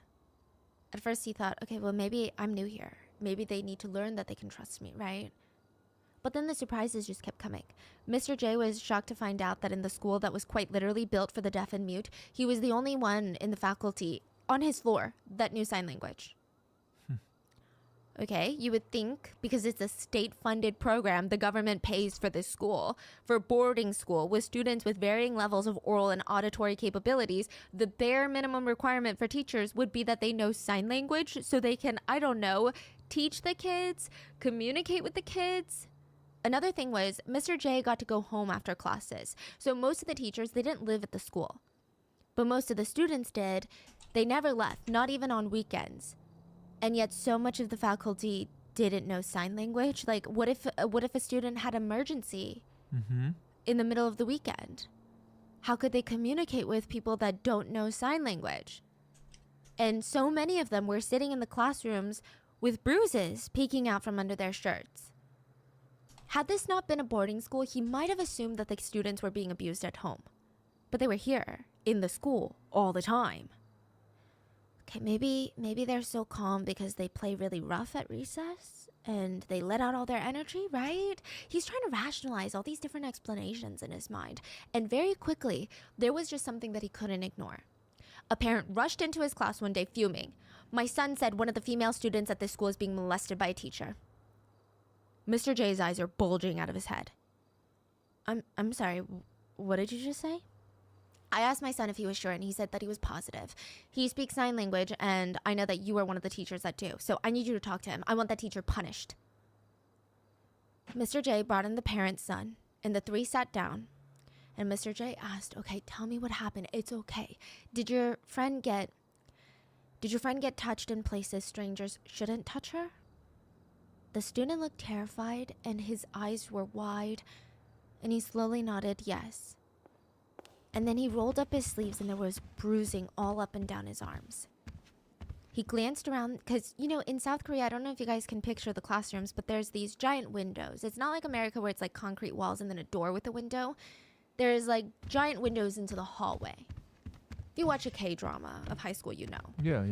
At first he thought, okay, well maybe I'm new here. Maybe they need to learn that they can trust me, right? But then the surprises just kept coming. Mr. J was shocked to find out that in the school that was quite literally built for the deaf and mute, he was the only one in the faculty on his floor that knew sign language. Okay, you would think because it's a state-funded program, the government pays for this school. For boarding school with students with varying levels of oral and auditory capabilities, the bare minimum requirement for teachers would be that they know sign language so they can, I don't know, teach the kids, communicate with the kids. Another thing was Mr. J got to go home after classes. So most of the teachers, they didn't live at the school. But most of the students did. They never left, not even on weekends. And yet so much of the faculty didn't know sign language. Like, what if a student had emergency in the middle of the weekend? How could they communicate with people that don't know sign language? And so many of them were sitting in the classrooms with bruises peeking out from under their shirts. Had this not been a boarding school, he might have assumed that the students were being abused at home. But they were here, in the school, all the time. Okay, maybe they're so calm because they play really rough at recess and they let out all their energy, right? He's trying to rationalize all these different explanations in his mind. And very quickly, there was just something that he couldn't ignore. A parent rushed into his class one day fuming. My son said one of the female students at this school is being molested by a teacher. Mr. J's eyes are bulging out of his head. I'm sorry, what did you just say? I asked my son if he was sure, and he said that he was positive. He speaks sign language, and I know that you are one of the teachers that do, so I need you to talk to him. I want that teacher punished. Mr. J brought in the parent's son, and the three sat down, and Mr. J asked, okay, tell me what happened. It's okay. Did your friend get touched in places strangers shouldn't touch her? The student looked terrified, and his eyes were wide, and he slowly nodded yes. And then he rolled up his sleeves and there was bruising all up and down his arms. He glanced around, because, in South Korea, I don't know if you guys can picture the classrooms, but there's these giant windows. It's not like America where it's like concrete walls and then a door with a window. There's like giant windows into the hallway. If you watch a K-drama of high school, you know.
Yeah.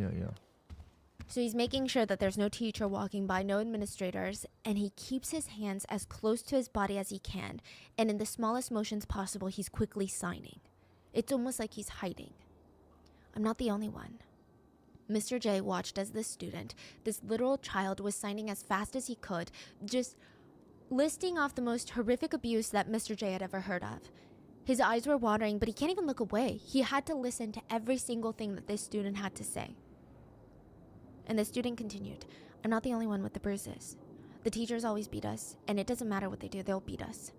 So he's making sure that there's no teacher walking by, no administrators, and he keeps his hands as close to his body as he can, and in the smallest motions possible, he's quickly signing. It's almost like he's hiding. I'm not the only one. Mr. J watched as this student, this little child, was signing as fast as he could, just listing off the most horrific abuse that Mr. J had ever heard of. His eyes were watering, but he can't even look away. He had to listen to every single thing that this student had to say. And the student continued, I'm not the only one with the bruises. The teachers always beat us, and it doesn't matter what they do, they'll beat us.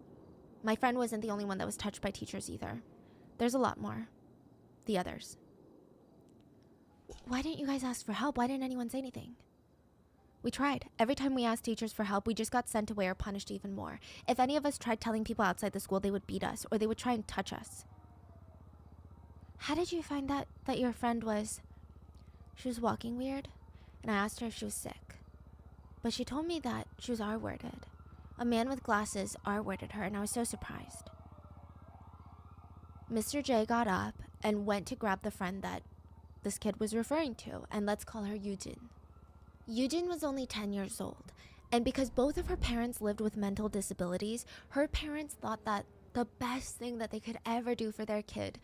My friend wasn't the only one that was touched by teachers either. There's a lot more. The others. Why didn't you guys ask for help? Why didn't anyone say anything? We tried. Every time we asked teachers for help, we just got sent away or punished even more. If any of us tried telling people outside the school, they would beat us, or they would try and touch us. How did you find that your friend was... She was walking weird, and I asked her if she was sick. But she told me that she was R-worded. A man with glasses R-worded her, and I was so surprised. Mr. J got up and went to grab the friend that this kid was referring to, and let's call her Yujin. Yujin was only 10 years old, and because both of her parents lived with mental disabilities, her parents thought that the best thing that they could ever do for their kid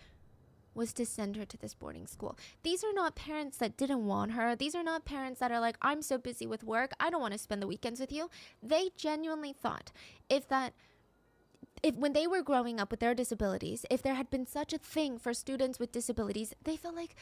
was to send her to this boarding school. These are not parents that didn't want her. These are not parents that are like, I'm so busy with work, I don't want to spend the weekends with you. They genuinely thought if when they were growing up with their disabilities, if there had been such a thing for students with disabilities, they felt like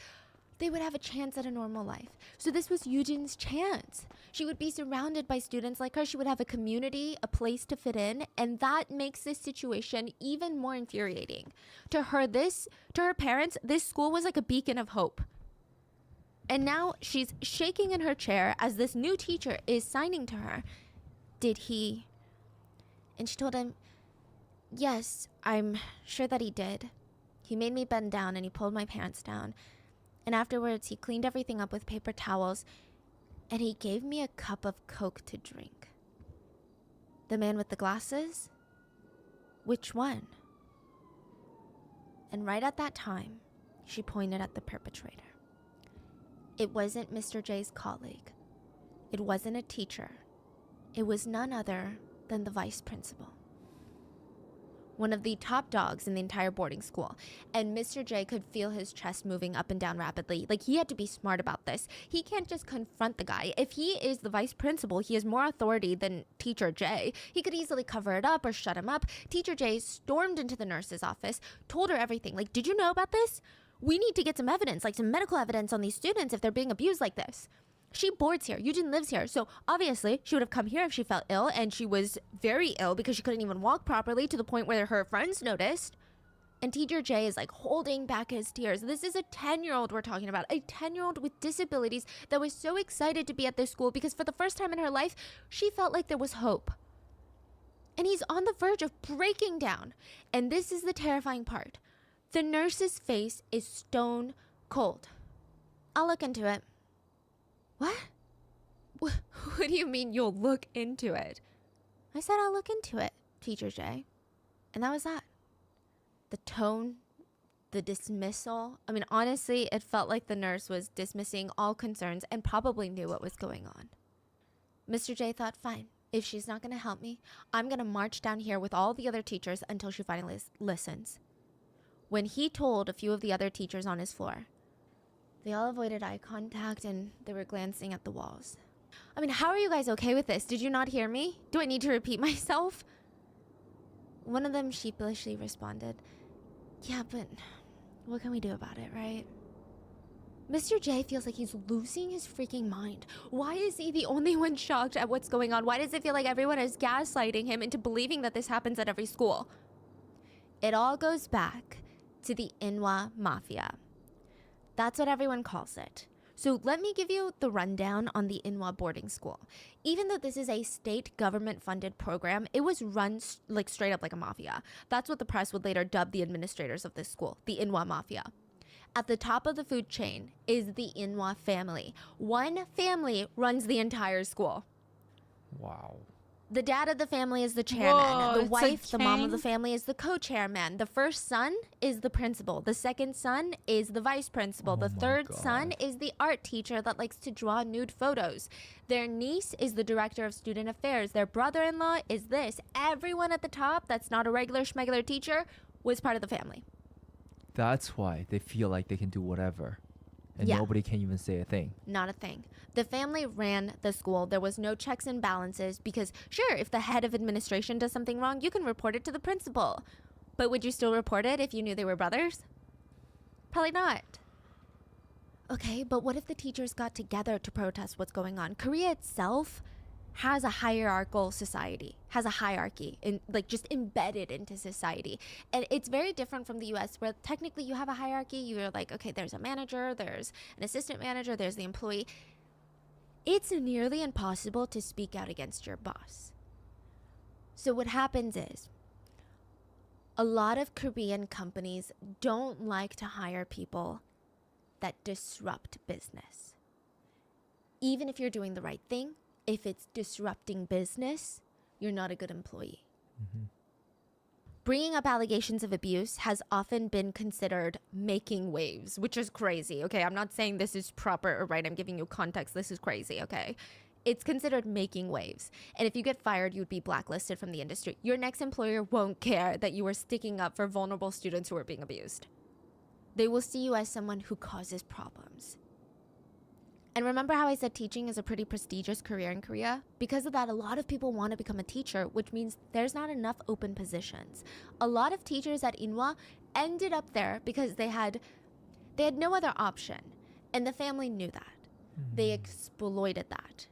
they would have a chance at a normal life. So this was Yujin's chance. She would be surrounded by students like her. She would have a community, a place to fit in, and that makes this situation even more infuriating. To her parents, this school was like a beacon of hope. And now she's shaking in her chair as this new teacher is signing to her. Did he? And she told him, yes, I'm sure that he did. He made me bend down and he pulled my pants down. And afterwards, he cleaned everything up with paper towels and he gave me a cup of Coke to drink. The man with the glasses? Which one? And right at that time, she pointed at the perpetrator. It wasn't Mr. J's colleague. It wasn't a teacher. It was none other than the vice principal. One of the top dogs in the entire boarding school. And Mr. J could feel his chest moving up and down rapidly. Like, he had to be smart about this. He can't just confront the guy. If he is the vice principal, he has more authority than Teacher J. He could easily cover it up or shut him up. Teacher J stormed into the nurse's office, told her everything. Like, did you know about this? We need to get some evidence, like some medical evidence on these students if they're being abused like this. She boards here. Yujin lives here. So obviously she would have come here if she felt ill, and she was very ill because she couldn't even walk properly to the point where her friends noticed. And Teacher J is like holding back his tears. This is a 10-year-old we're talking about, a 10-year-old with disabilities that was so excited to be at this school because for the first time in her life, she felt like there was hope. And he's on the verge of breaking down. And this is the terrifying part. The nurse's face is stone cold. I'll look into it. What? What do you mean you'll look into it? I said I'll look into it, Teacher J. And that was that. The tone, the dismissal. I mean, honestly, it felt like the nurse was dismissing all concerns and probably knew what was going on. Mr. J thought, fine, if she's not going to help me, I'm going to march down here with all the other teachers until she finally listens. When he told a few of the other teachers on his floor, they all avoided eye contact and they were glancing at the walls. I mean, how are you guys okay with this? Did you not hear me? Do I need to repeat myself? One of them sheepishly responded, yeah, but what can we do about it, right? Mr. J feels like he's losing his freaking mind. Why is he the only one shocked at what's going on? Why does it feel like everyone is gaslighting him into believing that this happens at every school? It all goes back to the Inwa Mafia. That's what everyone calls it. So let me give you the rundown on the Inwa boarding school. Even though this is a state government funded program, it was run like straight up like a mafia. That's what the press would later dub the administrators of this school, the Inwa Mafia. At the top of the food chain is the Inwa family. One family runs the entire school.
Wow.
The dad of the family is the chairman.
Whoa,
the
it's a
wife, the mom of
chain?
the family, is the co-chairman. The first son is the principal. The second son is the vice principal. The third son is the art teacher that likes to draw nude photos. Their niece is the director of student affairs. Their brother-in-law is this. Everyone at the top that's not a regular schmegular teacher was part of the family.
That's why they feel like they can do whatever. And
Yeah.
nobody can even say a thing.
Not a thing. The family ran the school. There was no checks and balances because, sure, if the head of administration does something wrong, you can report it to the principal. But would you still report it if you knew they were brothers? Probably not. Okay, but what if the teachers got together to protest what's going on? Korea itself has a hierarchical society, has a hierarchy, like just embedded into society. And it's very different from the US where technically you have a hierarchy. You're like, okay, there's a manager, there's an assistant manager, there's the employee. It's nearly impossible to speak out against your boss. So what happens is a lot of Korean companies don't like to hire people that disrupt business. Even if you're doing the right thing, if it's disrupting business, you're not a good employee.
Mm-hmm.
Bringing up allegations of abuse has often been considered making waves, which is crazy. Okay, I'm not saying this is proper or right. I'm giving you context. This is crazy, okay? It's considered making waves. And if you get fired, you'd be blacklisted from the industry. Your next employer won't care that you were sticking up for vulnerable students who are being abused. They will see you as someone who causes problems. And remember how I said teaching is a pretty prestigious career in Korea? Because of that, a lot of people want to become a teacher, which means there's not enough open positions. A lot of teachers at Inwa ended up there because they had no other option. And the family knew that. They exploited that.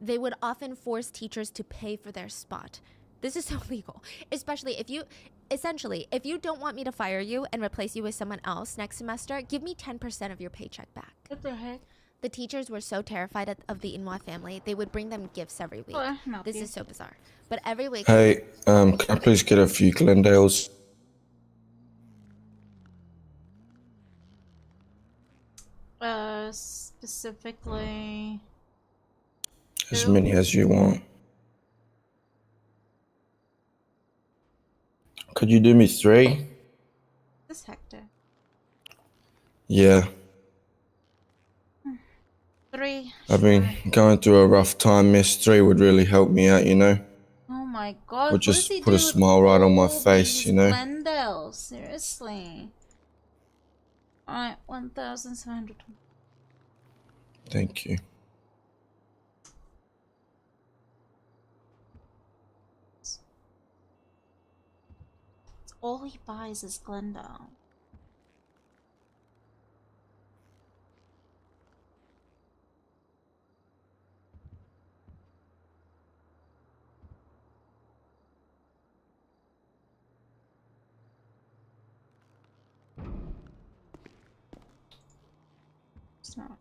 They would often force teachers to pay for their spot. This is so legal, especially if you, essentially, if you don't want me to fire you and replace you with someone else next semester, give me 10% of your paycheck back.
What the heck?
The teachers were so terrified of the Inwa family, they would bring them gifts every week. This is so bizarre. But every week...
Hey, can I please get a few Glendales?
Specifically...
As many as you want. Could you do me 3?
This Hector.
Yeah.
3.
I've been going through a rough time, miss. 3 would really help me out, you know?
Oh my god,
Would
what is he
just put a
doing with
smile right on my
all
face,
these
you know?
Glendale? Seriously. Alright, 1,700.
Thank you.
All he buys is Glendale. It's not.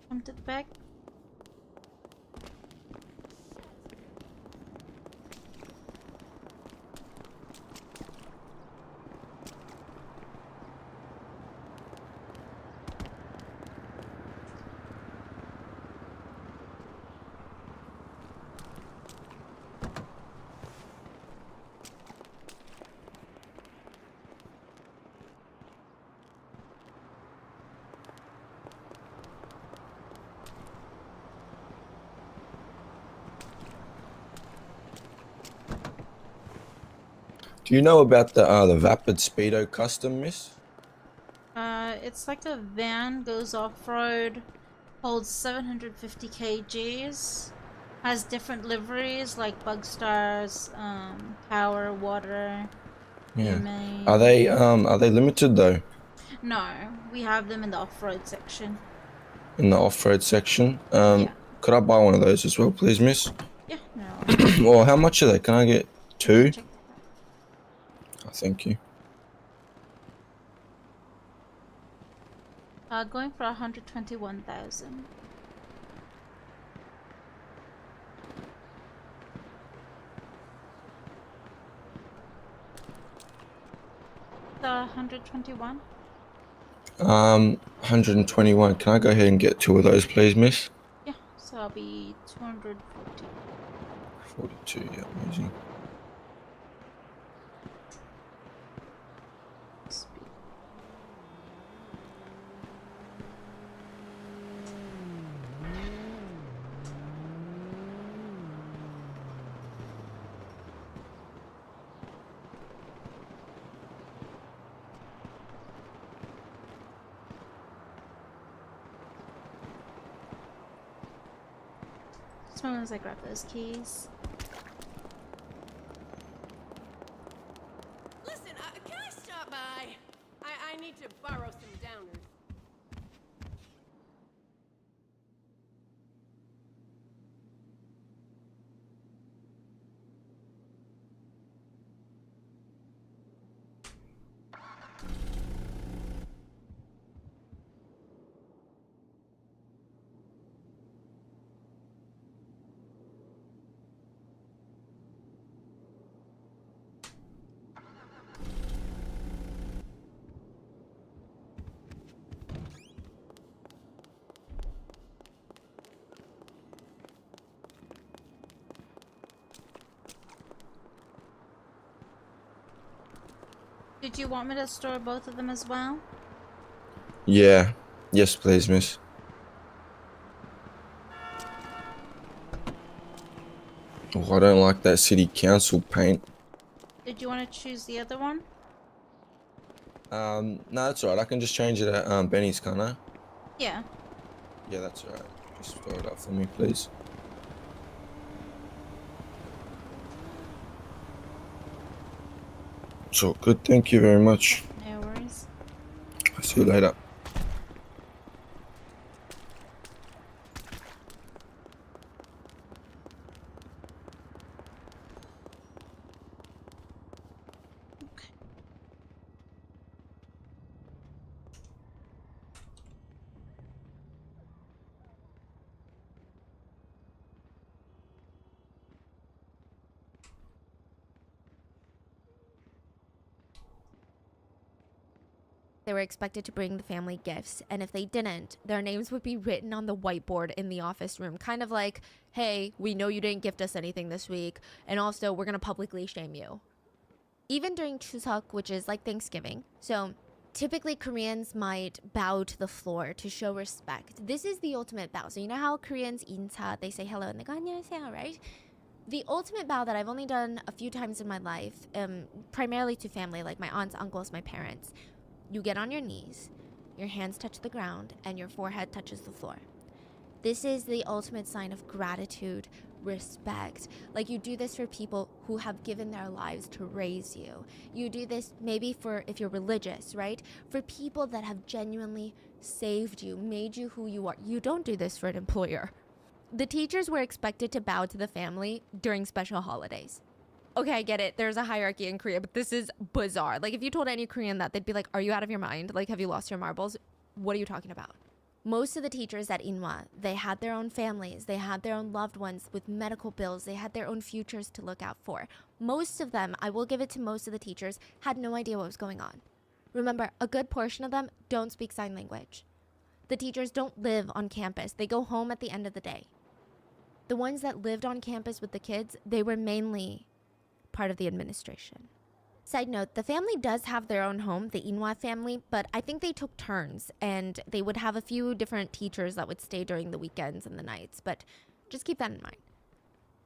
Come to the back.
Do you know about the Vapid Speedo Custom, miss?
It's like a van, goes off-road, holds 750 kgs, has different liveries like bug stars, power, water,
Yeah.
EMA.
Are they limited though?
No, we have them in the off-road section.
In the off-road section?
Yeah.
Could I buy one of those as well, please, miss?
Yeah, no.
Well, how much are they? Can I get 2?
Check.
Oh, thank you.
Going for 121,000. The 121.
121. Can I go ahead and get 2 of those, please, miss?
Yeah, so I'll be 240.
42, yeah, amazing.
As soon as I grab those keys.
Listen, can I stop by? I need to borrow some downers.
Did you want me to store both of them as well?
Yeah. Yes, please, miss. Oh, I don't like that city council paint.
Did you want to choose the other one?
No, that's alright. I can just change it at Benny's, can't I?
Yeah.
Yeah, that's alright. Just store it up for me, please. It's all good. Thank you very much.
No worries.
I'll see you later.
They were expected to bring the family gifts, and if they didn't, their names would be written on the whiteboard in the office room. Kind of like, hey, we know you didn't gift us anything this week, and also we're gonna publicly shame you. Even during Chuseok, which is like Thanksgiving, so typically Koreans might bow to the floor to show respect. This is the ultimate bow. So you know how Koreans 인사, they say hello and they go 안녕하세요, right? The ultimate bow that I've only done a few times in my life, primarily to family, like my aunts, uncles, my parents. You get on your knees, your hands touch the ground, and your forehead touches the floor. This is the ultimate sign of gratitude, respect. Like, you do this for people who have given their lives to raise you. You do this maybe for, if you're religious, right? For people that have genuinely saved you, made you who you are. You don't do this for an employer. The teachers were expected to bow to the family during special holidays. Okay, I get it. There's a hierarchy in Korea, but this is bizarre. Like, if you told any Korean that, they'd be like, are you out of your mind? Like, have you lost your marbles? What are you talking about? Most of the teachers at Inwa, they had their own families. They had their own loved ones with medical bills. They had their own futures to look out for. Most of them, I will give it to most of the teachers, had no idea what was going on. Remember, a good portion of them don't speak sign language. The teachers don't live on campus. They go home at the end of the day. The ones that lived on campus with the kids, they were mainly part of the administration. Side note, the family does have their own home, the Inwa family, but I think they took turns and they would have a few different teachers that would stay during the weekends and the nights, but just keep that in mind.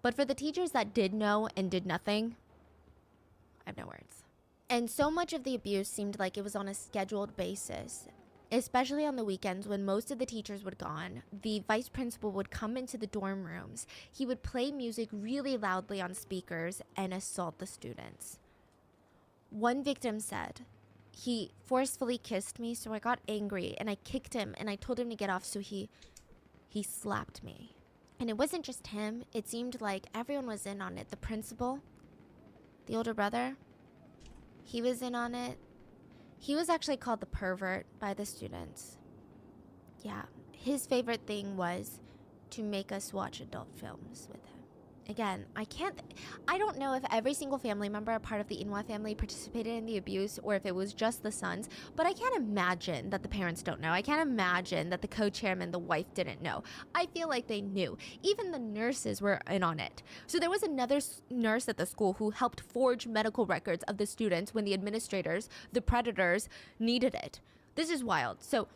But for the teachers that did know and did nothing, I have no words. And so much of the abuse seemed like it was on a scheduled basis. Especially on the weekends when most of the teachers were gone, the vice principal would come into the dorm rooms. He would play music really loudly on speakers and assault the students. One victim said, he forcefully kissed me, so I got angry and I kicked him and I told him to get off, so he slapped me. And it wasn't just him, it seemed like everyone was in on it. The principal, the older brother, he was in on it. He was actually called the pervert by the students. Yeah, his favorite thing was to make us watch adult films with him. Again, I don't know if every single family member, a part of the Inwa family, participated in the abuse or if it was just the sons, but I can't imagine that the parents don't know. I can't imagine that the co-chairman, the wife, didn't know. I feel like they knew. Even the nurses were in on it. So there was another nurse at the school who helped forge medical records of the students when the administrators, the predators, needed it. This is wild. So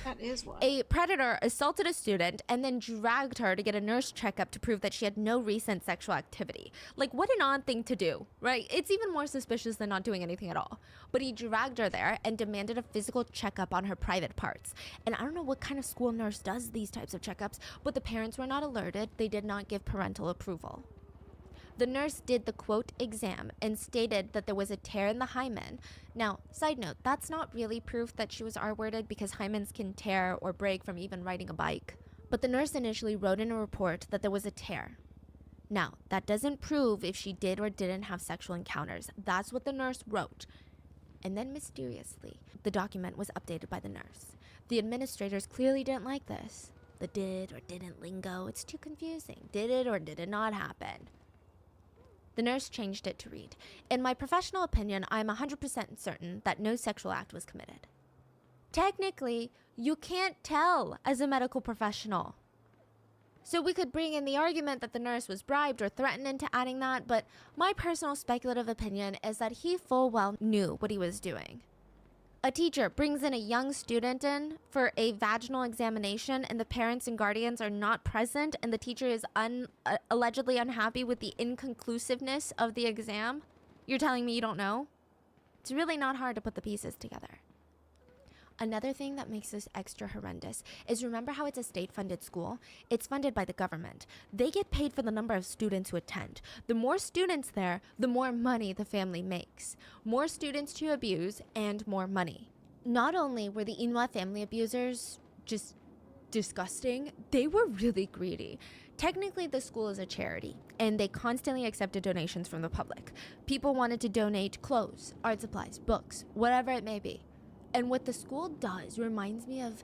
that is wild.
A predator assaulted a student and then dragged her to get a nurse checkup to prove that she had no recent sexual activity. Like, what an odd thing to do, right? It's even more suspicious than not doing anything at all. But he dragged her there and demanded a physical checkup on her private parts. And I don't know what kind of school nurse does these types of checkups, but the parents were not alerted. They did not give parental approval. The nurse did the quote exam and stated that there was a tear in the hymen. Now, side note, that's not really proof that she was R-worded because hymens can tear or break from even riding a bike. But the nurse initially wrote in a report that there was a tear. Now, that doesn't prove if she did or didn't have sexual encounters. That's what the nurse wrote. And then mysteriously, the document was updated by the nurse. The administrators clearly didn't like this. The did or didn't lingo, it's too confusing. Did it or did it not happen? The nurse changed it to read, in my professional opinion, I'm 100% certain that no sexual act was committed. Technically, you can't tell as a medical professional. So we could bring in the argument that the nurse was bribed or threatened into adding that, but my personal speculative opinion is that he full well knew what he was doing. A teacher brings in a young student in for a vaginal examination and the parents and guardians are not present and the teacher is allegedly unhappy with the inconclusiveness of the exam. You're telling me you don't know? It's really not hard to put the pieces together. Another thing that makes this extra horrendous is remember how it's a state-funded school? It's funded by the government. They get paid for the number of students who attend. The more students there, the more money the family makes. More students to abuse and more money. Not only were the Inwa family abusers just disgusting, they were really greedy. Technically, the school is a charity, and they constantly accepted donations from the public. People wanted to donate clothes, art supplies, books, whatever it may be. And what the school does reminds me of,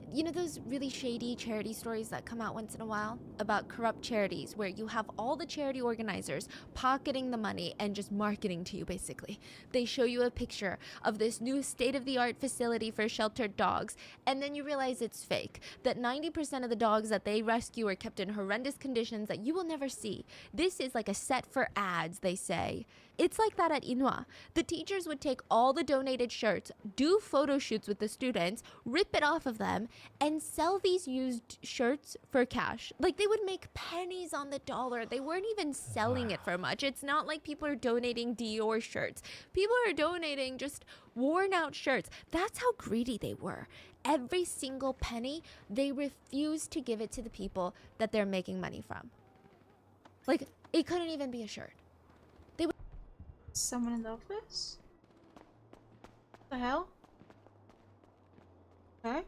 you know, those really shady charity stories that come out once in a while about corrupt charities where you have all the charity organizers pocketing the money and just marketing to you, basically. They show you a picture of this new state-of-the-art facility for sheltered dogs, and then you realize it's fake, that 90% of the dogs that they rescue are kept in horrendous conditions that you will never see. This is like a set for ads, they say. It's like that at Inwa. The teachers would take all the donated shirts, do photo shoots with the students, rip it off of them, and sell these used shirts for cash. Like, they would make pennies on the dollar. They weren't even selling it for much. It's not like people are donating Dior shirts. People are donating just worn out shirts. That's how greedy they were. Every single penny, they refused to give it to the people that they're making money from. Like, it couldn't even be a shirt. They would...
Someone in the office? What the hell? Okay.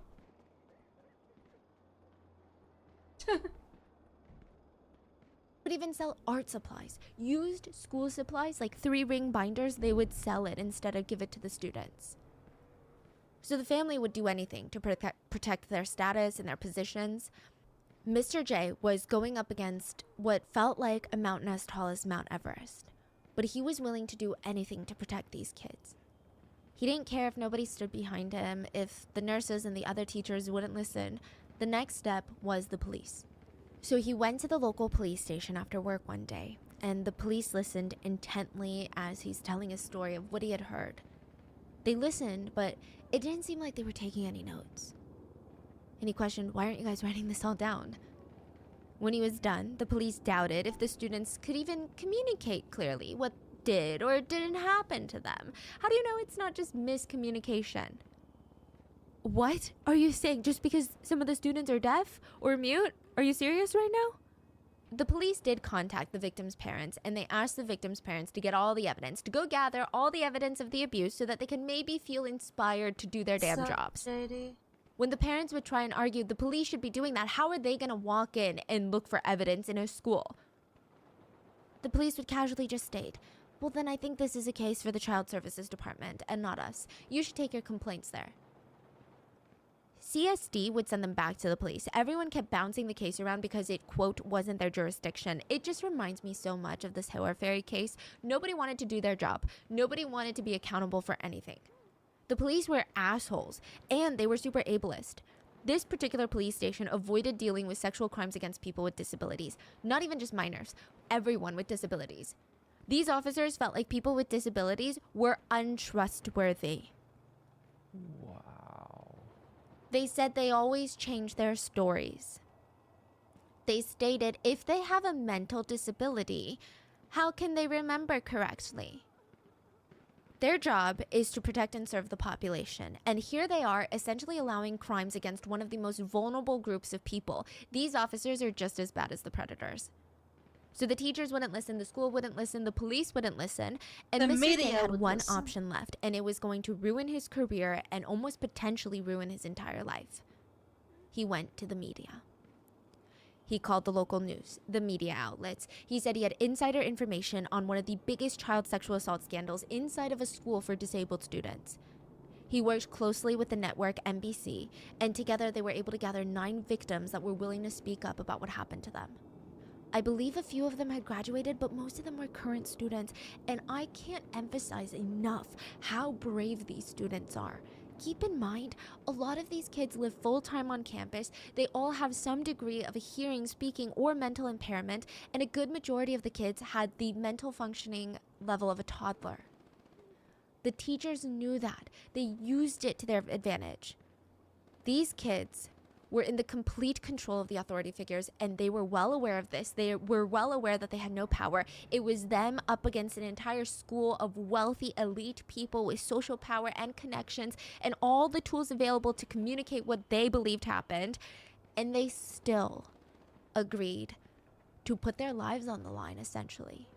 Would even sell art supplies. Used school supplies, like 3-ring binders, they would sell it instead of give it to the students. So the family would do anything to protect their status and their positions. Mr. J was going up against what felt like a mountain as tall as Mount Everest, but he was willing to do anything to protect these kids. He didn't care if nobody stood behind him, if the nurses and the other teachers wouldn't listen. The next step was the police. So he went to the local police station after work one day, and the police listened intently as he's telling his story of what he had heard. They listened, but it didn't seem like they were taking any notes. And he questioned, why aren't you guys writing this all down? When he was done, the police doubted if the students could even communicate clearly what did or didn't happen to them. How do you know it's not just miscommunication? What are you saying? Just because some of the students are deaf or mute? Are you serious right now? The police did contact the victim's parents, and they asked the victim's parents to get all the evidence, to go gather all the evidence of the abuse so that they can maybe feel inspired to do their damn jobs.
JD?
When the parents would try and argue the police should be doing that, how are they going to walk in and look for evidence in a school? The police would casually just state, well, then I think this is a case for the Child Services Department and not us. You should take your complaints there. CSD would send them back to the police. Everyone kept bouncing the case around because it, quote, wasn't their jurisdiction. It just reminds me so much of this Hauer Ferry case. Nobody wanted to do their job. Nobody wanted to be accountable for anything. The police were assholes, and they were super ableist. This particular police station avoided dealing with sexual crimes against people with disabilities. Not even just minors, everyone with disabilities. These officers felt like people with disabilities were untrustworthy.
Wow.
They said they always change their stories. They stated if they have a mental disability, how can they remember correctly? Their job is to protect and serve the population, and here they are essentially allowing crimes against one of the most vulnerable groups of people. These officers are just as bad as the predators. So the teachers wouldn't listen, the school wouldn't listen, the police wouldn't listen, and
The
Mr. J
media
had
would
one
listen.
option left, and it was going to ruin his career and almost potentially ruin his entire life. He went to the media. He called the local news, the media outlets. He said he had insider information on one of the biggest child sexual assault scandals inside of a school for disabled students. He worked closely with the network NBC, and together they were able to gather 9 victims that were willing to speak up about what happened to them. I believe a few of them had graduated, but most of them were current students, and I can't emphasize enough how brave these students are. Keep in mind, a lot of these kids live full-time on campus. They all have some degree of a hearing, speaking, or mental impairment, and a good majority of the kids had the mental functioning level of a toddler. The teachers knew that. They used it to their advantage. These kids were in the complete control of the authority figures, and they were well aware of this. They were well aware that they had no power. It was them up against an entire school of wealthy, elite people with social power and connections and all the tools available to communicate what they believed happened. And they still agreed to put their lives on the line, essentially.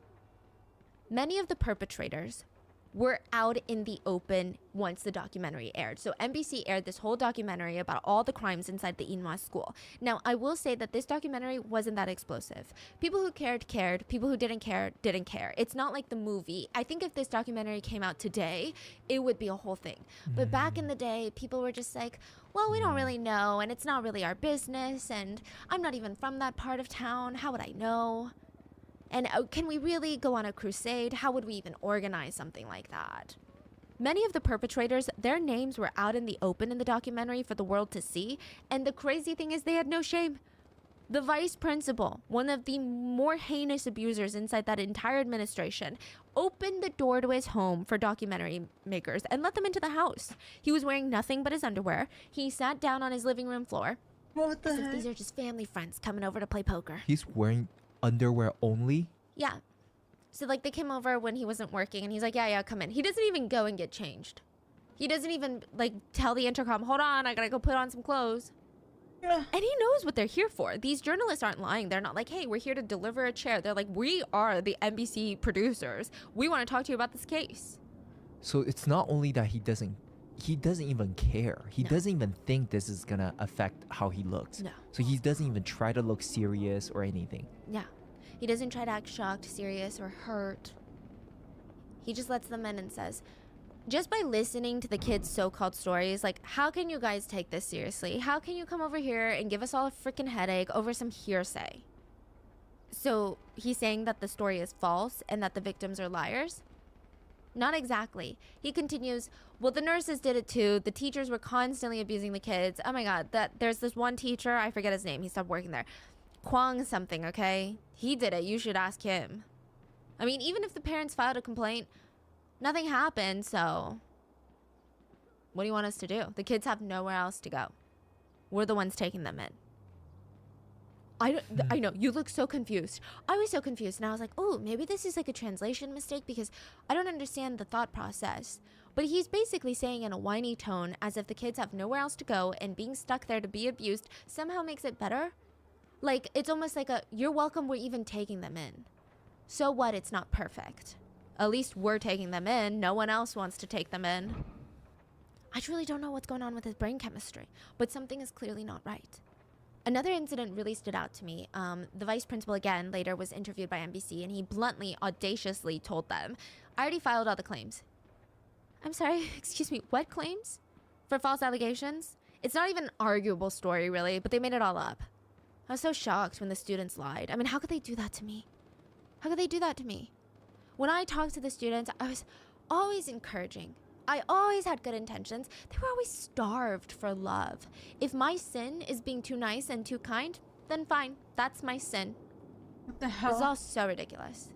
Many of the perpetrators were out in the open once the documentary aired. So NBC aired this whole documentary about all the crimes inside the EMS school. Now, I will say that this documentary wasn't that explosive. People who cared, cared. People who didn't care, didn't care. It's not like the movie. I think if this documentary came out today, it would be a whole thing. But back in the day, people were just like, well, we don't really know, and it's not really our business, and I'm not even from that part of town. How would I know? And can we really go on a crusade? How would we even organize something like that? Many of the perpetrators, their names were out in the open in the documentary for the world to see. And the crazy thing is they had no shame. The vice principal, one of the more heinous abusers inside that entire administration, opened the door to his home for documentary makers and let them into the house. He was wearing nothing but his underwear. He sat down on his living room floor.
What the heck?
These are just family friends coming over to play poker.
He's wearing underwear only?
Yeah. So, like, they came over when he wasn't working, and he's like, yeah, come in. He doesn't even go and get changed. He doesn't even, like, tell the intercom, hold on, I gotta go put on some clothes.
Yeah.
And he knows what they're here for. These journalists aren't lying. They're not like, hey, we're here to deliver a chair. They're like, we are the NBC producers. We want to talk to you about this case.
So it's not only that he doesn't even care. He doesn't even think this is gonna affect how he looks.
No.
So he doesn't even try to look serious or anything.
Yeah. He doesn't try to act shocked, serious, or hurt. He just lets them in and says, just by listening to the kids' so-called stories, like, how can you guys take this seriously? How can you come over here and give us all a freaking headache over some hearsay? So he's saying that the story is false and that the victims are liars? Not exactly. He continues, well, the nurses did it too. The teachers were constantly abusing the kids. Oh my God, there's this one teacher, I forget his name. He stopped working there. Kwang something, okay? He did it. You should ask him. I mean, even if the parents filed a complaint, nothing happened, so what do you want us to do? The kids have nowhere else to go. We're the ones taking them in. I know, you look so confused. I was so confused, and I was like, oh, maybe this is like a translation mistake because I don't understand the thought process. But he's basically saying in a whiny tone, as if the kids have nowhere else to go and being stuck there to be abused somehow makes it better. Like, it's almost like you're welcome, we're even taking them in. So what, it's not perfect. At least we're taking them in. No one else wants to take them in. I truly don't know what's going on with his brain chemistry, but something is clearly not right. Another incident really stood out to me. The vice principal, again, later was interviewed by NBC, and he bluntly, audaciously told them, I already filed all the claims. I'm sorry, excuse me, what claims? For false allegations? It's not even an arguable story, really, but they made it all up. I was so shocked when the students lied. I mean, how could they do that to me? How could they do that to me? When I talked to the students, I was always encouraging. I always had good intentions. They were always starved for love. If my sin is being too nice and too kind, then fine. That's my sin.
What the hell?
This is all so ridiculous.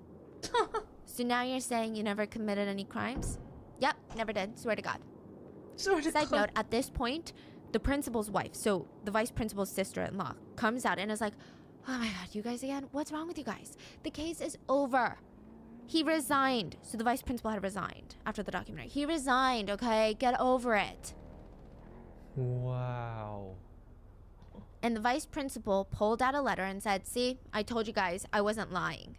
So now you're saying you never committed any crimes? Yep, never did. Swear to God.
Swear to
Side
God.
note, at this point, the principal's wife, so the vice principal's sister-in-law, comes out and is like, oh my God, you guys again? What's wrong with you guys? The case is over. He resigned. So the vice principal had resigned after the documentary. He resigned, okay? Get over it.
Wow.
And the vice principal pulled out a letter and said, see, I told you guys I wasn't lying.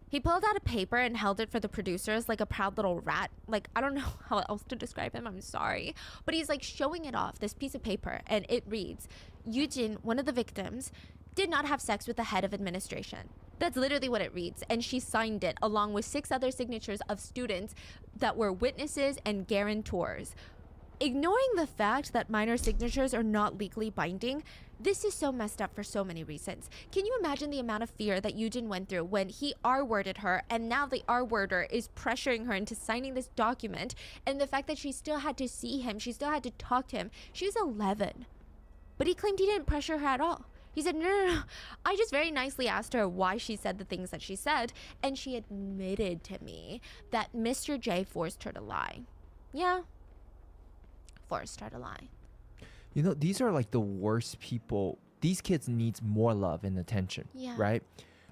He pulled out a paper and held it for the producers like a proud little rat. Like, I don't know how else to describe him. I'm sorry. But he's like showing it off, this piece of paper. And it reads, Eugene, one of the victims, did not have sex with the head of administration. That's literally what it reads. And she signed it along with 6 other signatures of students that were witnesses and guarantors. Ignoring the fact that minor signatures are not legally binding, this is so messed up for so many reasons. Can you imagine the amount of fear that Eugene went through when he R-worded her, and now the R-worder is pressuring her into signing this document, and the fact that she still had to see him, she still had to talk to him. She was 11. But he claimed he didn't pressure her at all. He said, no. I just very nicely asked her why she said the things that she said, and she admitted to me that Mr. J forced her to lie. Yeah. Forced her to lie.
You know, these are like the worst people. These kids needs more love and attention,
Yeah.
right?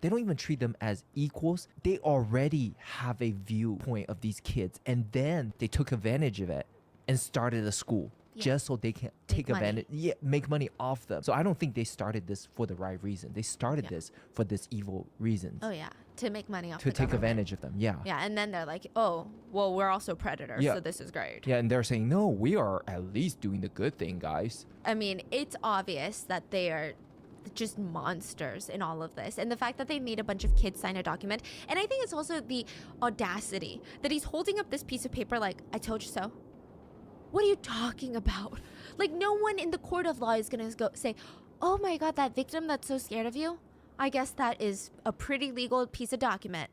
They don't even treat them as equals. They already have a viewpoint of these kids, and then they took advantage of it and started a school just so they can take advantage, make money off them. So I don't think they started this for the right reason. They started this for this evil reasons.
Oh yeah, to make money off
To
the
take
government.
advantage of them, yeah.
Yeah, and then they're like, oh, well, we're also predators,
Yeah.
so this is great.
Yeah, and they're saying, no, we are at least doing the good thing, guys.
I mean, it's obvious that they are just monsters in all of this. And the fact that they made a bunch of kids sign a document. And I think it's also the audacity that he's holding up this piece of paper like, I told you so. What are you talking about? Like, no one in the court of law is gonna go say, oh my god, that victim that's so scared of you, I guess that is a pretty legal piece of document.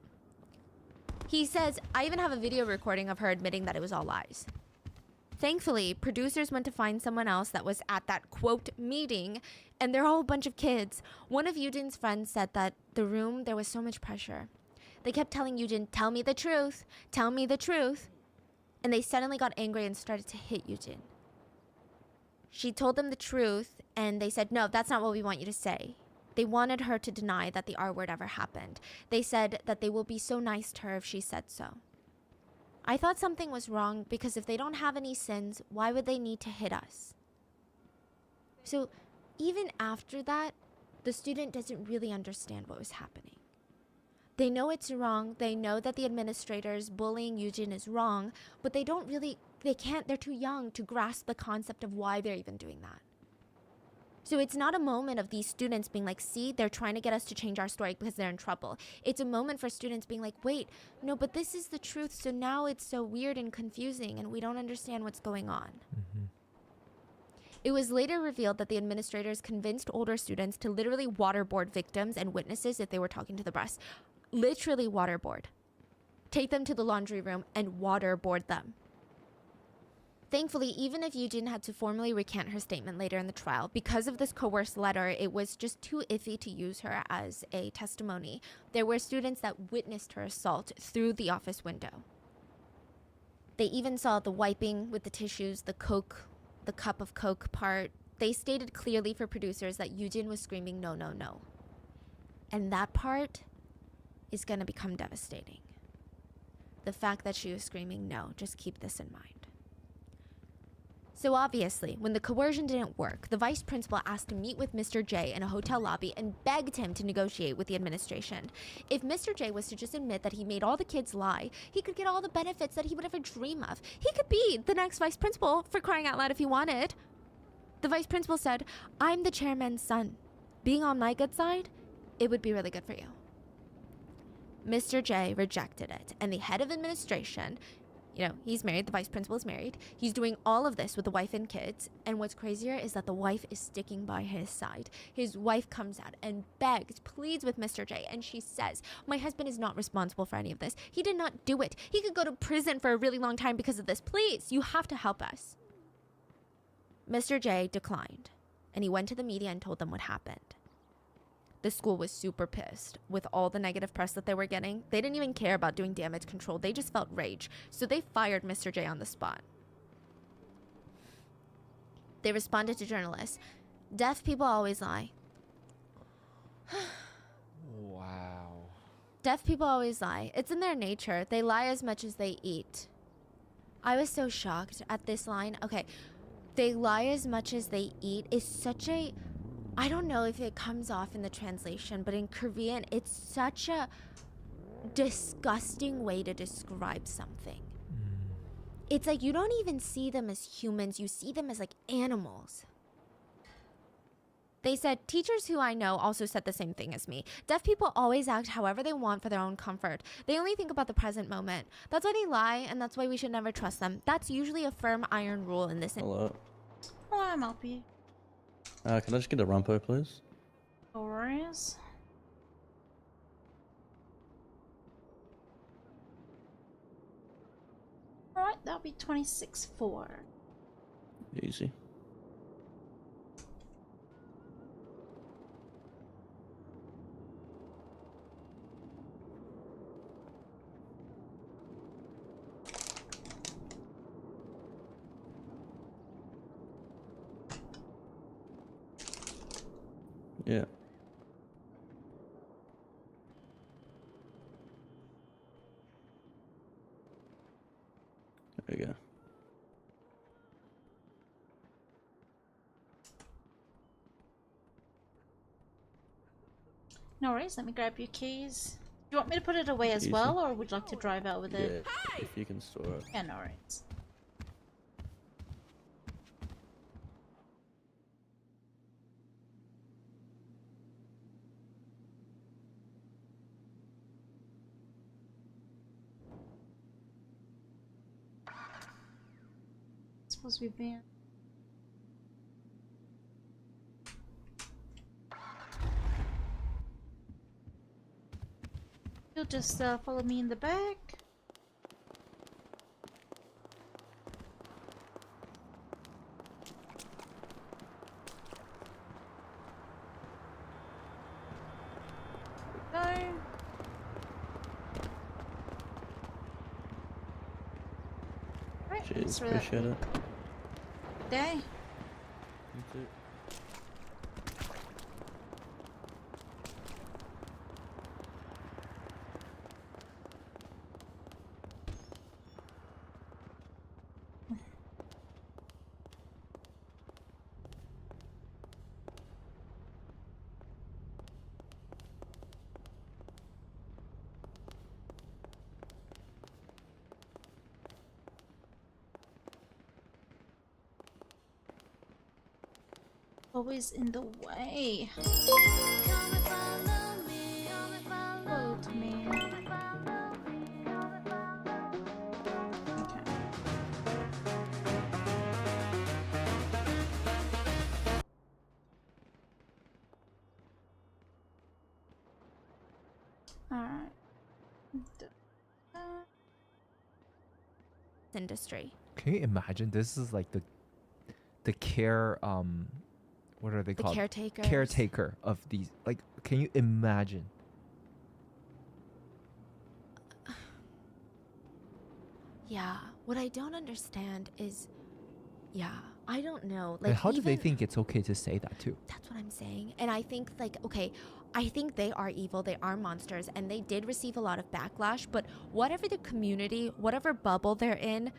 He says, I even have a video recording of her admitting that it was all lies. Thankfully, producers went to find someone else that was at that quote meeting, and they're all a bunch of kids. One of Eugene's friends said that the room, there was so much pressure. They kept telling Eugene, tell me the truth, tell me the truth. And they suddenly got angry and started to hit Eugene. She told them the truth, and they said, no, that's not what we want you to say. They wanted her to deny that the R word ever happened. They said that they will be so nice to her if she said so. I thought something was wrong because if they don't have any sins, why would they need to hit us? So even after that, the student doesn't really understand what was happening. They know it's wrong. They know that the administrators bullying Eugene is wrong, but they don't really, they're too young to grasp the concept of why they're even doing that. So it's not a moment of these students being like, see, they're trying to get us to change our story because they're in trouble. It's a moment for students being like, wait, no, but this is the truth. So now it's so weird and confusing and we don't understand what's going on.
Mm-hmm.
It was later revealed that the administrators convinced older students to literally waterboard victims and witnesses if they were talking to the press. Literally waterboard. Take them to the laundry room and waterboard them. Thankfully, even if Eugene had to formally recant her statement later in the trial, because of this coerced letter, it was just too iffy to use her as a testimony. There were students that witnessed her assault through the office window. They even saw the wiping with the tissues, the Coke, the cup of Coke part. They stated clearly for producers that Eugene was screaming, no, no, no. And that part is going to become devastating. The fact that she was screaming, no, just keep this in mind. So obviously, when the coercion didn't work, the vice principal asked to meet with Mr. J in a hotel lobby and begged him to negotiate with the administration. If Mr. J was to just admit that he made all the kids lie, he could get all the benefits that he would ever dream of. He could be the next vice principal, for crying out loud, if he wanted. The vice principal said, I'm the chairman's son. Being on my good side, it would be really good for you. Mr. J rejected it, and the head of administration, you know, he's married, the vice principal is married. He's doing all of this with the wife and kids. And what's crazier is that the wife is sticking by his side. His wife comes out and begs, pleads with Mr. J. And she says, my husband is not responsible for any of this. He did not do it. He could go to prison for a really long time because of this. Please, you have to help us. Mr. J declined. And he went to the media and told them what happened. The school was super pissed with all the negative press that they were getting. They didn't even care about doing damage control. They just felt rage. So they fired Mr. J on the spot. They responded to journalists. Deaf people always lie.
Wow.
Deaf people always lie. It's in their nature. They lie as much as they eat. I was so shocked at this line. Okay. They lie as much as they eat is such a... I don't know if it comes off in the translation, but in Korean, it's such a disgusting way to describe something. It's like you don't even see them as humans, you see them as like animals. They said, teachers who I know also said the same thing as me. Deaf people always act however they want for their own comfort. They only think about the present moment. That's why they lie, and that's why we should never trust them. That's usually a firm iron rule in this.
Hello.
Oh, I'm happy.
Can I just get a rumpo, please?
No worries. Alright, that'll be 26.4.
Easy. Yeah. There we go.
No worries, let me grab your keys. Do you want me to put it away as
Easy.
well, or would you like to drive out with it?
Yeah, if you can store it.
Yeah, no worries. It's supposed to be banned. You'll just follow me in the back. There we go. Right,
Cheers,
throw that
appreciate it.
day.
You too.
Always in the way. Follow to me. Alright.
Industry.
Can you imagine? This is like the care what are they
The
called?
caretakers.
Caretaker of these. Like, can you imagine?
Yeah. What I don't understand is, yeah, I don't know.
And how do they
even-
think it's okay to say that too?
That's what I'm saying. And I think, like, okay, I think they are evil, they are monsters, and they did receive a lot of backlash, but whatever the community, whatever bubble they're in,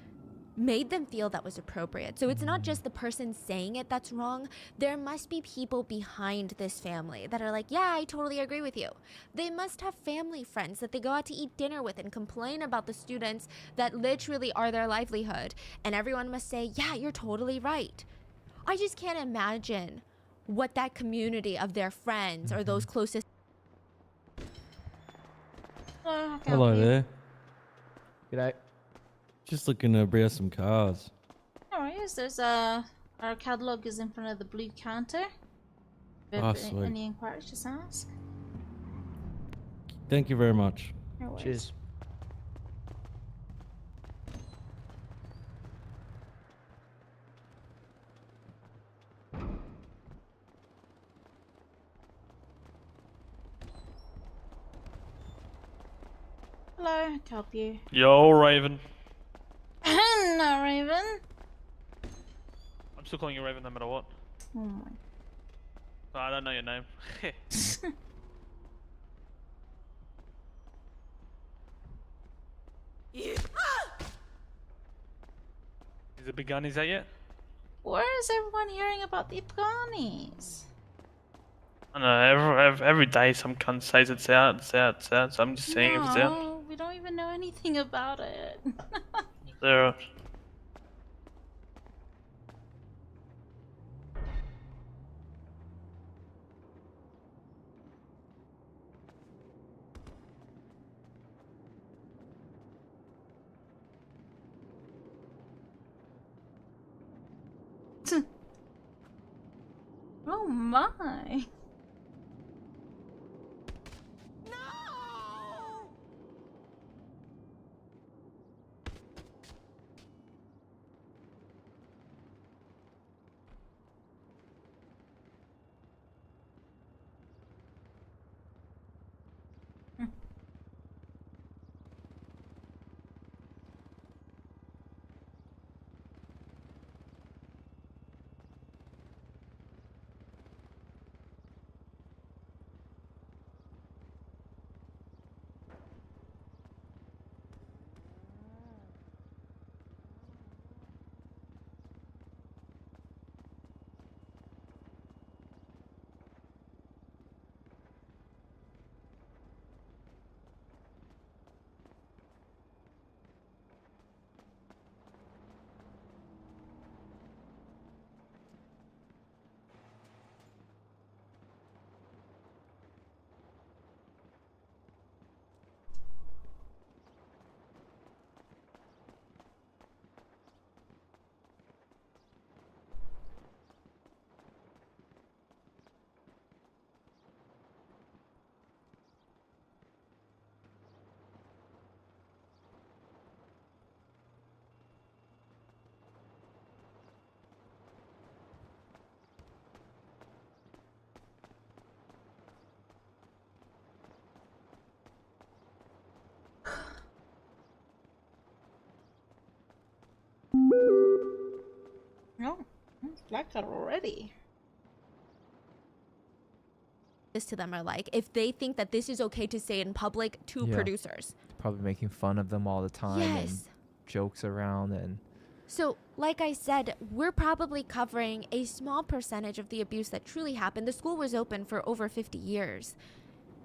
made them feel that was appropriate. So it's not just the person saying it that's wrong. There must be people behind this family that are like, yeah, I totally agree with you. They must have family friends that they go out to eat dinner with and complain about the students that literally are their livelihood. And everyone must say, yeah, you're totally right. I just can't imagine what that community of their friends or those closest.
Hello there.
G'day.
Just looking to bring us some cars.
No worries, there's our catalog is in front of the blue counter. If
Ah,
any-
sweet.
any inquiries, just ask.
Thank you very much.
No worries.
Cheers.
Hello, I can help you.
Yo, Raven.
No, Raven.
I'm still calling you Raven no matter what.
Oh my.
Oh, I don't know your name. Is it begun? Is that yet?
Where is everyone hearing about the Afghanis?
I know, every day some cunt says it's out, it's out, it's out, so I'm just saying if it's out.
No, we don't even know anything about it.
They're out.
my. No, it's black already.
This to them are like, if they think that this is okay to say in public to
Yeah.
producers.
Probably making fun of them all the time and
Yes.
jokes around and
So, like I said, we're probably covering a small percentage of the abuse that truly happened. The school was open for over 50 years.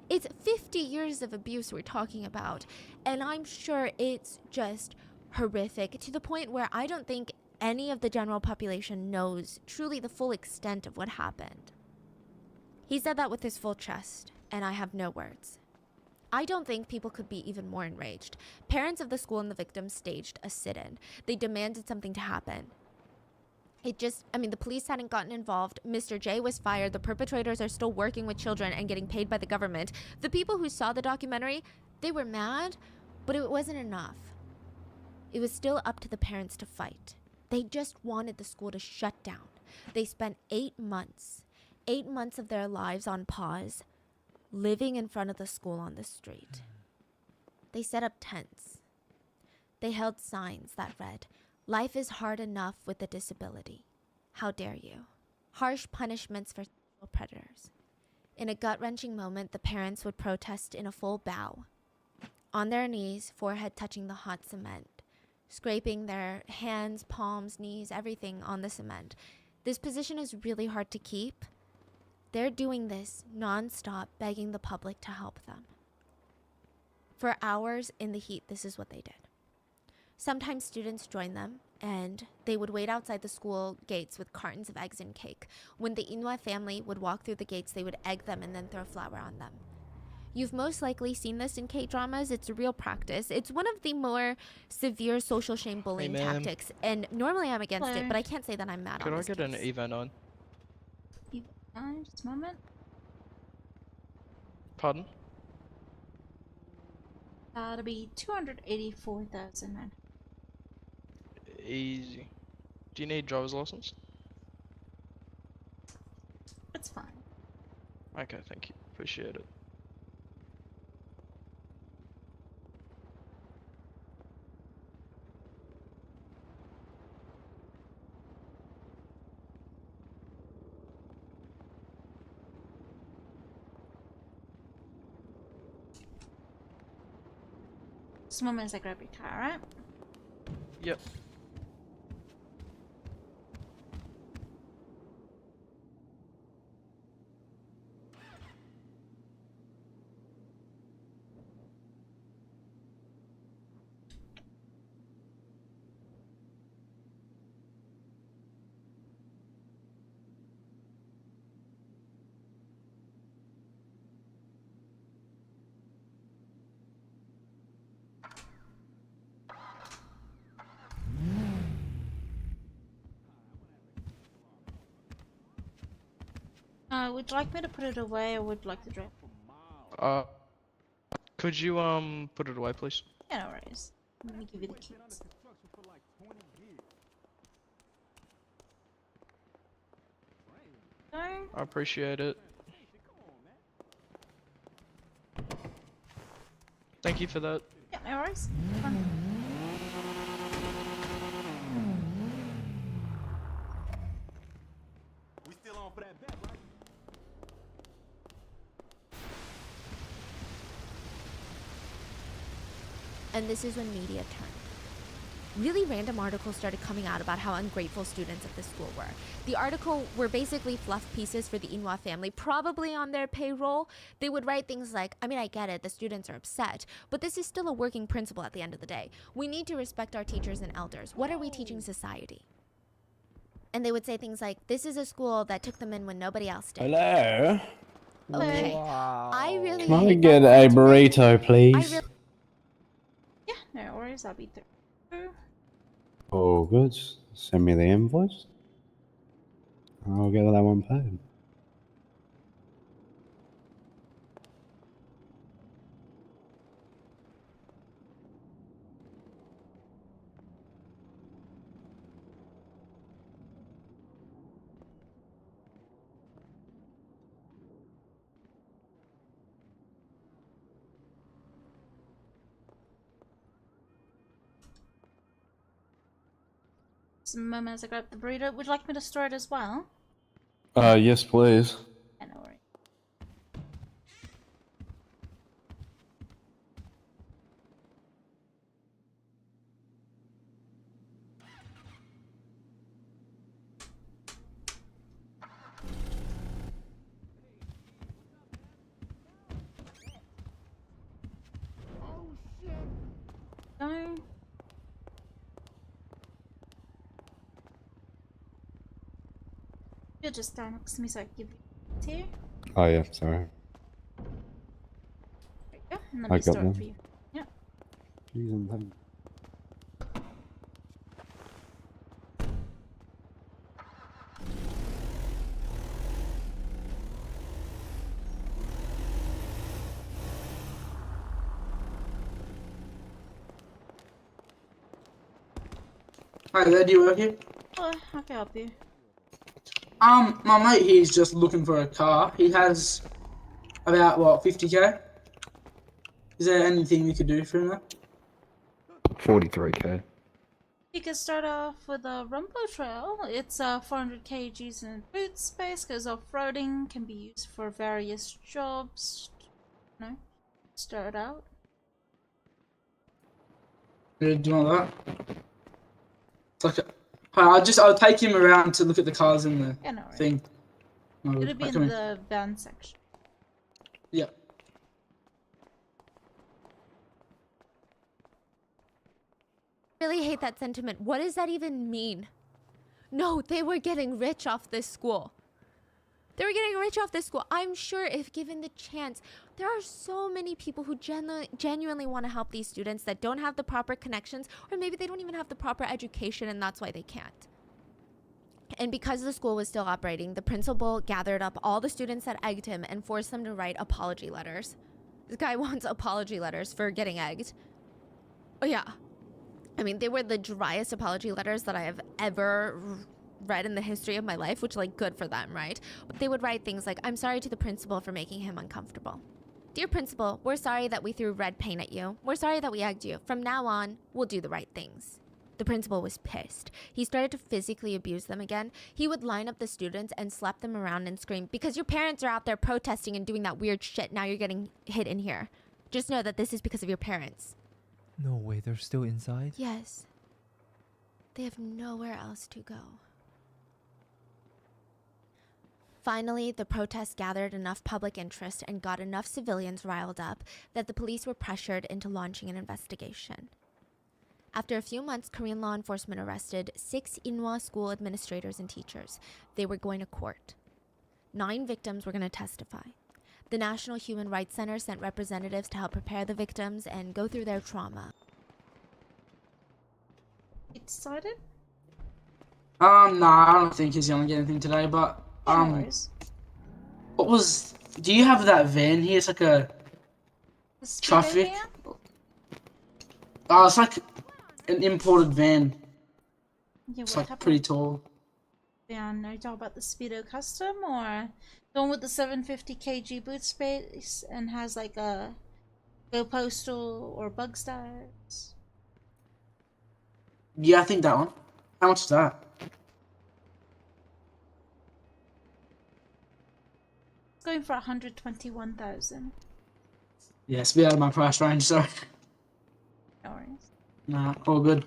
It's 50 years of abuse we're talking about, and I'm sure it's just horrific to the point where I don't think any of the general population knows truly the full extent of what happened. He said that with his full chest, and I have no words. I don't think people could be even more enraged. Parents of the school and the victims staged a sit-in. They demanded something to happen. The police hadn't gotten involved. Mr. J was fired. The perpetrators are still working with children and getting paid by the government. The people who saw the documentary, they were mad, but it wasn't enough. It was still up to the parents to fight. They just wanted the school to shut down. They spent 8 months of their lives on pause, living in front of the school on the street. They set up tents. They held signs that read, "Life is hard enough with a disability. How dare you?" Harsh punishments for sexual predators. In a gut-wrenching moment, the parents would protest in a full bow, on their knees, forehead touching the hot cement, scraping their hands, palms, knees, everything on the cement. This position is really hard to keep. They're doing this non-stop, begging the public to help them. For hours in the heat, this is what they did. Sometimes students joined them, and they would wait outside the school gates with cartons of eggs and cake. When the Inua family would walk through the gates, they would egg them and then throw flour on them. You've most likely seen this in K-dramas. It's a real practice. It's one of the more severe social shame bullying
ma'am.
tactics, and normally I'm against it, but I can't say that I'm mad
Could
on
I
this
get an
case.
Evan on?
Just a moment.
Pardon?
That'll be 284,000.
Easy. Do you need driver's license?
It's fine.
Okay, thank you. Appreciate it.
Just a moment as I grab your car, alright?
Yep.
Would you like me to put it away or would you like to drop it?
Could you put it away, please?
Yeah, no worries. Let me give you the keys. No?
I appreciate it. Thank you for that.
Yeah, no worries.
We still on for that bet, right?
And this is when media turned. Really random articles started coming out about how ungrateful students at the school were. The article were basically fluff pieces for the Inwa family, probably on their payroll. They would write things like, I mean, I get it, the students are upset, but this is still a working principle at the end of the day. We need to respect our teachers and elders. What are we teaching society? And they would say things like, this is a school that took them in when nobody else did.
Hello?
Okay. I really
Can I
hate
get
that
a
sentiment.
burrito, please?
Yeah, no worries. I'll be through.
Oh, good. Send me the invoice. I'll get that one paid.
Some moments I grab the burrito. Would you like me to store it as well?
Yes, please.
Yeah, no worries. No. You'll just stand next to me so I can give you tea.
Oh, yeah, sorry.
There you go. And let
I
me
got
store it
them.
for you. Yeah.
Please and thank.
Hi there, do you work here?
Oh, I can help you.
My mate here is just looking for a car. He has about, what, 50k? Is there anything we could do for him there?
43k.
You can start off with a Rumble Trail. It's 400 kgs in boot space, goes off-roading, can be used for various jobs. You know, start out.
Yeah, do you want that? It's like I'll take him around to look at the cars in the
Yeah, no worries.
thing.
It'll be in the van section.
Yeah.
Really hate that sentiment. What does that even mean? No, they were getting rich off this school. They were getting rich off this school. I'm sure if given the chance, there are so many people who genuinely want to help these students that don't have the proper connections, or maybe they don't even have the proper education and that's why they can't. And because the school was still operating, the principal gathered up all the students that egged him and forced them to write apology letters. This guy wants apology letters for getting egged. Oh yeah. I mean, they were the driest apology letters that I have ever read in the history of my life, which, like, good for them, right? But they would write things like, I'm sorry to the principal for making him uncomfortable. Dear principal, we're sorry that we threw red paint at you. We're sorry that we egged you. From now on, we'll do the right things. The principal was pissed. He started to physically abuse them again. He would line up the students and slap them around and scream, because your parents are out there protesting and doing that weird shit, now you're getting hit in here. Just know that this is because of your parents.
No way, they're still inside?
Yes. They have nowhere else to go. Finally, the protest gathered enough public interest and got enough civilians riled up that the police were pressured into launching an investigation. After a few months, Korean law enforcement arrested 6 Inwa school administrators and teachers. They were going to court. 9 victims were going to testify. The National Human Rights Center sent representatives to help prepare the victims and go through their trauma.
You decided?
Nah, I don't think he's gonna get anything today, but
Yeah, no worries.
What was? Do you have that van here? It's like a
The speedo
traffic.
van?
Oh, it's like an imported van.
Yeah,
It's
what
like
type
pretty
of
tall.
van? Are you talking about the Speedo Custom or the one with the 750 kg boot space and has like a Go Postal or Bug Stars?
Yeah, I think that one. How much is that?
It's going for 121,000.
Yeah, it's a bit out of my price range, sorry.
No worries.
Nah, all good.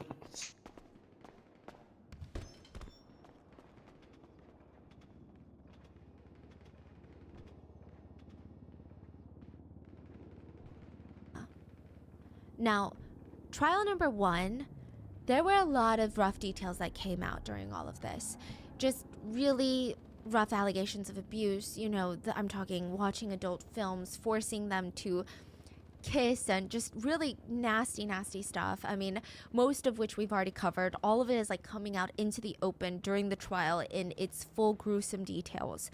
Now, trial number 1, there were a lot of rough details that came out during all of this. Just really rough allegations of abuse. You know, I'm talking watching adult films, forcing them to kiss, and just really nasty, nasty stuff. I mean, most of which we've already covered. All of it is like coming out into the open during the trial in its full gruesome details.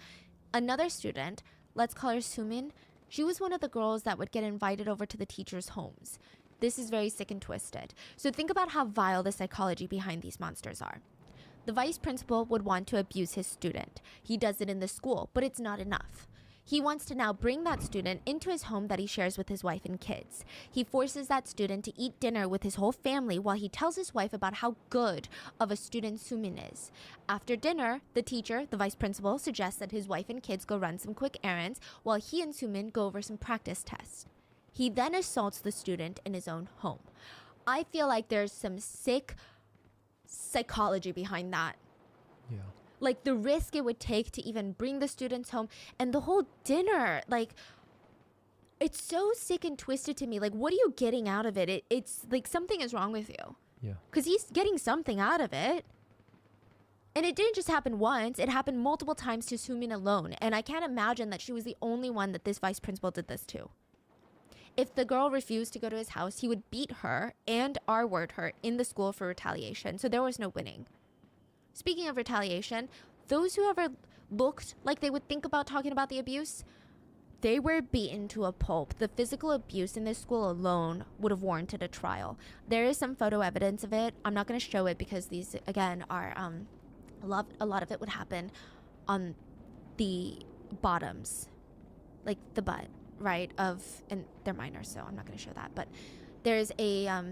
Another student, let's call her Sumin, she was one of the girls that would get invited over to the teachers' homes. This is very sick and twisted. So think about how vile the psychology behind these monsters are. The vice principal would want to abuse his student. He does it in the school, but it's not enough. He wants to now bring that student into his home that he shares with his wife and kids. He forces that student to eat dinner with his whole family while he tells his wife about how good of a student Sumin is. After dinner, the teacher, the vice principal, suggests that his wife and kids go run some quick errands while he and Sumin go over some practice tests. He then assaults the student in his own home. I feel like there's some sick psychology behind that.
Yeah.
Like the risk it would take to even bring the students home and the whole dinner. Like, it's so sick and twisted to me. Like, what are you getting out of it? It's like something is wrong with you.
Yeah.
Because he's getting something out of it. And it didn't just happen once. It happened multiple times to Sumin alone. And I can't imagine that she was the only one that this vice principal did this to. If the girl refused to go to his house, he would beat her and R-word her in the school for retaliation. So there was no winning. Speaking of retaliation, those who ever looked like they would think about talking about the abuse, they were beaten to a pulp. The physical abuse in this school alone would have warranted a trial. There is some photo evidence of it. I'm not going to show it because these, again, are a lot of it would happen on the bottoms, like the butt, right, of, and they're minors, so I'm not going to show that, but there's a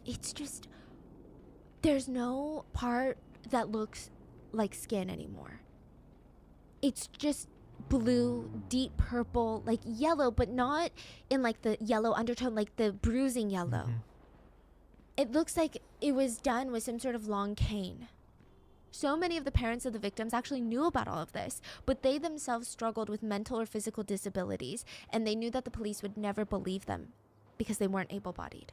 it's just, there's no part that looks like skin anymore. It's just blue, deep purple, like yellow, but not in like the yellow undertone, like the bruising yellow. It looks like it was done with some sort of long cane. So many of the parents of the victims actually knew about all of this, but they themselves struggled with mental or physical disabilities, and they knew that the police would never believe them because they weren't able-bodied.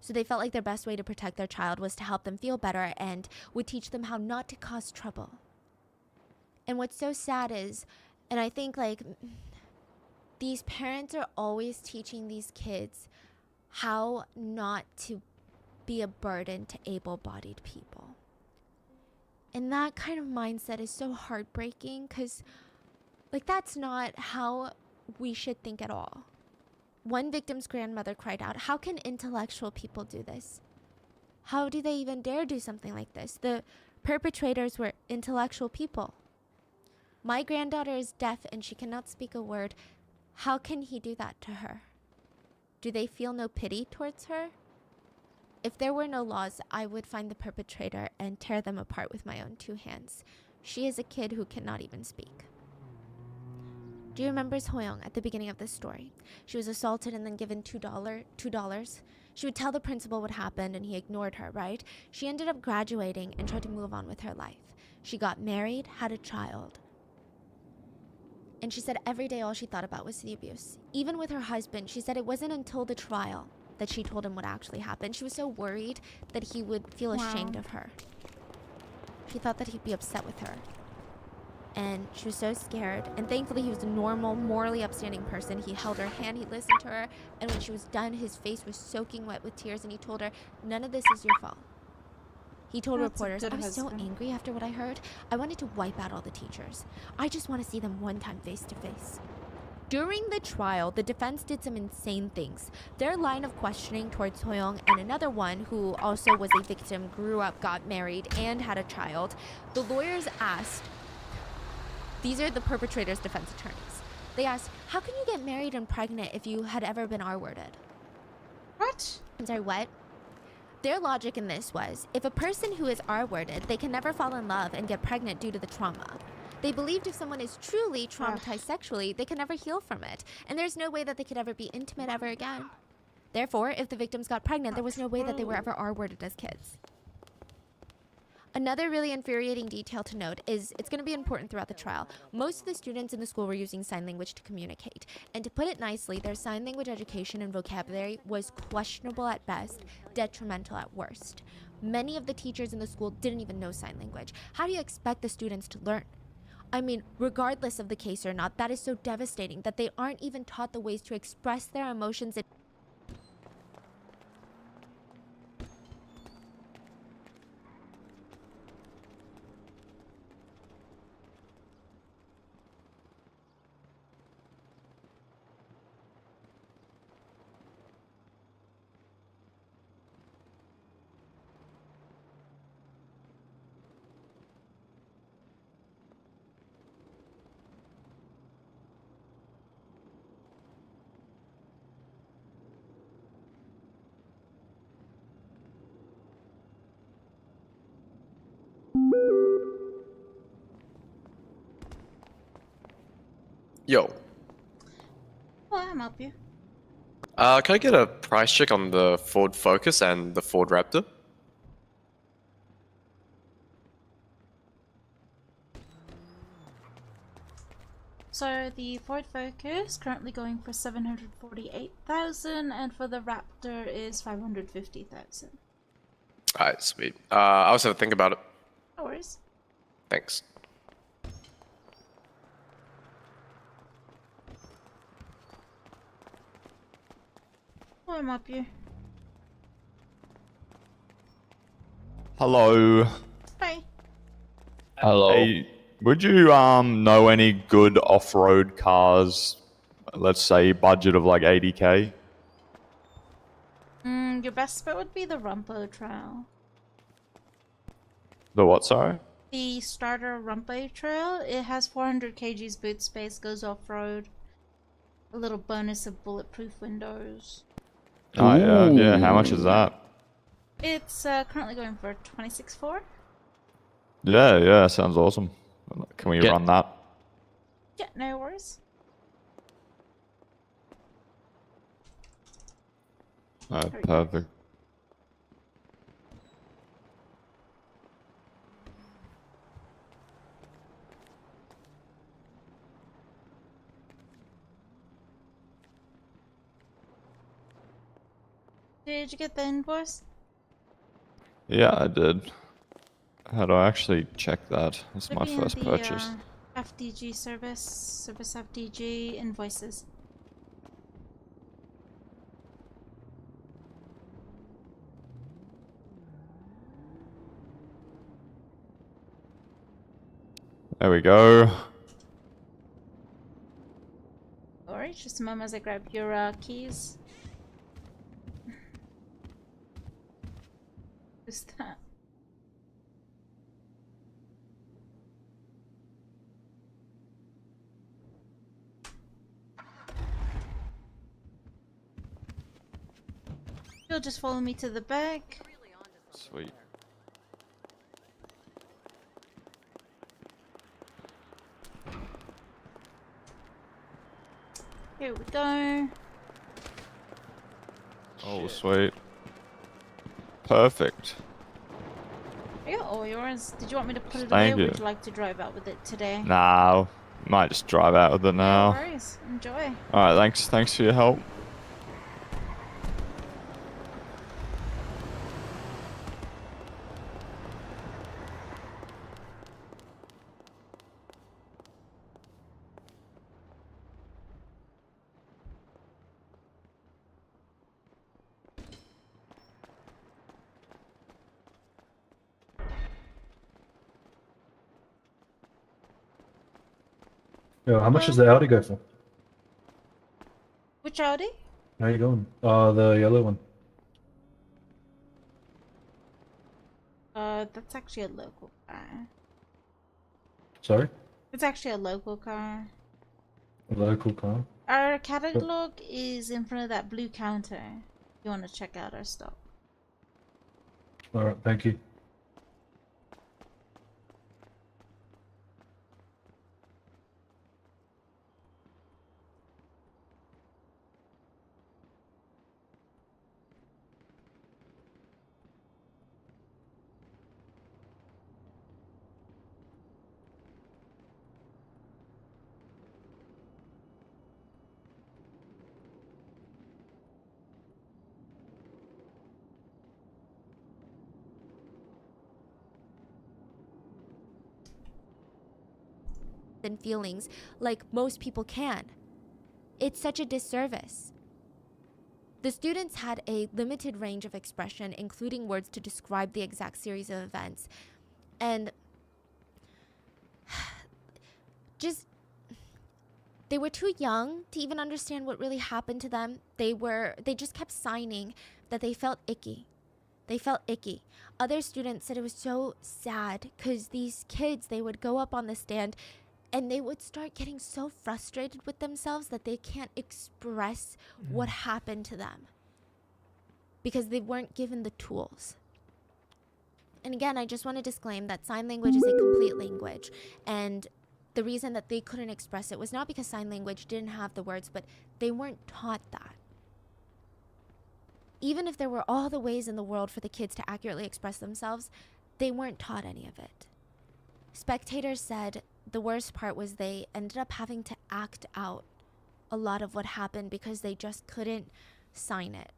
So they felt like their best way to protect their child was to help them feel better and would teach them how not to cause trouble. And what's so sad is, and I think like these parents are always teaching these kids how not to be a burden to able-bodied people. And that kind of mindset is so heartbreaking because, like, that's not how we should think at all. One victim's grandmother cried out, "How can intellectual people do this? How do they even dare do something like this?" The perpetrators were intellectual people. My granddaughter is deaf and she cannot speak a word. How can he do that to her? Do they feel no pity towards her? If there were no laws, I would find the perpetrator and tear them apart with my own two hands. She is a kid who cannot even speak. Do you remember Hoyong at the beginning of this story? She was assaulted and then given $2. She would tell the principal what happened and he ignored her, right? She ended up graduating and tried to move on with her life. She got married, had a child. And she said every day all she thought about was the abuse. Even with her husband, she said it wasn't until the trial that she told him what actually happened. She was so worried that he would feel ashamed of her. She thought that he'd be upset with her. And she was so scared. And thankfully he was a normal, morally upstanding person. He held her hand, he listened to her, and when she was done, his face was soaking wet with tears, and he told her, "None of this is your fault. He told
That's a
reporters,
good
I was so
husband.
angry after what I heard. I wanted to wipe out all the teachers. I just want to see them one time face to face. During the trial, the defense did some insane things. Their line of questioning towards Hoyoung and another one who also was a victim, grew up, got married, and had a child, the lawyers asked, these are the perpetrator's defense attorneys. They asked, how can you get married and pregnant if you had ever been R-worded?
What?
I'm sorry, what? Their logic in this was, if a person who is R-worded, they can never fall in love and get pregnant due to the trauma. They believed if someone is truly traumatized sexually, they can never heal from it, and there's no way that they could ever be intimate ever again. Therefore, if the victims got pregnant, there was no way that they were ever R-worded as kids. Another really infuriating detail to note is it's going to be important throughout the trial. Most of the students in the school were using sign language to communicate. And to put it nicely, their sign language education and vocabulary was questionable at best, detrimental at worst. Many of the teachers in the school didn't even know sign language. How do you expect the students to learn? I mean, regardless of the case or not, that is so devastating that they aren't even taught the ways to express their emotions.
Yo,
Well, I'm help you.
can I get a price check on the Ford Focus and the Ford Raptor?
So the Ford Focus currently going for 748,000, and for the Raptor is 550,000.
Alright, sweet. I'll also think about it.
No worries.
Thanks.
Well, I'm up you.
Hello.
Hi.
Hello. Hey, would you know any good off-road cars? Let's say budget of like 80k.
Your best bet would be the Rumpo Trail.
The what? Sorry.
The starter Rumpo Trail. It has 400 kgs boot space, goes off-road. A little bonus of bulletproof windows.
Oh yeah, yeah. How much is that?
It's currently going for 26.4.
Yeah, yeah. Sounds awesome. Can we run that?
Yeah, no worries.
Perfect.
Did you get the invoice?
Yeah, I did. How do I actually check that? It's my
Should be in
first
the,
purchase.
FDG service FDG invoices.
There we go.
Alright, just a moment as I grab your keys. Who's that? You'll just follow me to the back.
Sweet.
Here we go.
Oh, sweet. Perfect.
I got all yours. Did you want me to put it
Thank
away, or
you.
would you like to drive out with it today?
Nah, might just drive out with it
No
now.
worries. Enjoy.
Alright, thanks for your help.
Yeah, how much does the Audi go for?
Which Audi?
How you going? The yellow one.
That's actually a local car.
Sorry?
It's actually a local car.
A local car.
Our catalog is in front of that blue counter. If you want to check out our stock.
Alright, thank you.
And feelings like most people can. It's such a disservice. The students had a limited range of expression, including words to describe the exact series of events. And they were too young to even understand what really happened to them. They just kept signing that they felt icky. They felt icky. Other students said it was so sad because these kids, they would go up on the stand and they would start getting so frustrated with themselves that they can't express what happened to them because they weren't given the tools. And again, I just want to disclaim that sign language is a complete language. And the reason that they couldn't express it was not because sign language didn't have the words, but they weren't taught that. Even if there were all the ways in the world for the kids to accurately express themselves, they weren't taught any of it. Spectators said the worst part was they ended up having to act out a lot of what happened because they just couldn't sign it.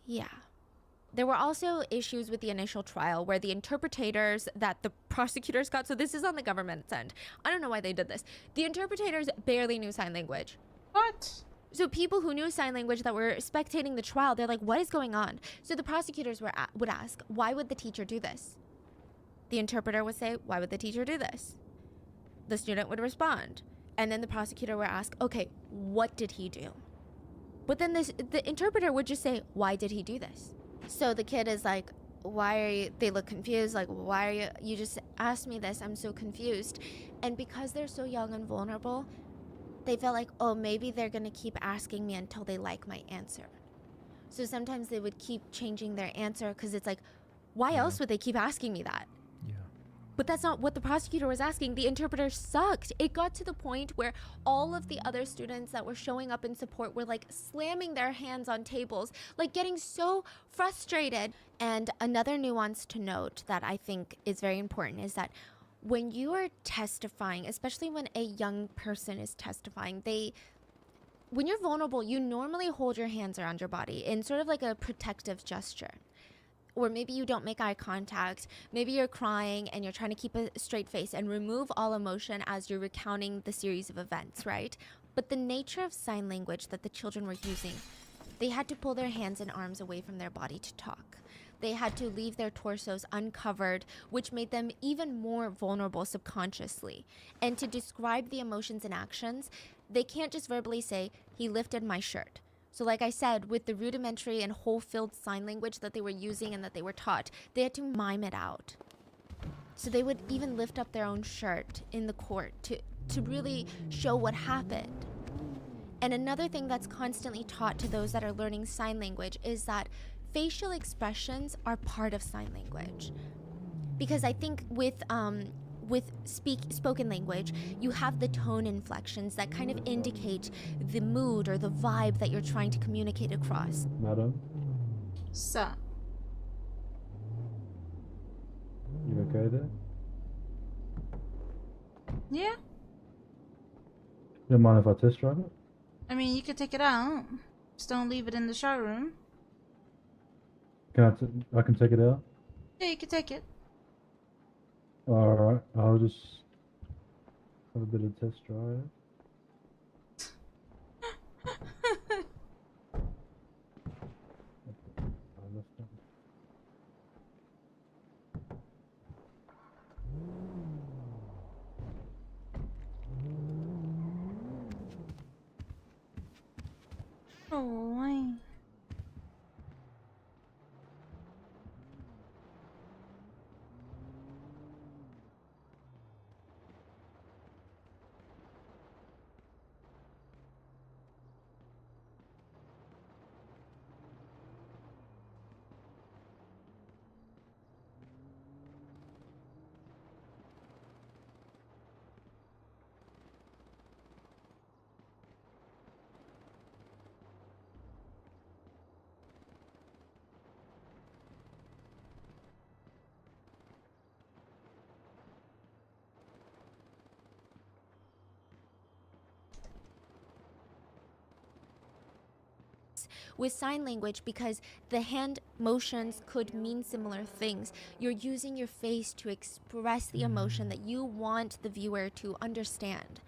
Yeah. There were also issues with the initial trial where the interpreters that the prosecutors got, so this is on the government's end. I don't know why they did this. The interpreters barely knew sign language.
What?
So people who knew sign language that were spectating the trial, they're like, what is going on? So the prosecutors would ask, why would the teacher do this? The interpreter would say, why would the teacher do this? The student would respond. And then the prosecutor would ask, okay, what did he do? But then the interpreter would just say, why did he do this? So the kid is like, why are you, they look confused, like, why are you just asked me this, I'm so confused. And because they're so young and vulnerable, they felt like, oh, maybe they're gonna keep asking me until they like my answer. So sometimes they would keep changing their answer because it's like, why else would they keep asking me that? But that's not what the prosecutor was asking. The interpreter sucked. It got to the point where all of the other students that were showing up in support were like slamming their hands on tables, like getting so frustrated. And another nuance to note that I think is very important is that when you are testifying, especially when a young person is testifying, when you're vulnerable, you normally hold your hands around your body in sort of like a protective gesture. Or maybe you don't make eye contact, maybe you're crying and you're trying to keep a straight face and remove all emotion as you're recounting the series of events, right? But the nature of sign language that the children were using, they had to pull their hands and arms away from their body to talk. They had to leave their torsos uncovered, which made them even more vulnerable subconsciously. And to describe the emotions and actions, they can't just verbally say, he lifted my shirt. So like I said, with the rudimentary and whole-filled sign language that they were using and that they were taught, they had to mime it out. So they would even lift up their own shirt in the court to really show what happened. And another thing that's constantly taught to those that are learning sign language is that facial expressions are part of sign language. Because I think with spoken language, you have the tone inflections that kind of indicate the mood or the vibe that you're trying to communicate across.
Madam,
So,
you okay there?
yeah.
You don't mind if I test drive it?
I mean, you could take it out. Just don't leave it in the showroom.
I can take it out?
Yeah, you can take it.
Alright, I'll just have a bit of test drive.
Oh,
with sign language because the hand motions could mean similar things. You're using your face to express the emotion that you want the viewer to understand.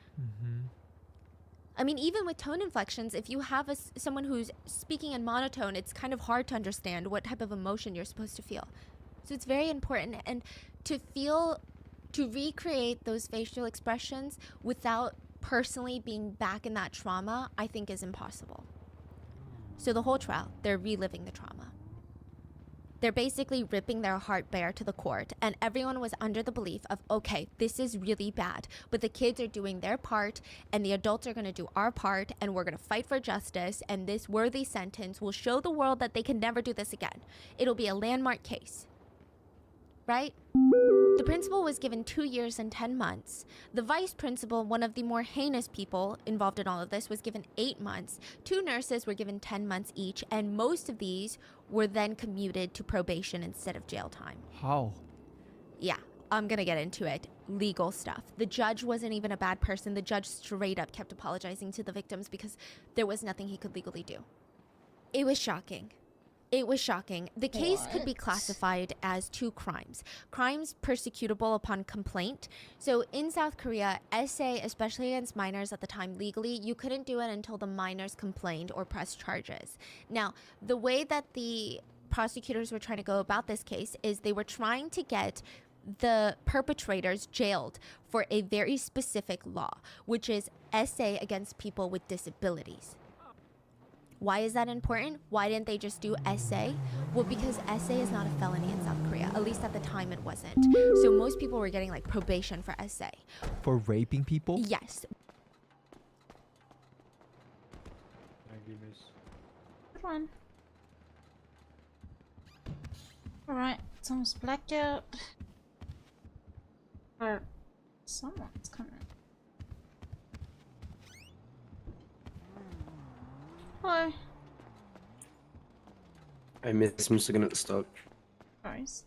I mean, even with tone inflections, if you have someone who's speaking in monotone, it's kind of hard to understand what type of emotion you're supposed to feel. So it's very important, and to recreate those facial expressions without personally being back in that trauma, I think is impossible. So the whole trial, they're reliving the trauma. They're basically ripping their heart bare to the court, and everyone was under the belief of, okay, this is really bad, but the kids are doing their part, and the adults are going to do our part, and we're going to fight for justice, and this worthy sentence will show the world that they can never do this again. It'll be a landmark case. Right? The principal was given 2 years and 10 months. The vice principal, one of the more heinous people involved in all of this, was given 8 months. 2 nurses were given 10 months each, and most of these were then commuted to probation instead of jail time.
How?
Yeah, I'm gonna get into it. Legal stuff. The judge wasn't even a bad person. The judge straight up kept apologizing to the victims because there was nothing he could legally do. It was shocking. It was shocking. The case could be classified as 2 crimes. Crimes persecutable upon complaint. So in South Korea, essay, especially against minors at the time legally, you couldn't do it until the minors complained or pressed charges. Now, the way that the prosecutors were trying to go about this case is they were trying to get the perpetrators jailed for a very specific law, which is essay against people with disabilities. Why is that important? Why didn't they just do essay? Well, because essay is not a felony in South Korea. At least at the time it wasn't. So most people were getting like probation for essay.
For raping people?
Yes.
Thank you, miss.
Good one. Alright, it's almost blackout. Or someone's coming. Hello.
Hey, miss, I'm just looking at the stock.
Nice.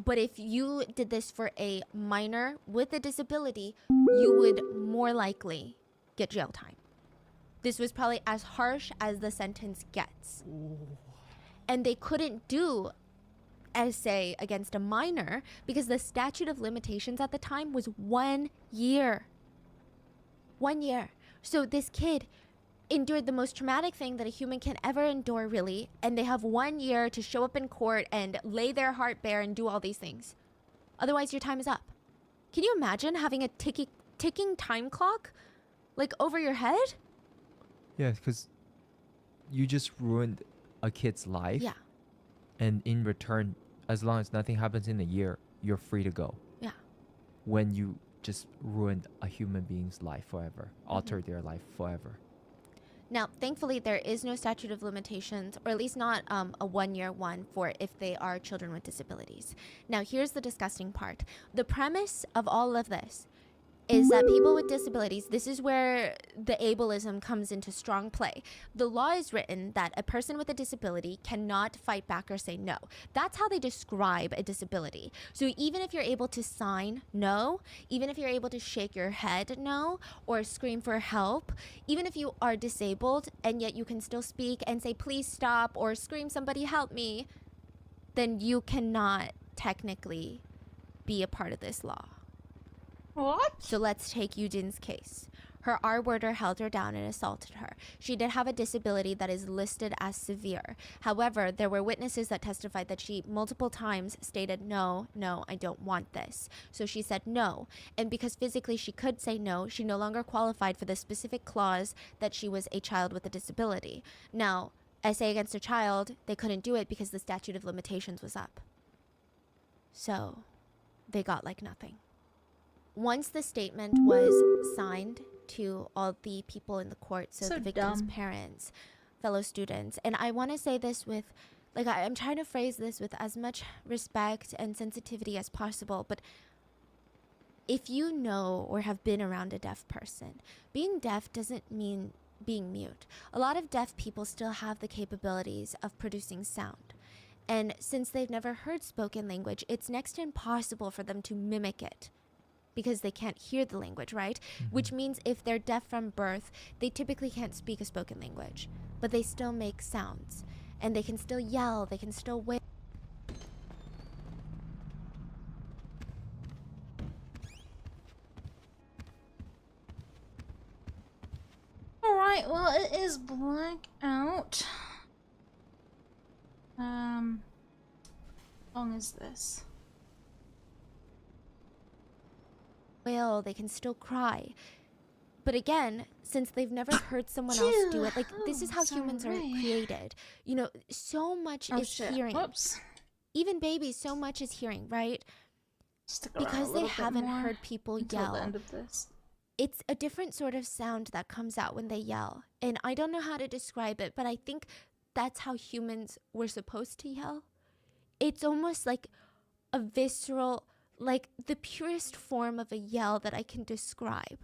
But if you did this for a minor with a disability, you would more likely get jail time. This was probably as harsh as the sentence gets. And they couldn't do essay against a minor because the statute of limitations at the time was 1 year. 1 year. So this kid endured the most traumatic thing that a human can ever endure, really, and they have 1 year to show up in court and lay their heart bare and do all these things. Otherwise, your time is up. Can you imagine having a ticking time clock, like, over your head?
Yeah, because you just ruined a kid's life.
Yeah.
And in return, as long as nothing happens in a year, you're free to go.
Yeah.
When you just ruined a human being's life forever, altered their life forever.
Now, thankfully, there is no statute of limitations, or at least not a 1 year one for if they are children with disabilities. Now, here's the disgusting part. The premise of all of this is that people with disabilities, this is where the ableism comes into strong play. The law is written that a person with a disability cannot fight back or say no. That's how they describe a disability. So even if you're able to sign no, even if you're able to shake your head no, or scream for help, even if you are disabled and yet you can still speak and say please stop or scream somebody help me, then you cannot technically be a part of this law.
What?
So let's take Yujin's case. Her R-worder held her down and assaulted her. She did have a disability that is listed as severe. However, there were witnesses that testified that she multiple times stated, no, I don't want this. So she said no. And because physically she could say no, she no longer qualified for the specific clause that she was a child with a disability. Now, essay against a child, they couldn't do it because the statute of limitations was up. So they got like nothing. Once the statement was signed to all the people in the court, so the victims' parents, fellow students, and I want to say this with, like, I'm trying to phrase this with as much respect and sensitivity as possible, but if you know or have been around a deaf person, being deaf doesn't mean being mute. A lot of deaf people still have the capabilities of producing sound. And since they've never heard spoken language, it's next to impossible for them to mimic it, because they can't hear the language, right? Which means if they're deaf from birth, they typically can't speak a spoken language, but they still make sounds, and they can still yell, they can still wail.
Alright, well, it is blackout. How long is this?
Wail, they can still cry. But again, since they've never heard someone else do it, like, this is how humans are created. You know, so much is hearing.
Whoops.
Even babies, so much is hearing, right?
Stick around
Because
a
they
little bit
haven't
more
heard people
until
yell.
the end of this.
It's a different sort of sound that comes out when they yell. And I don't know how to describe it, but I think that's how humans were supposed to yell. It's almost like a visceral, like the purest form of a yell that I can describe.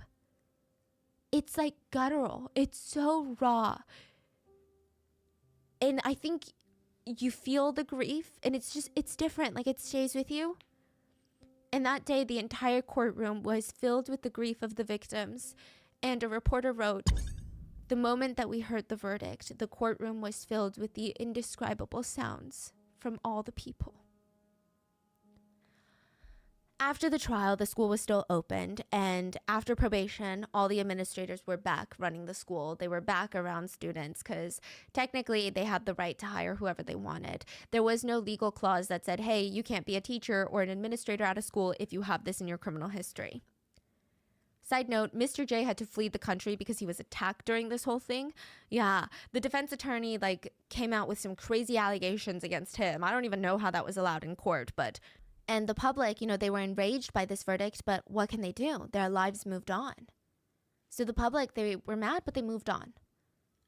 It's like guttural. It's so raw. And I think you feel the grief, and it's different. Like, it stays with you. And that day, the entire courtroom was filled with the grief of the victims. And a reporter wrote, the moment that we heard the verdict, the courtroom was filled with the indescribable sounds from all the people. After the trial, the school was still opened, and after probation, all the administrators were back running the school. They were back around students because technically they had the right to hire whoever they wanted. There was no legal clause that said, hey, you can't be a teacher or an administrator at a school if you have this in your criminal history. Side note, Mr. J had to flee the country because he was attacked during this whole thing. Yeah, the defense attorney came out with some crazy allegations against him. I don't even know how that was allowed in court, but... And the public, they were enraged by this verdict, but what can they do? Their lives moved on. So the public, they were mad, but they moved on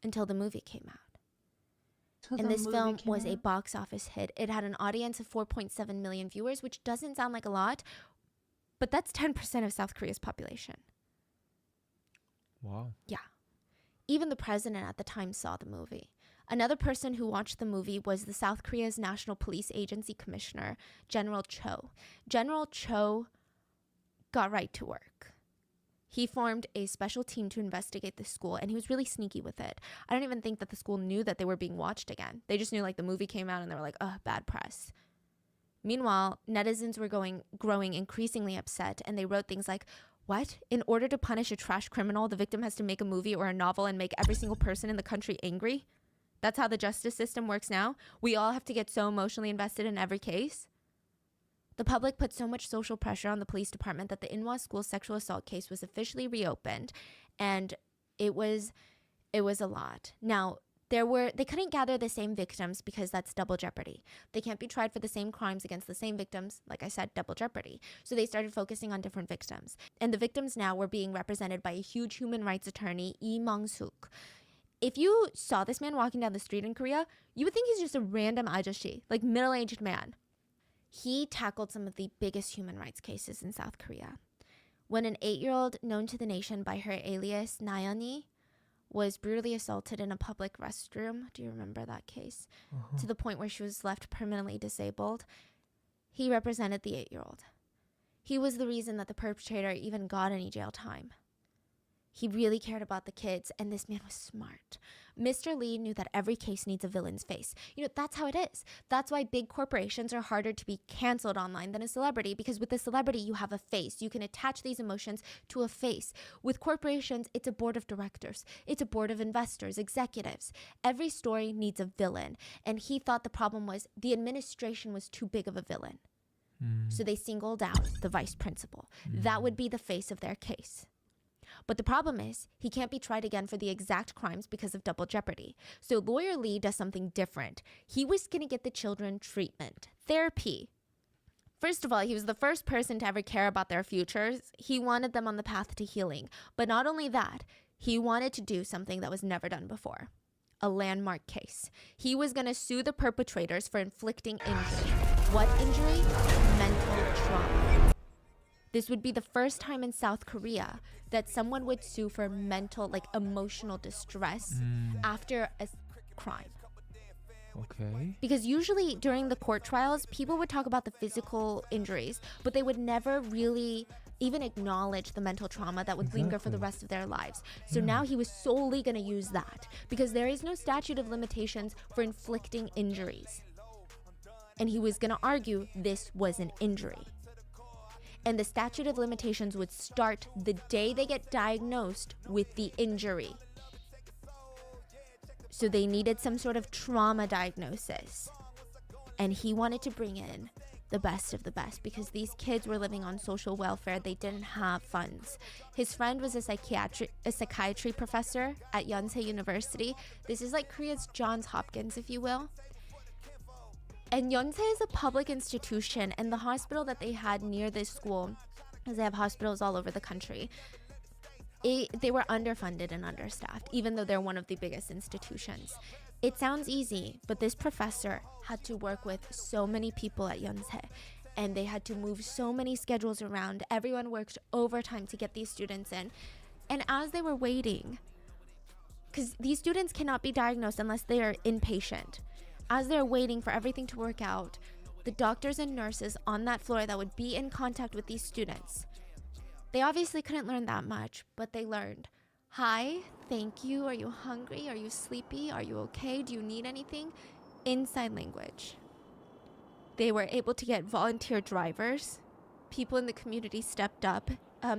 until the movie came out. And this film was a box office hit. It had an audience of 4.7 million viewers, which doesn't sound like a lot, but that's 10% of South Korea's population.
Wow.
Yeah. Even the president at the time saw the movie. Another person who watched the movie was the South Korea's National Police Agency Commissioner, General Cho. General Cho got right to work. He formed a special team to investigate the school, and he was really sneaky with it. I don't even think that the school knew that they were being watched again. They just knew the movie came out and they were like, ugh, bad press. Meanwhile, netizens were growing increasingly upset, and they wrote things like, what? In order to punish a trash criminal, the victim has to make a movie or a novel and make every single person in the country angry? That's how the justice system works now? We all have to get so emotionally invested in every case? The public put so much social pressure on the police department that the Inhwa school sexual assault case was officially reopened, and it was a lot. Now, they couldn't gather the same victims because that's double jeopardy. They can't be tried for the same crimes against the same victims, like I said, double jeopardy. So they started focusing on different victims. And the victims now were being represented by a huge human rights attorney, Suk. If you saw this man walking down the street in Korea, you would think he's just a random ajashi, middle-aged man. He tackled some of the biggest human rights cases in South Korea. when an 8-year-old known to the nation by her alias Nayani was brutally assaulted in a public restroom. Do you remember that case? To the point where she was left permanently disabled. He represented the 8-year-old. He was the reason that the perpetrator even got any jail time. He really cared about the kids, and this man was smart. Mr. Lee knew that every case needs a villain's face. You know, that's how it is. That's why big corporations are harder to be canceled online than a celebrity, because with a celebrity, you have a face. You can attach these emotions to a face. With corporations, it's a board of directors. It's a board of investors, executives. Every story needs a villain, and he thought the problem was the administration was too big of a villain. So they singled out the vice principal. That would be the face of their case. But the problem is, he can't be tried again for the exact crimes because of double jeopardy. So Lawyer Lee does something different. He was going to get the children treatment, therapy. First of all, he was the first person to ever care about their futures. He wanted them on the path to healing. But not only that, he wanted to do something that was never done before. A landmark case. He was going to sue the perpetrators for inflicting injury. What injury? Mental trauma. This would be the first time in South Korea that someone would sue for mental, like emotional distress after a crime.
Okay.
Because usually during the court trials, people would talk about the physical injuries, but they would never really even acknowledge the mental trauma that would linger for the rest of their lives. So now he was solely going to use that because there is no statute of limitations for inflicting injuries. And he was going to argue this was an injury. And the statute of limitations would start the day they get diagnosed with the injury. So they needed some sort of trauma diagnosis. And he wanted to bring in the best of the best because these kids were living on social welfare. They didn't have funds. His friend was a psychiatry professor at Yonsei University. This is like Korea's Johns Hopkins, if you will. And Yonsei is a public institution, and the hospital that they had near this school, because they have hospitals all over the country, they were underfunded and understaffed, even though they're one of the biggest institutions. It sounds easy, but this professor had to work with so many people at Yonsei, and they had to move so many schedules around. Everyone worked overtime to get these students in. And as they were waiting, because these students cannot be diagnosed unless they are inpatient, as they're waiting for everything to work out, the doctors and nurses on that floor that would be in contact with these students, they obviously couldn't learn that much, but they learned, hi, thank you, are you hungry, are you sleepy, are you okay, do you need anything, in sign language. They were able to get volunteer drivers. People in the community stepped up.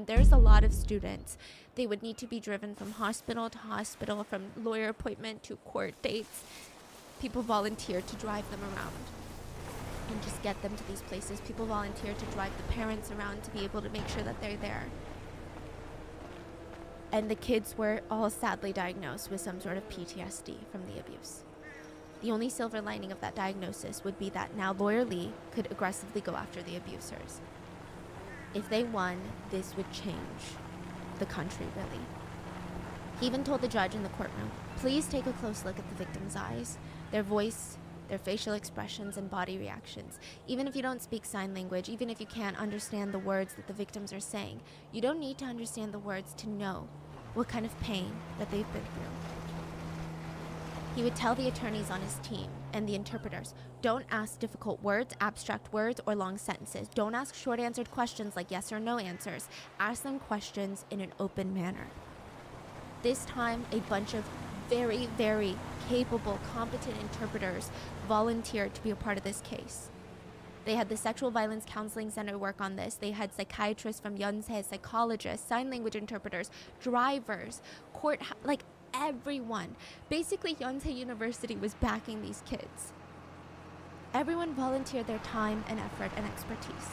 There's a lot of students. They would need to be driven from hospital to hospital, from lawyer appointment to court dates. People volunteered to drive them around and just get them to these places. People volunteered to drive the parents around to be able to make sure that they're there. And the kids were all sadly diagnosed with some sort of PTSD from the abuse. The only silver lining of that diagnosis would be that now Lawyer Lee could aggressively go after the abusers. If they won, this would change the country, really. He even told the judge in the courtroom, please take a close look at the victim's eyes, their voice, their facial expressions, and body reactions. Even if you don't speak sign language, even if you can't understand the words that the victims are saying, you don't need to understand the words to know what kind of pain that they've been through. He would tell the attorneys on his team and the interpreters, don't ask difficult words, abstract words, or long sentences. Don't ask short answered questions like yes or no answers. Ask them questions in an open manner. This time, a bunch of very, very capable, competent interpreters volunteered to be a part of this case. They had the Sexual Violence Counseling Center work on this. They had psychiatrists from Yonsei, psychologists, sign language interpreters, drivers, like everyone. Basically, Yonsei University was backing these kids. Everyone volunteered their time and effort and expertise.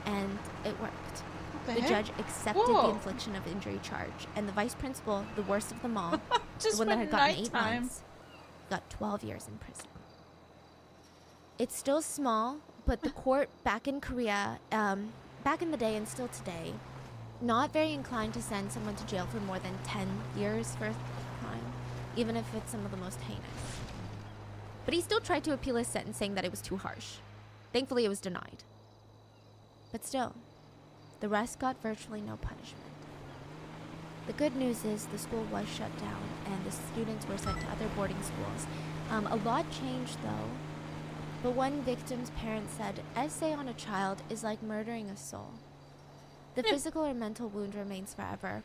And it worked. The judge accepted the infliction of injury charge, and the vice principal, the worst of them all, the one that had gotten 8 months, got 12 years in prison. It's still small, but the court back in Korea, back in the day and still today, not very inclined to send someone to jail for more than 10 years for a crime, even if it's some of the most heinous. But he still tried to appeal his sentence, saying that it was too harsh. Thankfully, it was denied. But still, The rest got virtually no punishment. The good news is the school was shut down and the students were sent to other boarding schools. A lot changed though. But one victim's parents said, essay on a child is like murdering a soul. The physical or mental wound remains forever.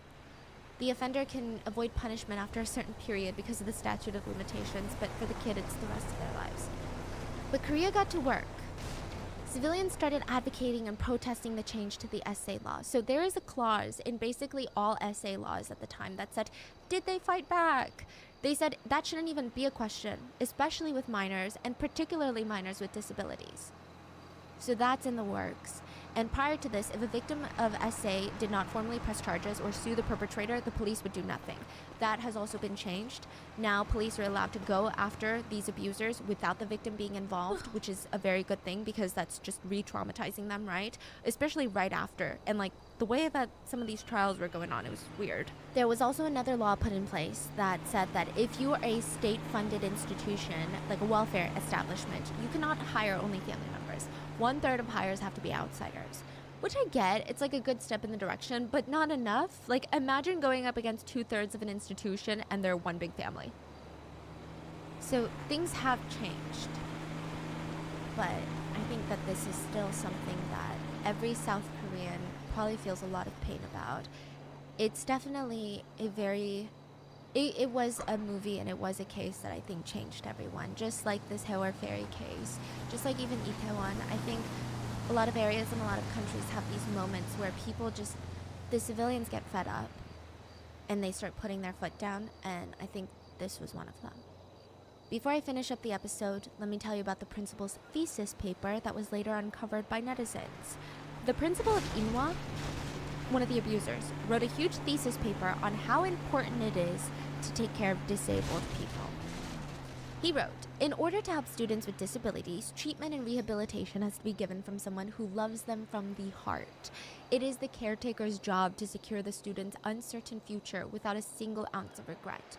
The offender can avoid punishment after a certain period because of the statute of limitations, but for the kid, it's the rest of their lives. But Korea got to work. Civilians started advocating and protesting the change to the essay law. So there is a clause in basically all essay laws at the time that said, did they fight back? They said that shouldn't even be a question, especially with minors, and particularly minors with disabilities. So that's in the works. And prior to this, if a victim of SA did not formally press charges or sue the perpetrator, the police would do nothing. That has also been changed. Now police are allowed to go after these abusers without the victim being involved, which is a very good thing because that's just re-traumatizing them, right? Especially right after. And like the way that some of these trials were going on, it was weird. There was also another law put in place that said that if you are a state-funded institution, like a welfare establishment, you cannot hire only family members. 1/3 of hires have to be outsiders, which I get. It's like a good step in the direction, but not enough. Like imagine going up against 2/3 of an institution and they're one big family. So things have changed, but I think that this is still something that every South Korean probably feels a lot of pain about. It's definitely a very it was a movie and it was a case that I think changed everyone, just like this Haewar Ferry case, just like even Itaewon. I think a lot of areas and a lot of countries have these moments where people just, the civilians get fed up and they start putting their foot down, and I think this was one of them. Before I finish up the episode, let me tell you about the principal's thesis paper that was later uncovered by netizens. The principal of Inwa, one of the abusers, wrote a huge thesis paper on how important it is to take care of disabled people. He wrote, in order to help students with disabilities, treatment and rehabilitation has to be given from someone who loves them from the heart. It is the caretaker's job to secure the student's uncertain future without a single ounce of regret.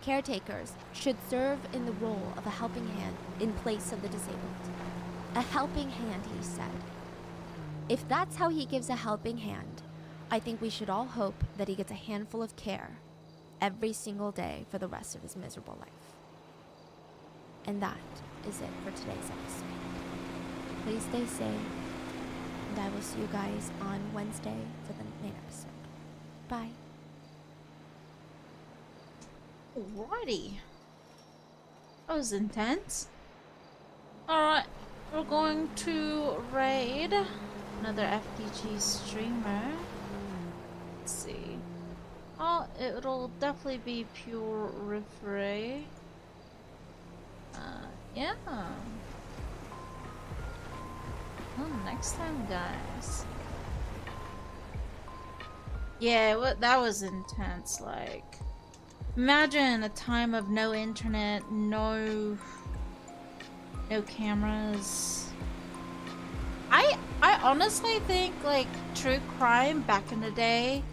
Caretakers should serve in the role of a helping hand in place of the disabled. A helping hand, he said. If that's how he gives a helping hand, I think we should all hope that he gets a handful of care every single day for the rest of his miserable life. And that is it for today's episode. Please stay safe, and I will see you guys on Wednesday for the main episode. Bye.
Alrighty. That was intense. Alright, we're going to raid another FDG streamer. Let's see. Oh, it'll definitely be pure referee. Yeah. Well, next time, guys. Yeah, that was intense. Like, imagine a time of no internet, no cameras. I honestly think like true crime back in the day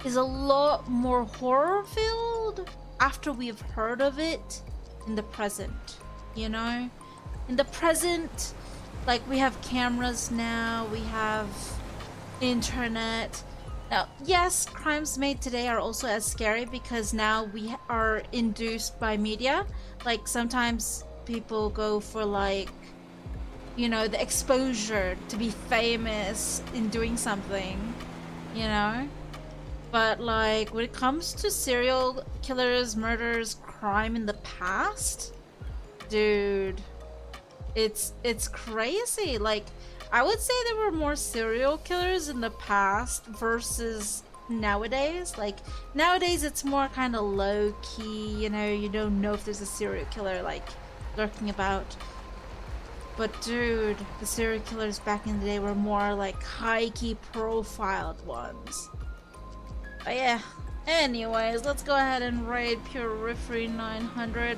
is a lot more horror filled after we've heard of it in the present, you know? In the present, like we have cameras now, we have internet. Now, yes, crimes made today are also as scary because now we are induced by media. Like sometimes people go for like, you know, the exposure to be famous in doing something, you know? But like when it comes to serial killers, murders, crime in the past, dude, it's crazy. Like I would say there were more serial killers in the past versus nowadays. Like nowadays it's more kind of low key, you know, you don't know if there's a serial killer like lurking about. But dude, the serial killers back in the day were more like high key profiled ones. But yeah, anyways, let's go ahead and raid Pure Referee 900.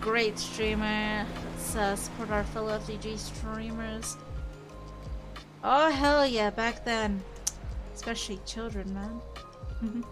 Great streamer. Let's support our fellow FDG streamers. Oh hell yeah, back then. Especially children, man.